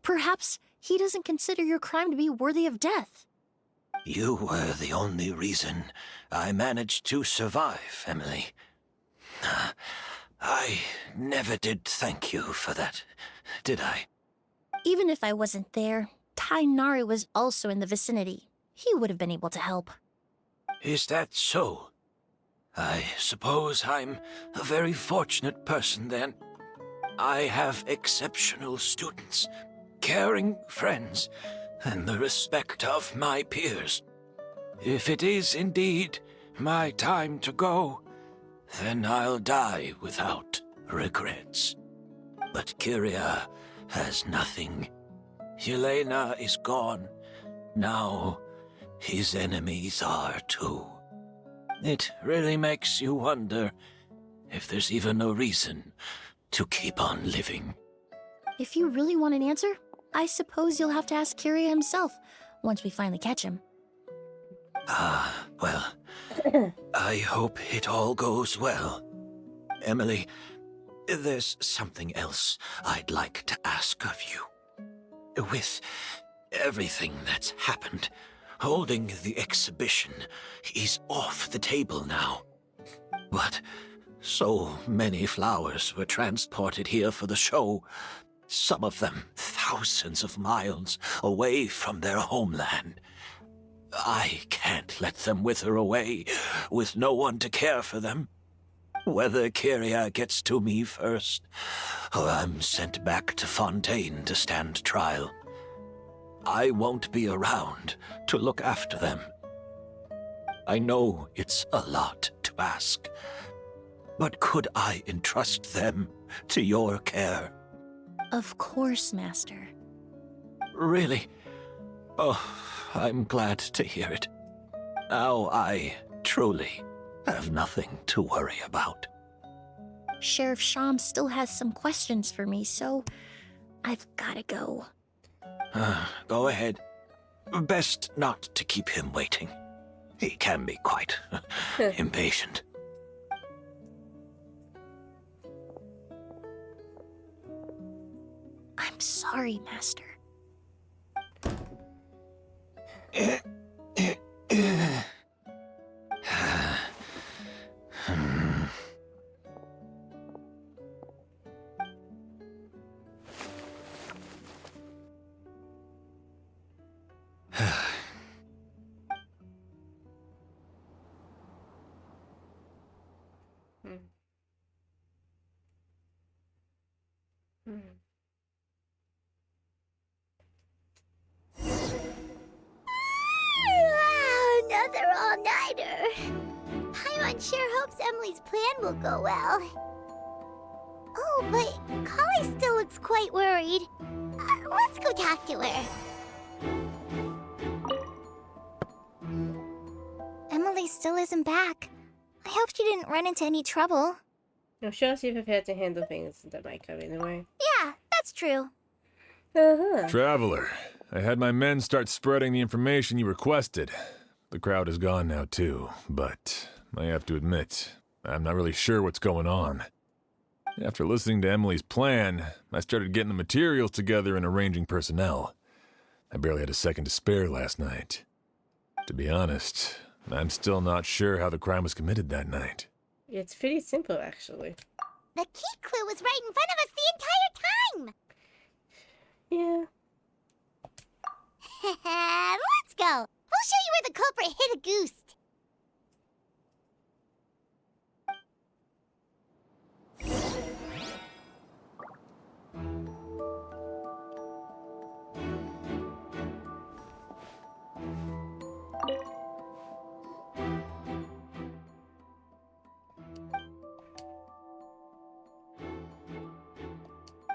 Perhaps he doesn't consider your crime to be worthy of death. You were the only reason I managed to survive, Emily. I never did thank you for that, did I? Even if I wasn't there, Tainari was also in the vicinity. He would have been able to help. Is that so? I suppose I'm a very fortunate person then. I have exceptional students, caring friends, and the respect of my peers. If it is indeed my time to go, then I'll die without regrets. But Kiria has nothing. Yelena is gone. Now his enemies are too. It really makes you wonder if there's even a reason to keep on living. If you really want an answer, I suppose you'll have to ask Kiria himself once we finally catch him. Well, I hope it all goes well. Emily, there's something else I'd like to ask of you. With everything that's happened, holding the exhibition is off the table now. But so many flowers were transported here for the show, some of them thousands of miles away from their homeland. I can't let them wither away with no one to care for them. Whether Kiria gets to me first, or I'm sent back to Fontaine to stand trial, I won't be around to look after them. I know it's a lot to ask, but could I entrust them to your care? Of course, Master. Really? Oh, I'm glad to hear it. Now I truly have nothing to worry about. Sheriff Sham still has some questions for me, so I've gotta go. Go ahead. Best not to keep him waiting. He can be quite impatient. I'm sorry, Master. Another all-nighter. Paimon sure hopes Emily's plan will go well. Oh, but Kali still looks quite worried. Let's go talk to her. Emily still isn't back. I hope she didn't run into any trouble. I'm sure she's prepared to handle things that might come in the way. Yeah, that's true. Traveler, I had my men start spreading the information you requested. The crowd is gone now too, but I have to admit, I'm not really sure what's going on. After listening to Emily's plan, I started getting the materials together and arranging personnel. I barely had a second to spare last night. To be honest, I'm still not sure how the crime was committed that night. It's pretty simple, actually. The key clue was right in front of us the entire time! Yeah. Let's go! We'll show you where the culprit hid a goose.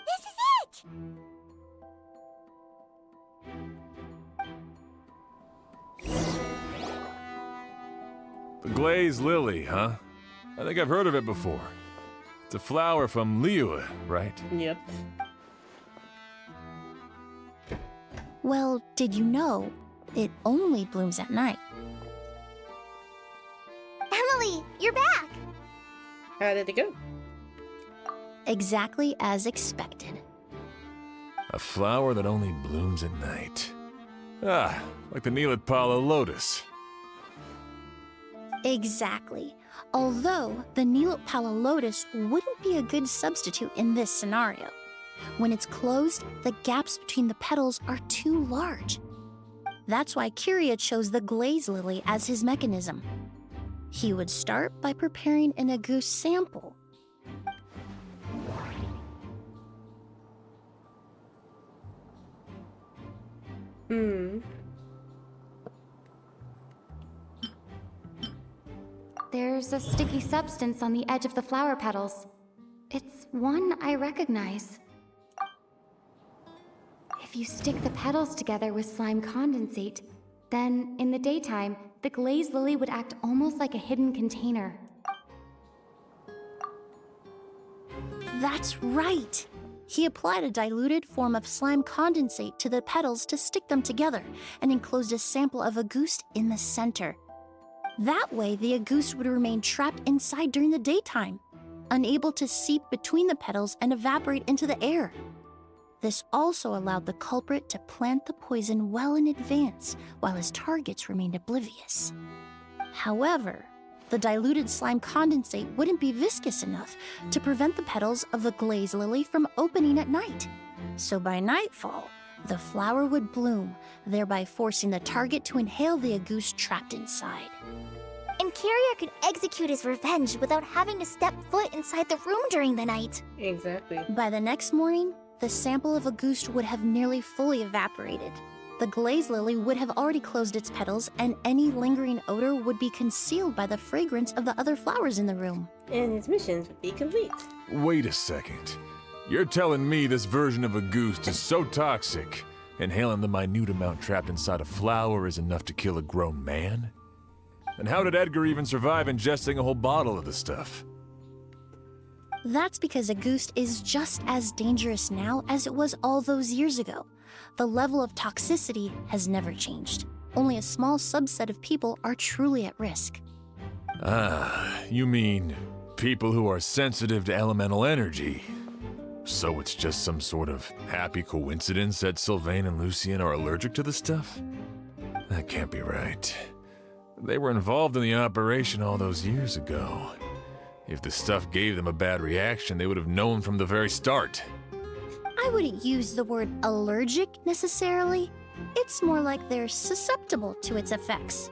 This is it! The glazed lily, huh? I think I've heard of it before. It's a flower from Liyue, right? Yep. Well, did you know it only blooms at night? Emily, you're back! How did it go? Exactly as expected. A flower that only blooms at night. Ah, like the Neelitpala lotus. Exactly. Although the Neelitpala lotus wouldn't be a good substitute in this scenario. When it's closed, the gaps between the petals are too large. That's why Kiria chose the glaze lily as his mechanism. He would start by preparing an agouti sample. There's a sticky substance on the edge of the flower petals. It's one I recognize. If you stick the petals together with slime condensate, then in the daytime, the glazed lily would act almost like a hidden container. That's right! He applied a diluted form of slime condensate to the petals to stick them together and enclosed a sample of agouti in the center. That way, the agouti would remain trapped inside during the daytime, unable to seep between the petals and evaporate into the air. This also allowed the culprit to plant the poison well in advance, while his targets remained oblivious. However, the diluted slime condensate wouldn't be viscous enough to prevent the petals of the glaze lily from opening at night. So by nightfall, the flower would bloom, thereby forcing the target to inhale the agouti trapped inside. And Kiria could execute his revenge without having to step foot inside the room during the night. Exactly. By the next morning, the sample of agouti would have nearly fully evaporated. The glaze lily would have already closed its petals, and any lingering odor would be concealed by the fragrance of the other flowers in the room. And his missions would be complete. Wait a second. You're telling me this version of agouti is so toxic, inhaling the minute amount trapped inside a flower is enough to kill a grown man? And how did Edgar even survive ingesting a whole bottle of the stuff? That's because agouti is just as dangerous now as it was all those years ago. The level of toxicity has never changed. Only a small subset of people are truly at risk. Ah, you mean people who are sensitive to elemental energy. So it's just some sort of happy coincidence that Sylvain and Lucien are allergic to the stuff? That can't be right. They were involved in the operation all those years ago. If the stuff gave them a bad reaction, they would have known from the very start. I wouldn't use the word allergic necessarily. It's more like they're susceptible to its effects.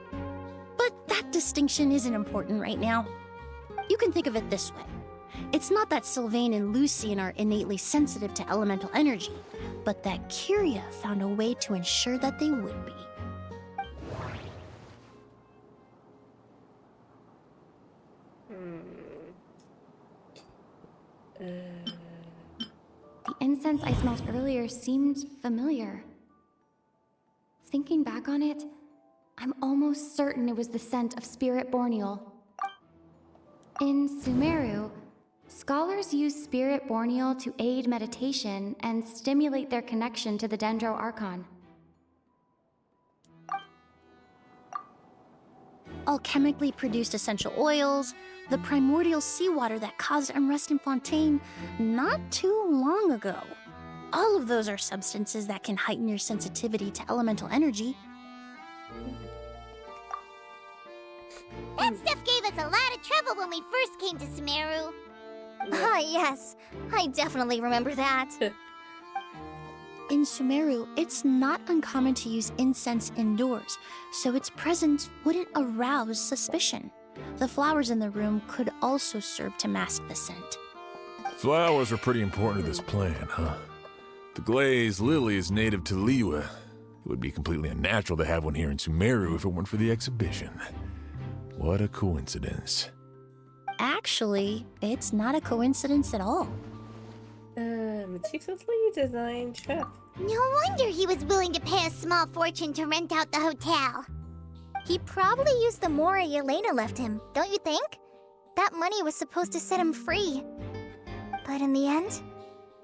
But that distinction isn't important right now. You can think of it this way. It's not that Sylvain and Lucien are innately sensitive to elemental energy, but that Kiria found a way to ensure that they would be. The incense I smelled earlier seemed familiar. Thinking back on it, I'm almost certain it was the scent of spirit borneal. In Sumeru, scholars use spirit borneal to aid meditation and stimulate their connection to the Dendro Archon. Alchemically produced essential oils, the primordial seawater that caused unrest in Fontaine not too long ago. All of those are substances that can heighten your sensitivity to elemental energy. That stuff gave us a lot of trouble when we first came to Sumeru. Ah, yes. I definitely remember that. In Sumeru, it's not uncommon to use incense indoors, so its presence wouldn't arouse suspicion. The flowers in the room could also serve to mask the scent. Flowers are pretty important to this plan, huh? The glazed lily is native to Liyue. It would be completely unnatural to have one here in Sumeru if it weren't for the exhibition. What a coincidence. Actually, it's not a coincidence at all. Meticulously designed trap. No wonder he was willing to pay a small fortune to rent out the hotel. He probably used the mora Yelena left him, don't you think? that money was supposed to set him free. But in the end,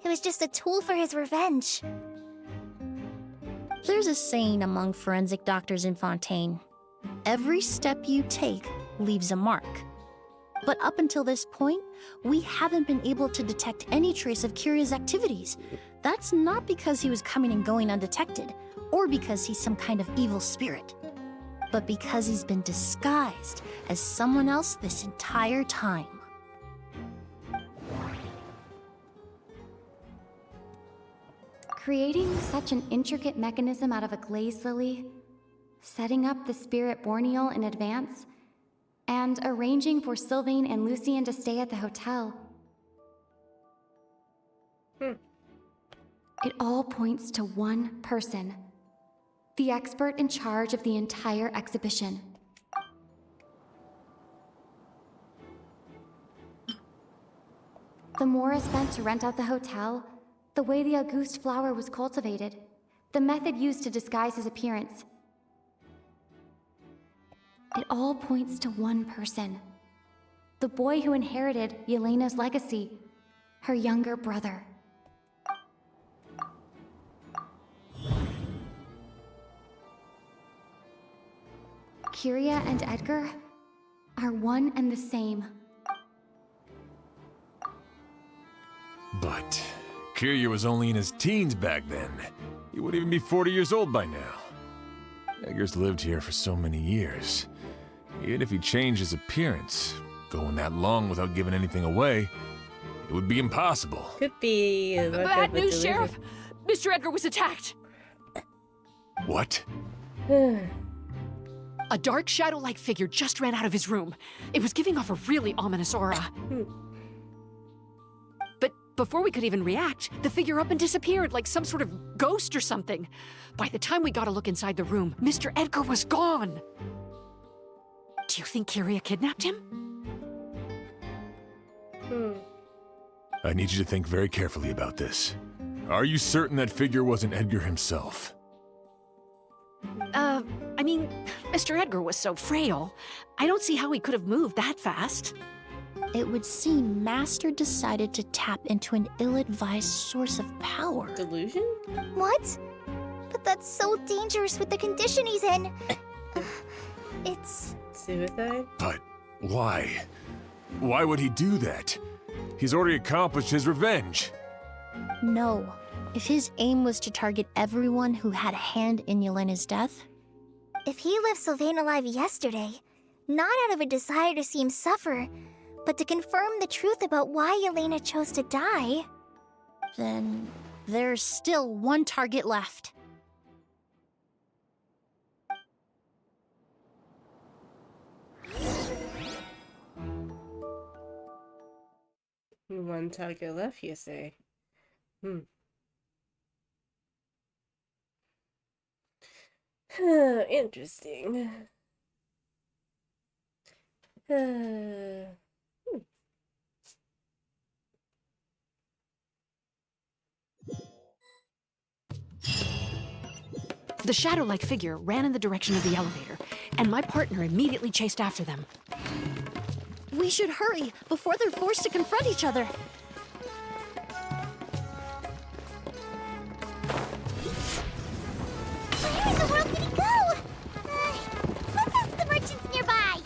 it was just a tool for his revenge. There's a saying among forensic doctors in Fontaine. Every step you take leaves a mark. But up until this point, we haven't been able to detect any trace of Kyria's activities. That's not because he was coming and going undetected, or because he's some kind of evil spirit, but because he's been disguised as someone else this entire time. Creating such an intricate mechanism out of a glaze lily, setting up the spirit Borneal in advance, and arranging for Sylvain and Lucien to stay at the hotel. It all points to one person, the expert in charge of the entire exhibition. The Morris spent to rent out the hotel, the way the Auguste flower was cultivated, the method used to disguise his appearance. It all points to one person. The boy who inherited Yelena's legacy, her younger brother. Kyria and Edgar are one and the same. But Kyria was only in his teens back then. He wouldn't even be 40 years old by now. Edgar's lived here for so many years. Even if he changed his appearance, going that long without giving anything away, it would be impossible. Could be. Bad news, Sheriff! Mr. Edgar was attacked! What? A dark shadow-like figure just ran out of his room. It was giving off a really ominous aura. But before we could even react, the figure up and disappeared like some sort of ghost or something. By the time we got a look inside the room, Mr. Edgar was gone. Do you think Kyria kidnapped him? I need you to think very carefully about this. Are you certain that figure wasn't Edgar himself? I mean, Mr. Edgar was so frail. I don't see how he could have moved that fast. It would seem Master decided to tap into an ill-advised source of power. Delusion? What? But that's so dangerous with the condition he's in. It's... suicide? But why? Why would he do that? He's already accomplished his revenge. No. If his aim was to target everyone who had a hand in Yelena's death... If he left Sylvain alive yesterday, not out of a desire to see him suffer, but to confirm the truth about why Yelena chose to die... Then there's still one target left. One target left, you say? Interesting. The shadow-like figure ran in the direction of the elevator, and my partner immediately chased after them. We should hurry before they're forced to confront each other. Where in the world did he go? Let's ask the merchants nearby.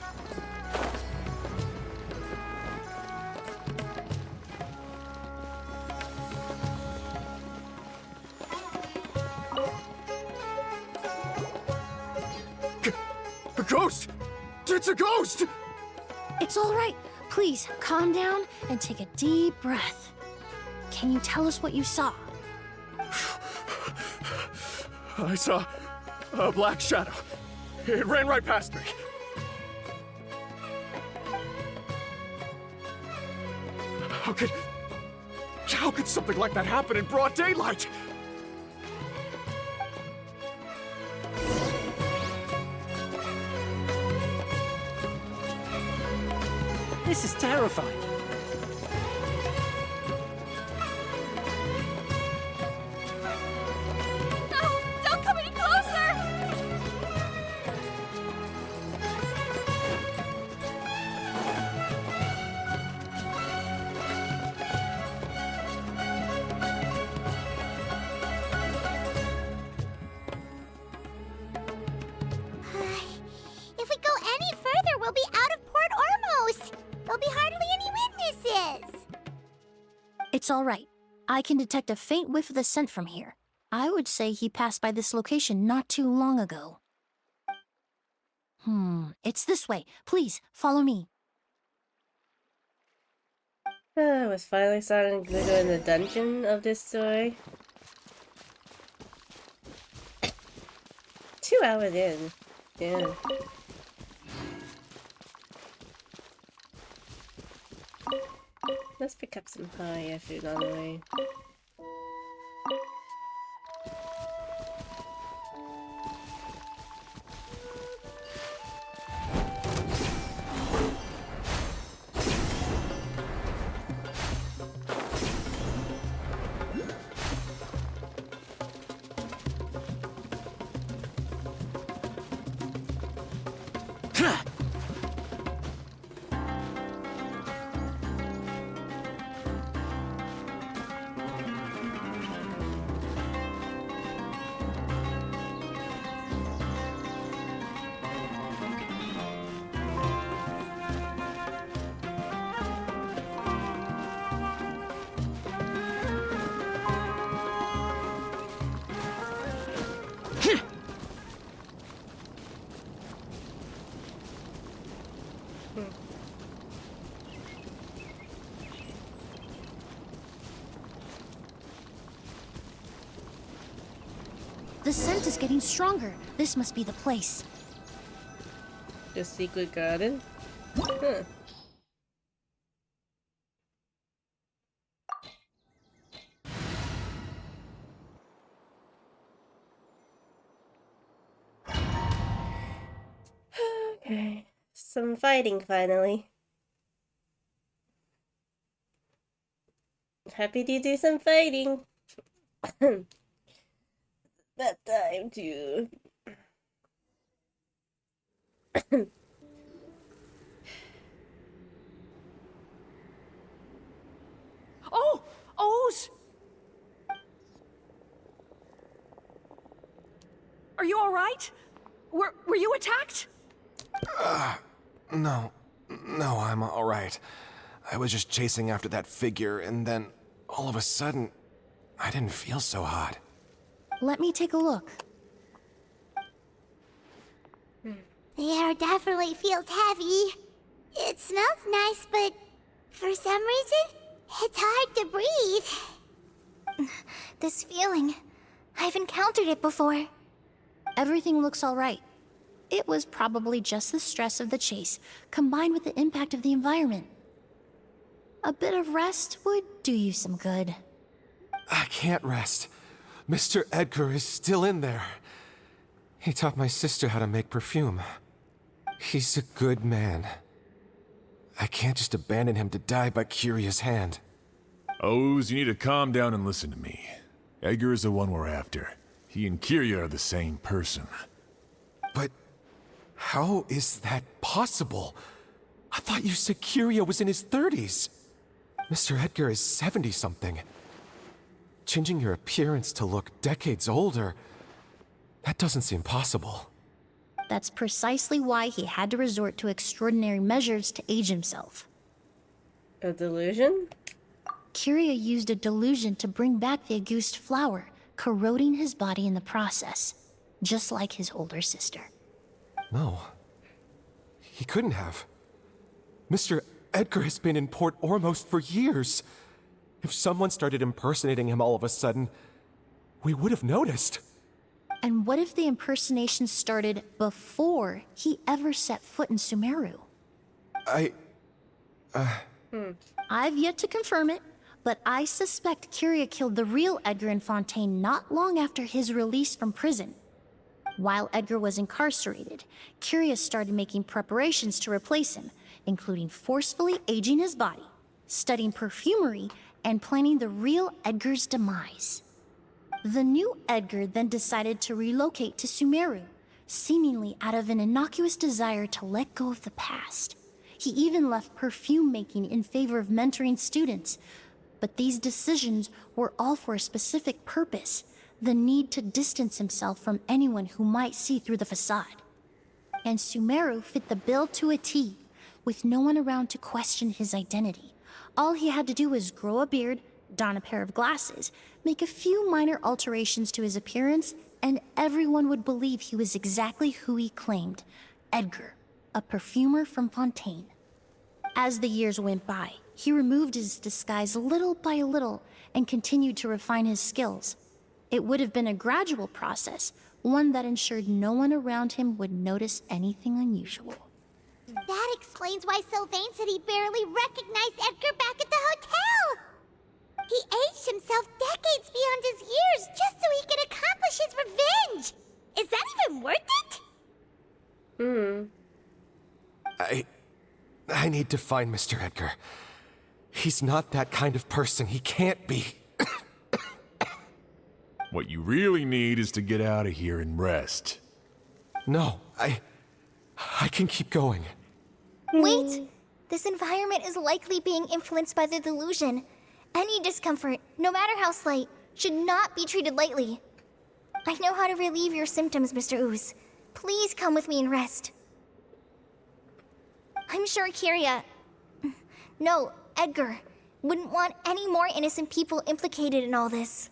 A ghost! It's a ghost! It's all right. Please, calm down and take a deep breath. Can you tell us what you saw? I saw a black shadow. It ran right past me. How could something like that happen in broad daylight? This is terrifying. No! Don't come any closer! It's all right. I can detect a faint whiff of the scent from here. I would say he passed by this location not too long ago. It's this way. Please, follow me. I was finally starting to go in the dungeon of this story. 2 hours in. Damn. Let's pick up some higher food on the way. The scent is getting stronger. This must be the place. The secret garden? Huh. Okay. Some fighting finally. Happy to do some fighting. That time too. Oh! Oz! Are you all right? Were you attacked? No, I'm all right. I was just chasing after that figure, and then all of a sudden, I didn't feel so hot. Let me take a look. The air definitely feels heavy. It smells nice, but for some reason, it's hard to breathe. This feeling, I've encountered it before. Everything looks all right. It was probably just the stress of the chase, combined with the impact of the environment. A bit of rest would do you some good. I can't rest. Mr. Edgar is still in there. He taught my sister how to make perfume. He's a good man. I can't just abandon him to die by Curia's hand. Oz, you need to calm down and listen to me. Edgar is the one we're after. He and Kyria are the same person. But how is that possible? I thought you said Kyria was in his 30s. Mr. Edgar is 70-something. Changing your appearance to look decades older, that doesn't seem possible. That's precisely why he had to resort to extraordinary measures to age himself. A delusion? Kyria used a delusion to bring back the Auguste flower, corroding his body in the process, just like his older sister. No. He couldn't have. Mr. Edgar has been in Port Ormos for years. If someone started impersonating him all of a sudden, we would have noticed. And what if the impersonation started before he ever set foot in Sumeru? I've yet to confirm it, but I suspect Kyria killed the real Edgar in Fontaine not long after his release from prison. While Edgar was incarcerated, Kyria started making preparations to replace him, including forcefully aging his body, studying perfumery, and planning the real Edgar's demise. The new Edgar then decided to relocate to Sumeru, seemingly out of an innocuous desire to let go of the past. He even left perfume making in favor of mentoring students. But these decisions were all for a specific purpose: the need to distance himself from anyone who might see through the facade. And Sumeru fit the bill to a T, with no one around to question his identity. All he had to do was grow a beard, don a pair of glasses, make a few minor alterations to his appearance, and everyone would believe he was exactly who he claimed, Edgar, a perfumer from Fontaine. As the years went by, he removed his disguise little by little and continued to refine his skills. It would have been a gradual process, one that ensured no one around him would notice anything unusual. That explains why Sylvain said he barely recognized Edgar back at the hotel! He aged himself decades beyond his years just so he could accomplish his revenge! Is that even worth it? I need to find Mr. Edgar. He's not that kind of person. He can't be. What you really need is to get out of here and rest. No, I can keep going. Wait! This environment is likely being influenced by the delusion. Any discomfort, no matter how slight, should not be treated lightly. I know how to relieve your symptoms, Mr. Ooze. Please come with me and rest. I'm sure Kyria... No, Edgar wouldn't want any more innocent people implicated in all this.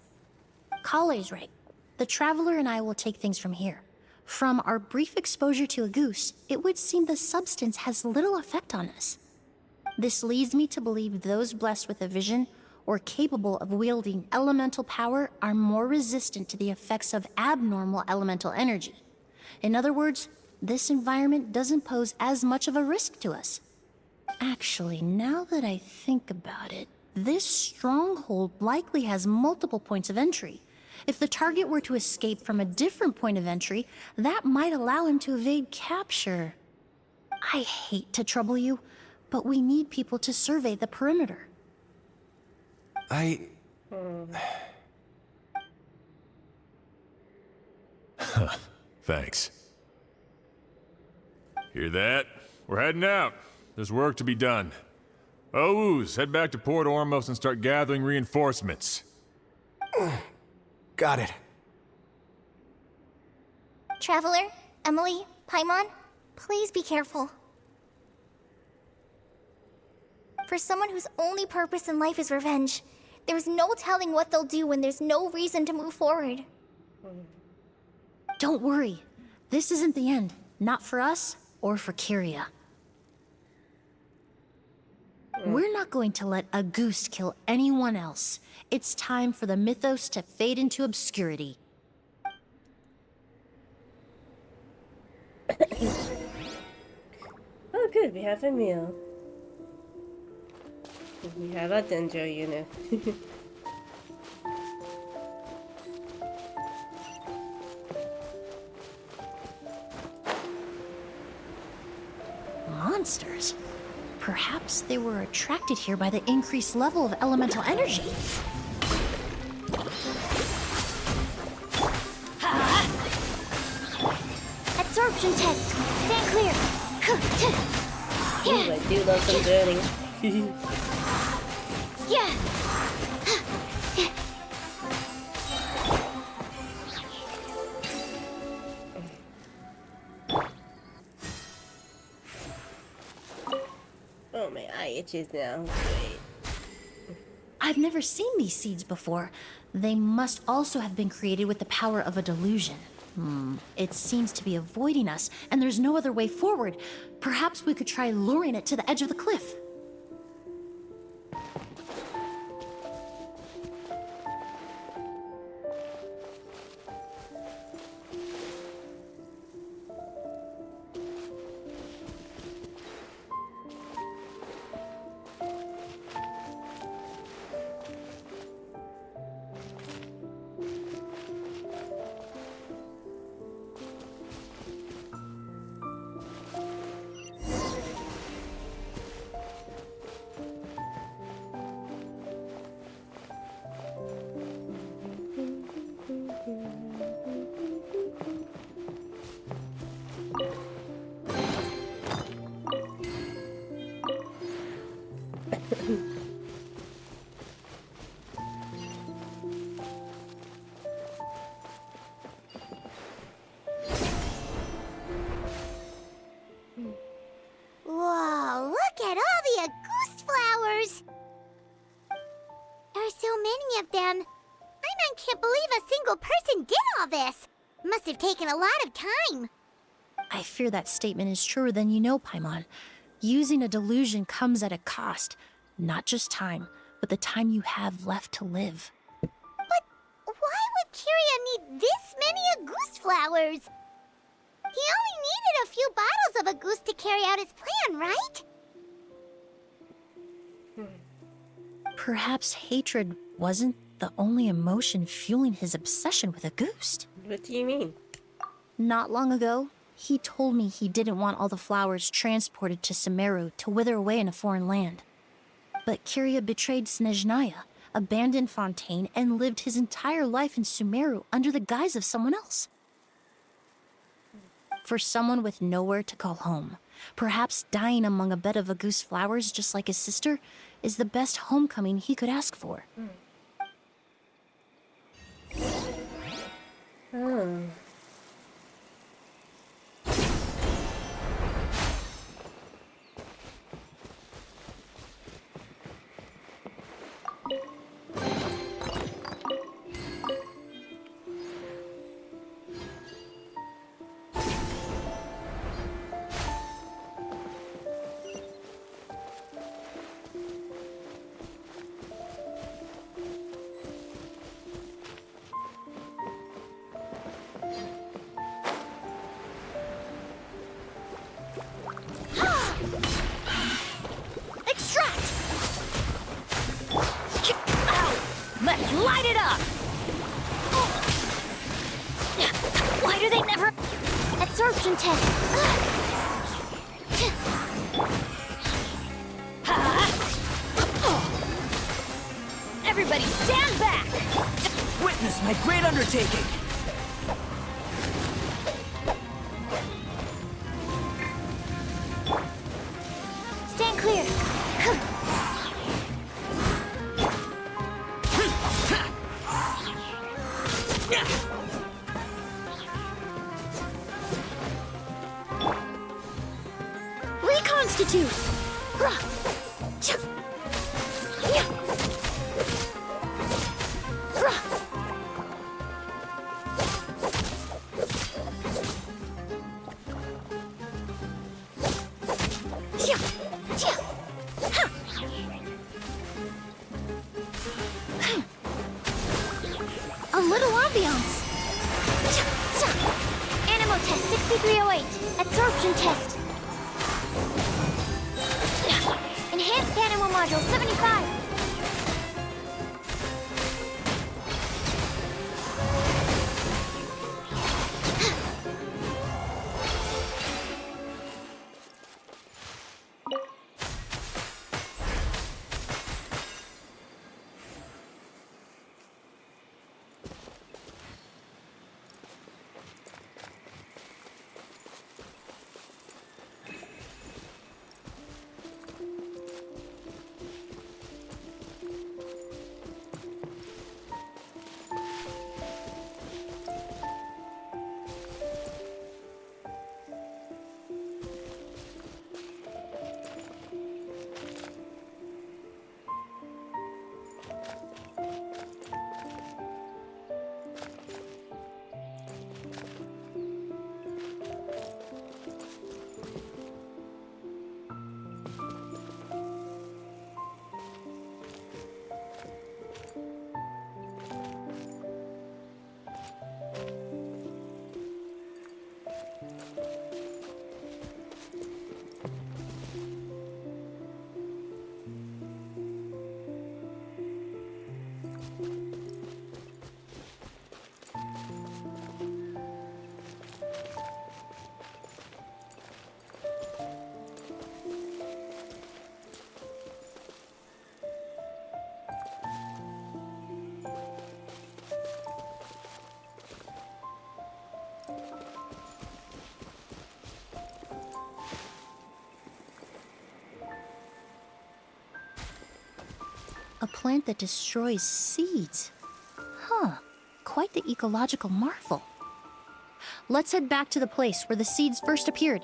Kale's right. The Traveler and I will take things from here. From our brief exposure to a goose, it would seem the substance has little effect on us. This leads me to believe those blessed with a vision or capable of wielding elemental power are more resistant to the effects of abnormal elemental energy. In other words, this environment doesn't pose as much of a risk to us. Actually, now that I think about it, this stronghold likely has multiple points of entry. If the target were to escape from a different point of entry, that might allow him to evade capture. I hate to trouble you, but we need people to survey the perimeter. Thanks. Hear that? We're heading out. There's work to be done. Ooze, head back to Port Ormos and start gathering reinforcements. Got it. Traveler, Emily, Paimon, please be careful. For someone whose only purpose in life is revenge, there's no telling what they'll do when there's no reason to move forward. Don't worry. This isn't the end. Not for us or for Kyria. We're not going to let a goose kill anyone else. It's time for the mythos to fade into obscurity. Oh good, we have a meal. We have a Dendro unit. Monsters? Perhaps they were attracted here by the increased level of elemental energy. Absorption test. Stand clear. Ooh, I do love some burning. Yeah. Oh, my eye itches now. Wait. I've never seen these seeds before. They must also have been created with the power of a delusion. It seems to be avoiding us, and there's no other way forward. Perhaps we could try luring it to the edge of the cliff. must have taken a lot of time. I fear that statement is truer than you know, Paimon. Using a delusion comes at a cost. Not just time, but the time you have left to live. But why would Kiria need this many Auguste flowers? He only needed a few bottles of Auguste to carry out his plan, right? Perhaps hatred wasn't the only emotion fueling his obsession with Auguste. What do you mean? Not long ago, he told me he didn't want all the flowers transported to Sumeru to wither away in a foreign land. But Kiria betrayed Snezhnaya, abandoned Fontaine, and lived his entire life in Sumeru under the guise of someone else. For someone with nowhere to call home, perhaps dying among a bed of Auguste flowers just like his sister is the best homecoming he could ask for. Extract! Let's light it up! Why do they never... Absorption test. Everybody stand back! Witness my great undertaking! Stand clear. Reconstitute! A little ambiance. Animal test 6308. Absorption test. Enhanced animal module 75. A plant that destroys seeds. Huh, quite the ecological marvel. Let's head back to the place where the seeds first appeared.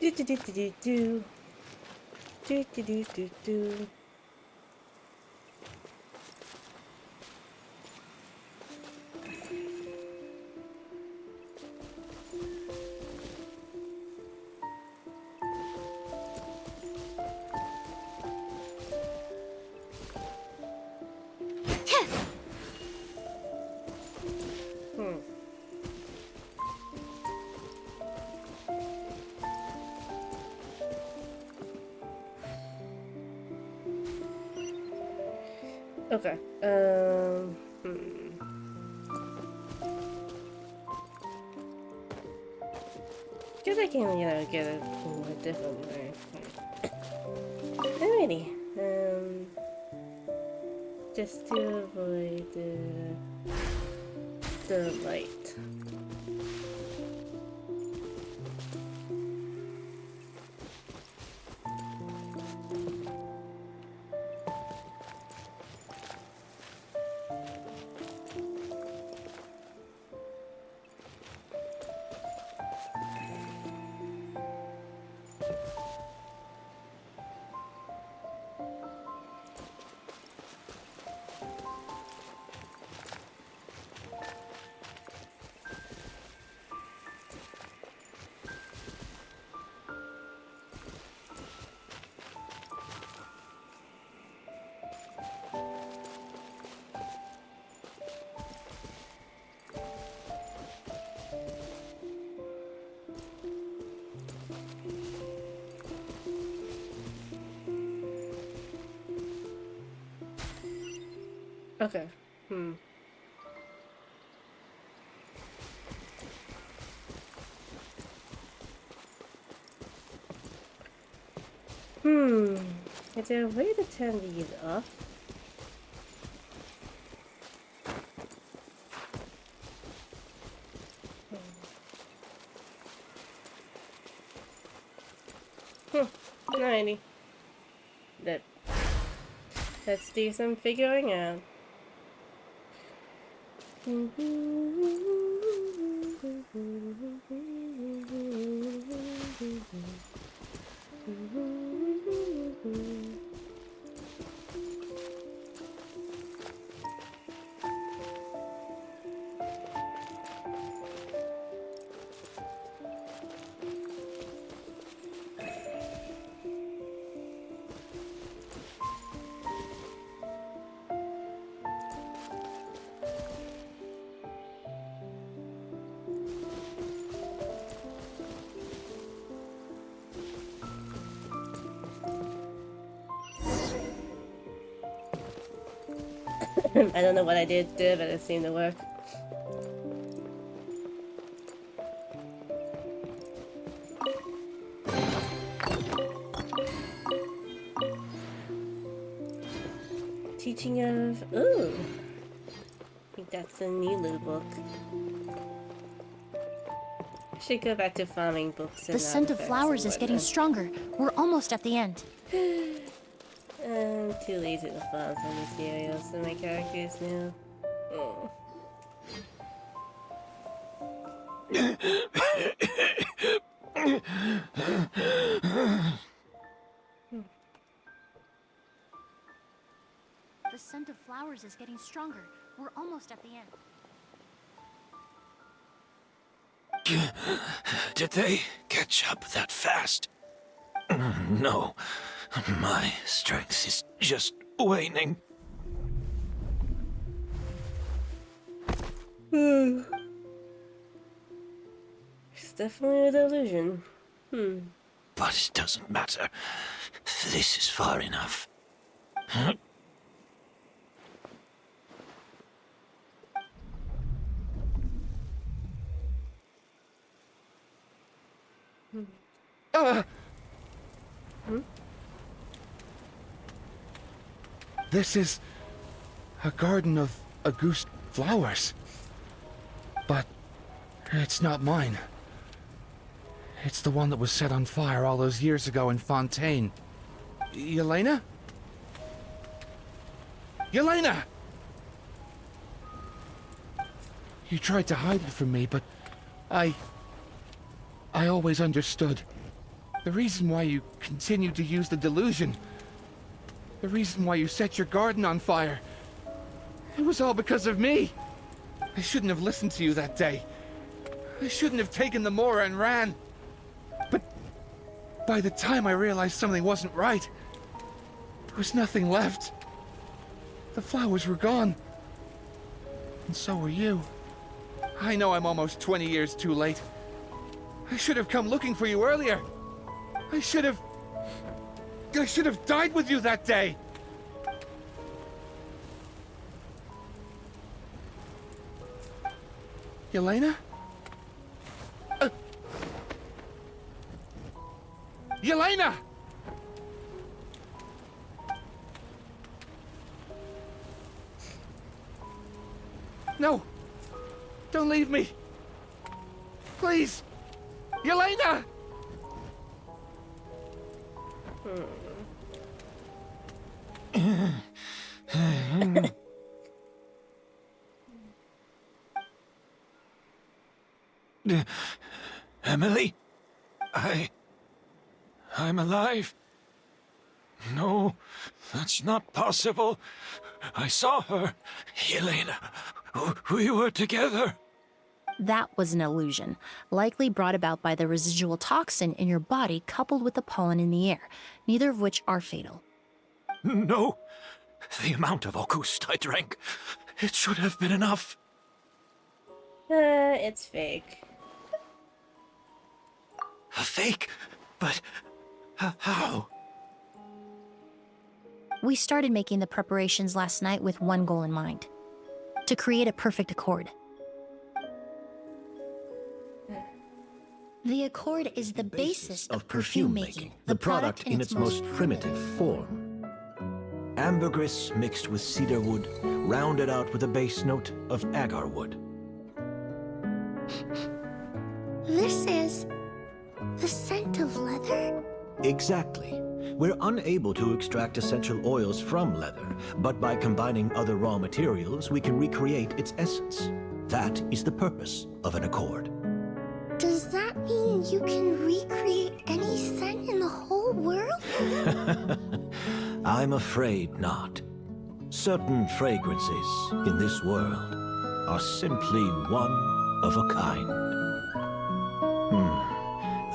Do do do do do do. Do do do do do. Okay. Guess I can, get it in a different way. Alrighty. Just to avoid the light. Okay. Is there a way to turn these off? Alrighty. Let's do some figuring out. I don't know what I did there, but it seemed to work. Teaching of... Ooh! I think that's a new book. I should go back to farming books. The scent of flowers is getting stronger. We're almost at the end. I'm too lazy to farm some materials for my characters now. Oh. The scent of flowers is getting stronger. We're almost at the end. Did they catch up that fast? No. My strength is just waning. It's definitely a delusion. But it doesn't matter. This is far enough. This is a garden of Auguste flowers. But it's not mine. It's the one that was set on fire all those years ago in Fontaine. Yelena? Yelena! You tried to hide it from me, but I always understood. The reason why you continued to use the delusion, the reason why you set your garden on fire, it was all because of me. I shouldn't have listened to you that day. I shouldn't have taken the Mora and ran. But by the time I realized something wasn't right, there was nothing left. The flowers were gone. And so were you. I know I'm almost 20 years too late. I should have come looking for you earlier. I should have died with you that day. Yelena? Yelena! No! Don't leave me! Please! Yelena! Emily? I'm alive. No, that's not possible. I saw her. Yelena. We were together. That was an illusion, likely brought about by the residual toxin in your body coupled with the pollen in the air, neither of which are fatal. No. The amount of August I drank, it should have been enough. It's fake. A fake? But how? We started making the preparations last night with one goal in mind: to create a perfect accord. The accord is the basis of perfume making, the product in its most primitive form. Ambergris mixed with cedar wood, rounded out with a base note of agar wood. This is the scent of leather? Exactly. We're unable to extract essential oils from leather, but by combining other raw materials, we can recreate its essence. That is the purpose of an accord. Does that mean you can recreate any scent in the whole world? I'm afraid not. Certain fragrances in this world are simply one of a kind.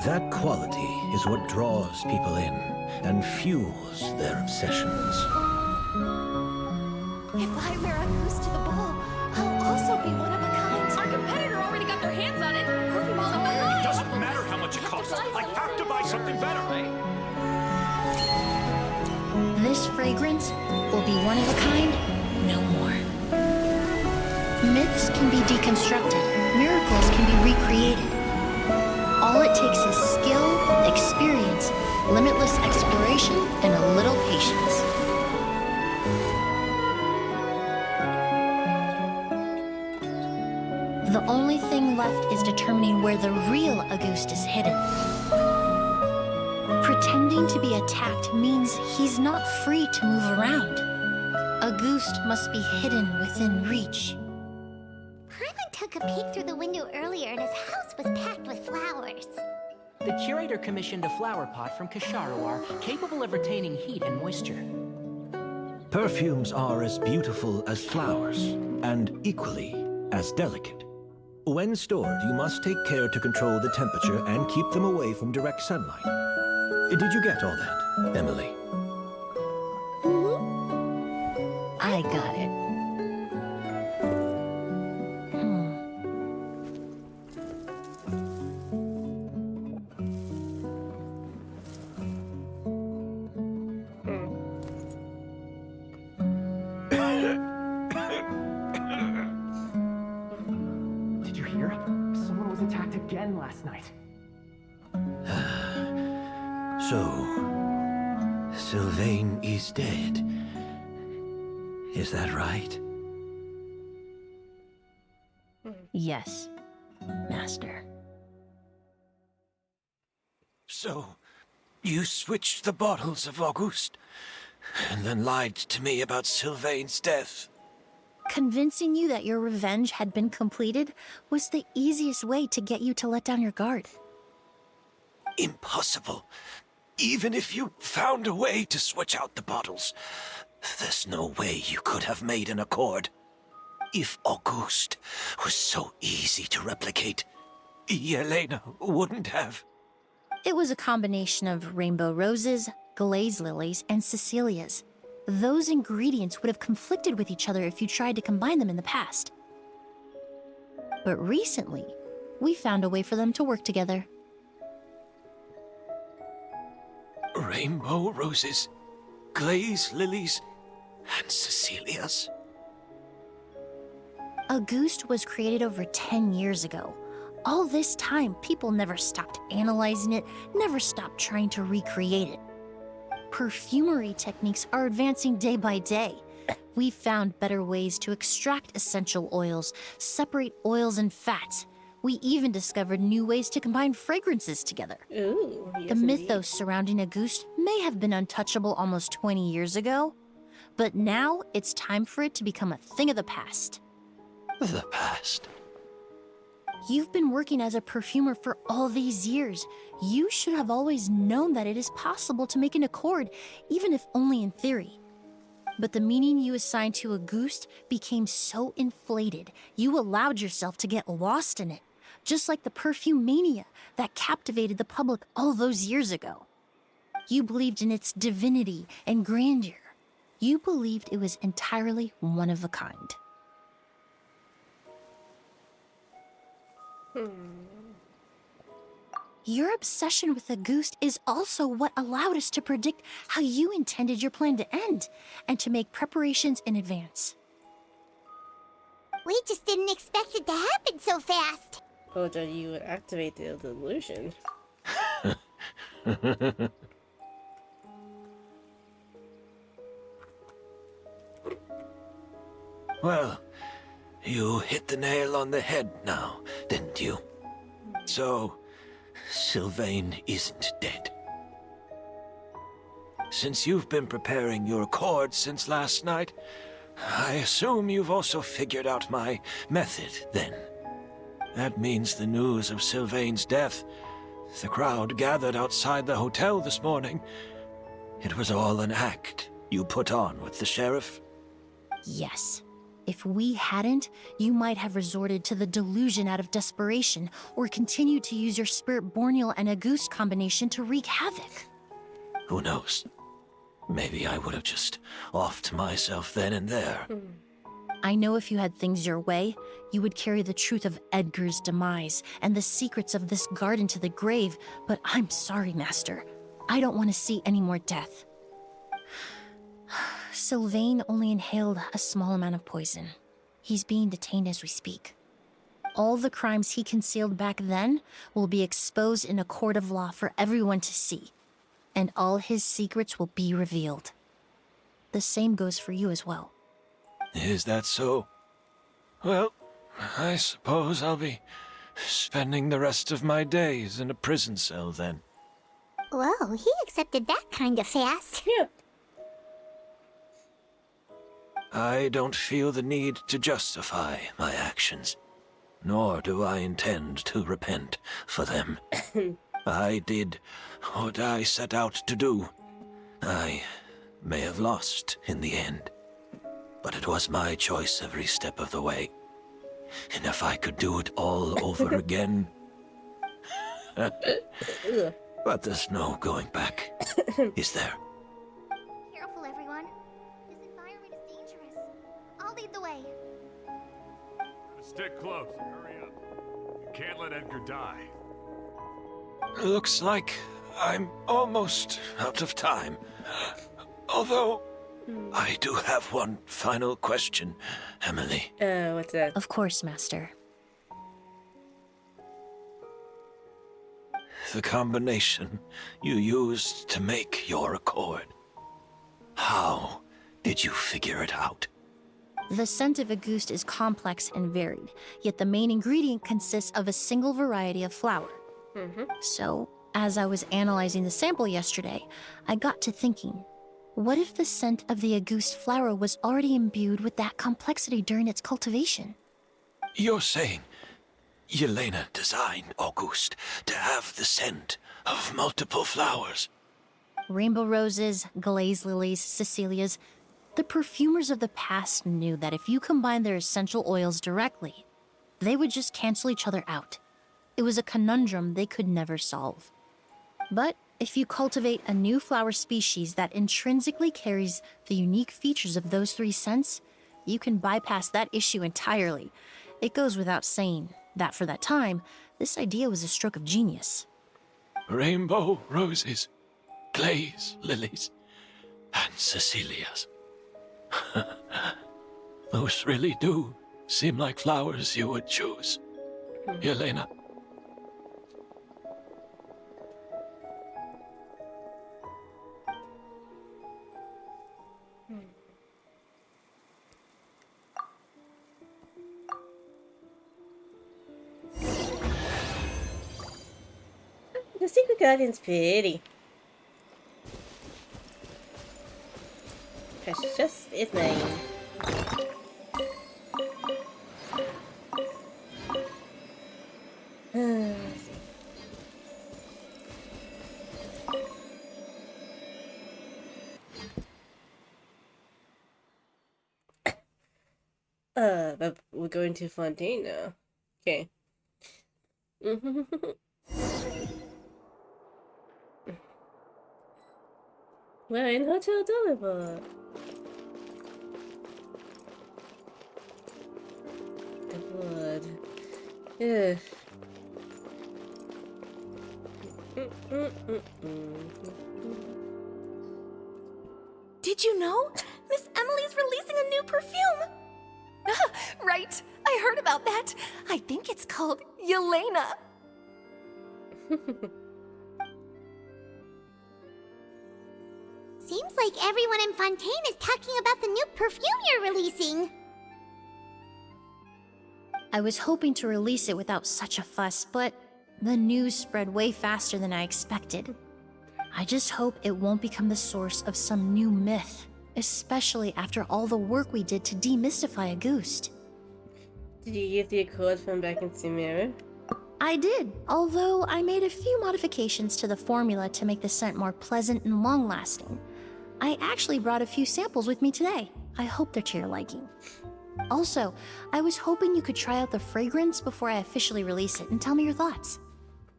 That quality is what draws people in and fuels their obsessions. If I wear a goose to the ball, I'll also be one of a kind. Our competitor already got their hands on it. It doesn't matter how much it costs. I have to buy something better. This fragrance will be one of a kind, no more. Myths can be deconstructed, miracles can be recreated. All it takes is skill, experience, limitless exploration, and a little patience. The only thing left is determining where the real Auguste is hidden. Pretending to be attacked means he's not free to move around. Auguste must be hidden within reach. Paimon took a peek through the window earlier and his house was packed with flowers. The curator commissioned a flower pot from Kasharawar, capable of retaining heat and moisture. Perfumes are as beautiful as flowers, and equally as delicate. When stored, you must take care to control the temperature and keep them away from direct sunlight. Did you get all that, Emily? I got it. Did you hear? Someone was attacked again last night. So, Sylvain is dead. Is that right? Yes, Master. So, you switched the bottles of Auguste, and then lied to me about Sylvain's death. Convincing you that your revenge had been completed was the easiest way to get you to let down your guard. Impossible. Even if you found a way to switch out the bottles, there's no way you could have made an accord. If Auguste was so easy to replicate, Yelena wouldn't have. It was a combination of rainbow roses, glaze lilies, and Cecilias. Those ingredients would have conflicted with each other if you tried to combine them in the past. But recently, we found a way for them to work together. Rainbow roses, glaze lilies, and Cecilias. Auguste was created over 10 years ago. All this time, people never stopped analyzing it, never stopped trying to recreate it. Perfumery techniques are advancing day by day. We've found better ways to extract essential oils, separate oils and fats. We even discovered new ways to combine fragrances together. Ooh, yes, the mythos surrounding Auguste may have been untouchable almost 20 years ago, but now it's time for it to become a thing of the past. The past? You've been working as a perfumer for all these years. You should have always known that it is possible to make an accord, even if only in theory. But the meaning you assigned to Auguste became so inflated, you allowed yourself to get lost in it, just like the perfume mania that captivated the public all those years ago. You believed in its divinity and grandeur. You believed it was entirely one of a kind. Your obsession with Auguste is also what allowed us to predict how you intended your plan to end, and to make preparations in advance. We just didn't expect it to happen so fast. Or that you would activate the delusion. Well, you hit the nail on the head now, didn't you? So, Sylvain isn't dead. Since you've been preparing your accord since last night, I assume you've also figured out my method, then. That means the news of Sylvain's death, the crowd gathered outside the hotel this morning, it was all an act you put on with the sheriff? Yes. If we hadn't, you might have resorted to the delusion out of desperation, or continued to use your Spirit Borneal and Auguste combination to wreak havoc. Who knows? Maybe I would have just offed myself then and there. I know if you had things your way, you would carry the truth of Edgar's demise and the secrets of this garden to the grave, but I'm sorry, Master. I don't want to see any more death. Sylvain only inhaled a small amount of poison. He's being detained as we speak. All the crimes he concealed back then will be exposed in a court of law for everyone to see, and all his secrets will be revealed. The same goes for you as well. Is that so? Well, I suppose I'll be spending the rest of my days in a prison cell then. Whoa, he accepted that kind of fast. Yeah. I don't feel the need to justify my actions, nor do I intend to repent for them. I did what I set out to do. I may have lost in the end, but it was my choice every step of the way. And if I could do it all over again... But there's no going back, is there? Careful, everyone. This environment is dangerous. I'll lead the way. Stick close. Hurry up. You can't let Edgar die. Looks like I'm almost out of time. Although, I do have one final question, Emily. What's that? Of course, Master. The combination you used to make your accord. How did you figure it out? The scent of Auguste is complex and varied, yet the main ingredient consists of a single variety of flower. So, as I was analyzing the sample yesterday, I got to thinking, what if the scent of the Auguste flower was already imbued with that complexity during its cultivation? You're saying Yelena designed Auguste to have the scent of multiple flowers. Rainbow roses, glaze lilies, Cecilias. The perfumers of the past knew that if you combine their essential oils directly, they would just cancel each other out. It was a conundrum they could never solve. But if you cultivate a new flower species that intrinsically carries the unique features of those three scents, you can bypass that issue entirely. It goes without saying that for that time, this idea was a stroke of genius. Rainbow roses, glaze lilies, and Cecilias. Those really do seem like flowers you would choose, Yelena. The Secret Garden's pretty. Precious is mine. Let's see. But we're going to Fontaine now. Okay. We're in Hotel Dollarbar. The blood. Yeah. Did you know? Miss Emily's releasing a new perfume! Right, I heard about that. I think it's called Yelena. Seems like everyone in Fontaine is talking about the new perfume you're releasing. I was hoping to release it without such a fuss, but the news spread way faster than I expected. I just hope it won't become the source of some new myth, especially after all the work we did to demystify Auguste. Did you use the accord from back in Sumeru? I did, although I made a few modifications to the formula to make the scent more pleasant and long-lasting. I actually brought a few samples with me today. I hope they're to your liking. Also, I was hoping you could try out the fragrance before I officially release it and tell me your thoughts.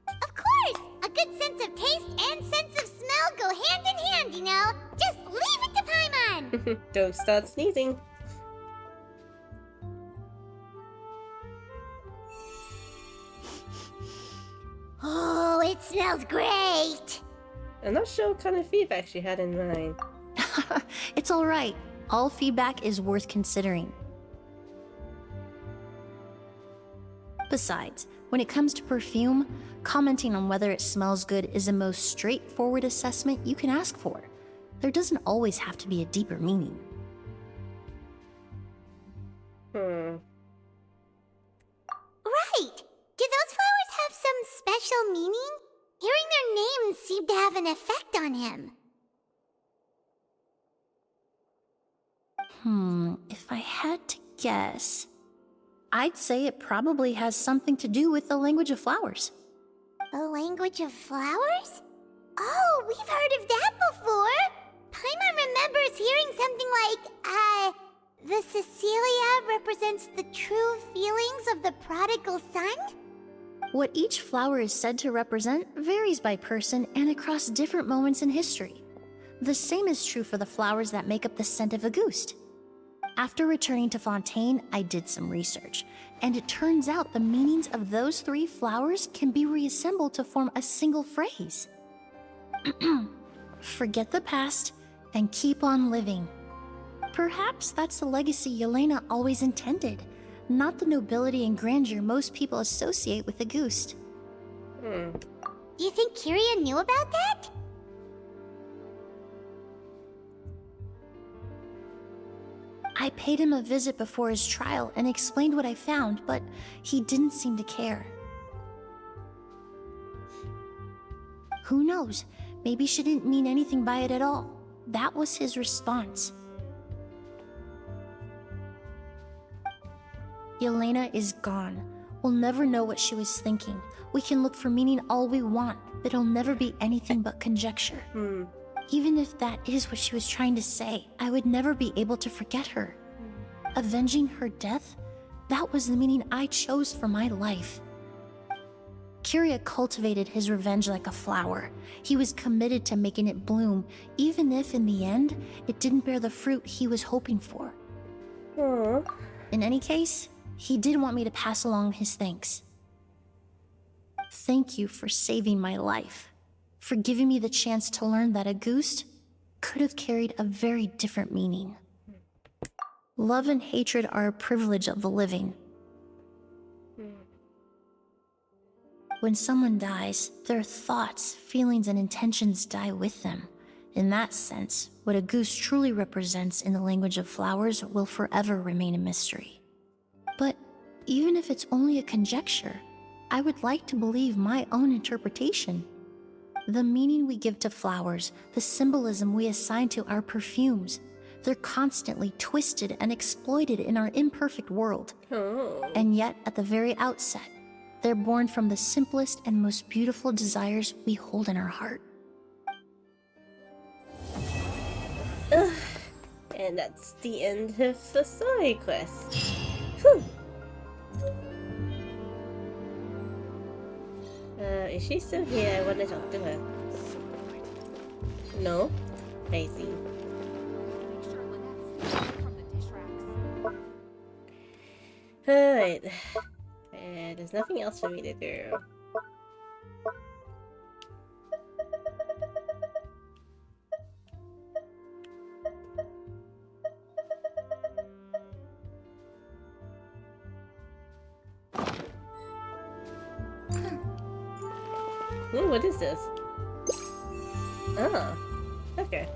Of course! A good sense of taste and sense of smell go hand in hand, you know? Just leave it to Paimon! Don't start sneezing. Oh, it smells great! I'm not sure what kind of feedback she had in mind. It's alright. All feedback is worth considering. Besides, when it comes to perfume, commenting on whether it smells good is the most straightforward assessment you can ask for. There doesn't always have to be a deeper meaning. Right! Do those flowers have some special meaning? Hearing their names seemed to have an effect on him. If I had to guess, I'd say it probably has something to do with the language of flowers. The language of flowers? Oh, we've heard of that before! Paimon remembers hearing something like, the Cecilia represents the true feelings of the prodigal son? What each flower is said to represent varies by person and across different moments in history. The same is true for the flowers that make up the scent of Auguste. After returning to Fontaine, I did some research, and it turns out the meanings of those three flowers can be reassembled to form a single phrase. Forget the past and keep on living. Perhaps that's the legacy Yelena always intended, not the nobility and grandeur most people associate with Auguste. Do you think Kiria knew about that? I paid him a visit before his trial and explained what I found, but he didn't seem to care. Who knows? Maybe she didn't mean anything by it at all. That was his response. Yelena is gone. We'll never know what she was thinking. We can look for meaning all we want, but it'll never be anything but conjecture. Even if that is what she was trying to say, I would never be able to forget her. Avenging her death? That was the meaning I chose for my life. Kiria cultivated his revenge like a flower. He was committed to making it bloom, even if in the end, it didn't bear the fruit he was hoping for. In any case, he did want me to pass along his thanks. Thank you for saving my life, for giving me the chance to learn that a goose could have carried a very different meaning. Love and hatred are a privilege of the living. When someone dies, their thoughts, feelings, and intentions die with them. In that sense, what a goose truly represents in the language of flowers will forever remain a mystery. But even if it's only a conjecture, I would like to believe my own interpretation. The meaning we give to flowers, the symbolism we assign to our perfumes, they're constantly twisted and exploited in our imperfect world. And yet, at the very outset, they're born from the simplest and most beautiful desires we hold in our heart. And that's the end of the story quest. Whew. Is she still here? I want to talk to her. No? I see. Alright. There's nothing else for me to do. Ooh, what is this? Oh, okay.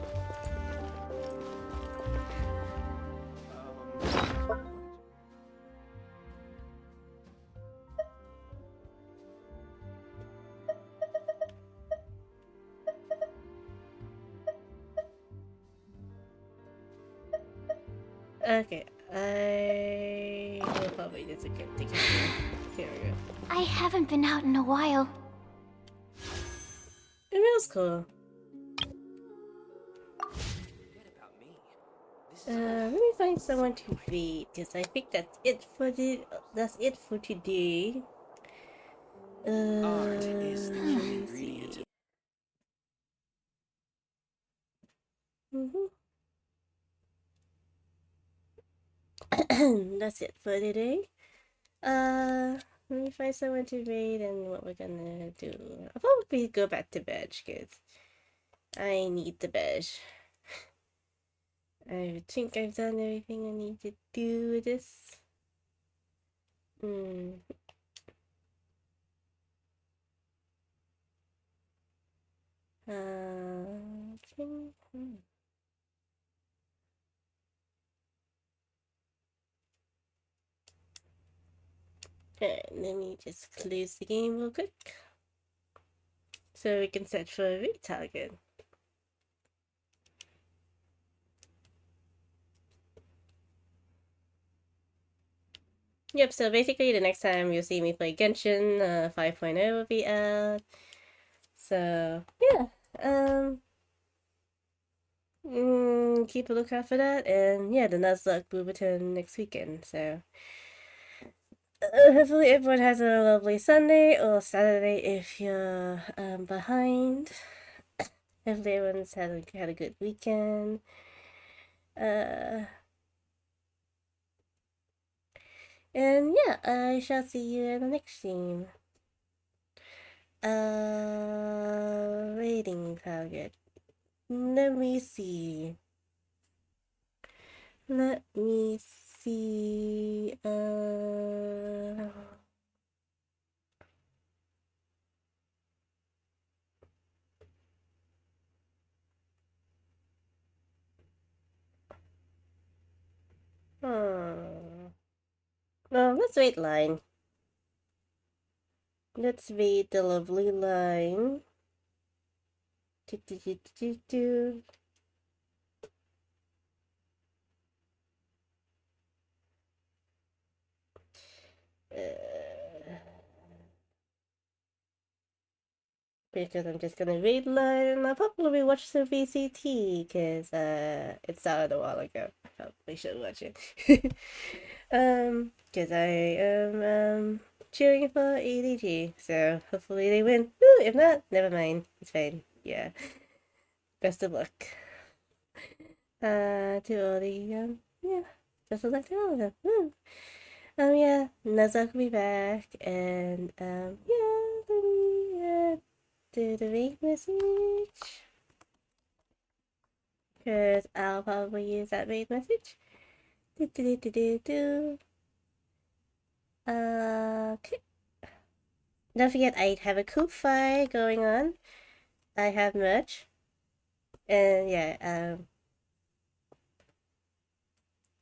Okay, I will probably just get to Carrier. I haven't been out in a while. It feels cool. Let me find someone to read, because I think that's it for today. Art is the key ingredient. That's it for today. Let me find someone to read and what we're gonna do. I'll probably go back to bed, because I need the bed. I think I've done everything I need to do with this. Alright, let me just close the game real quick. So we can search for a retarget. Yep, so basically the next time you'll see me play Genshin 5.0 will be out. So, yeah. Keep a lookout for that. And yeah, the Nuzlocke will return next weekend, so... hopefully everyone has a lovely Sunday or Saturday if you're behind. Hopefully everyone's had a good weekend. And yeah, I shall see you in the next stream. Rating target. Let me see. No, let's wait line. Let's wait the lovely line. because I'm just gonna read line and I'll probably watch the VCT because it started a while ago. I probably should watch it. Because I am cheering for EDG, so hopefully they win. Woo, if not, never mind. It's fine. Yeah. Best of luck. To all the yeah. Best of luck to all of them. Woo. Yeah, Nazak will be back, and yeah, let me do the vague message, because I'll probably use that vague message. Okay. Don't forget, I have a coop fight going on. I have merch, and yeah,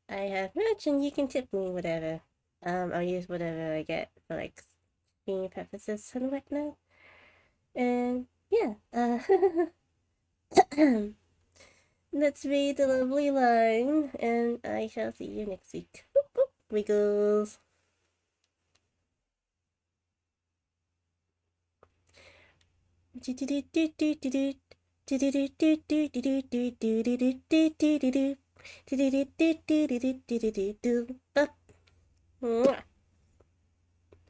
I have merch, and you can tip me whatever. I'll use whatever I get for like streaming purposes and whatnot. And yeah, let's read the lovely line, and I shall see you next week. Boop, boop, wiggles.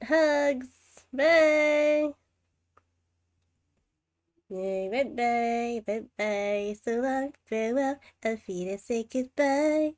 Hugs. Bye. Bye bye, bye bye. So long, farewell. Auf Wiedersehen, say goodbye.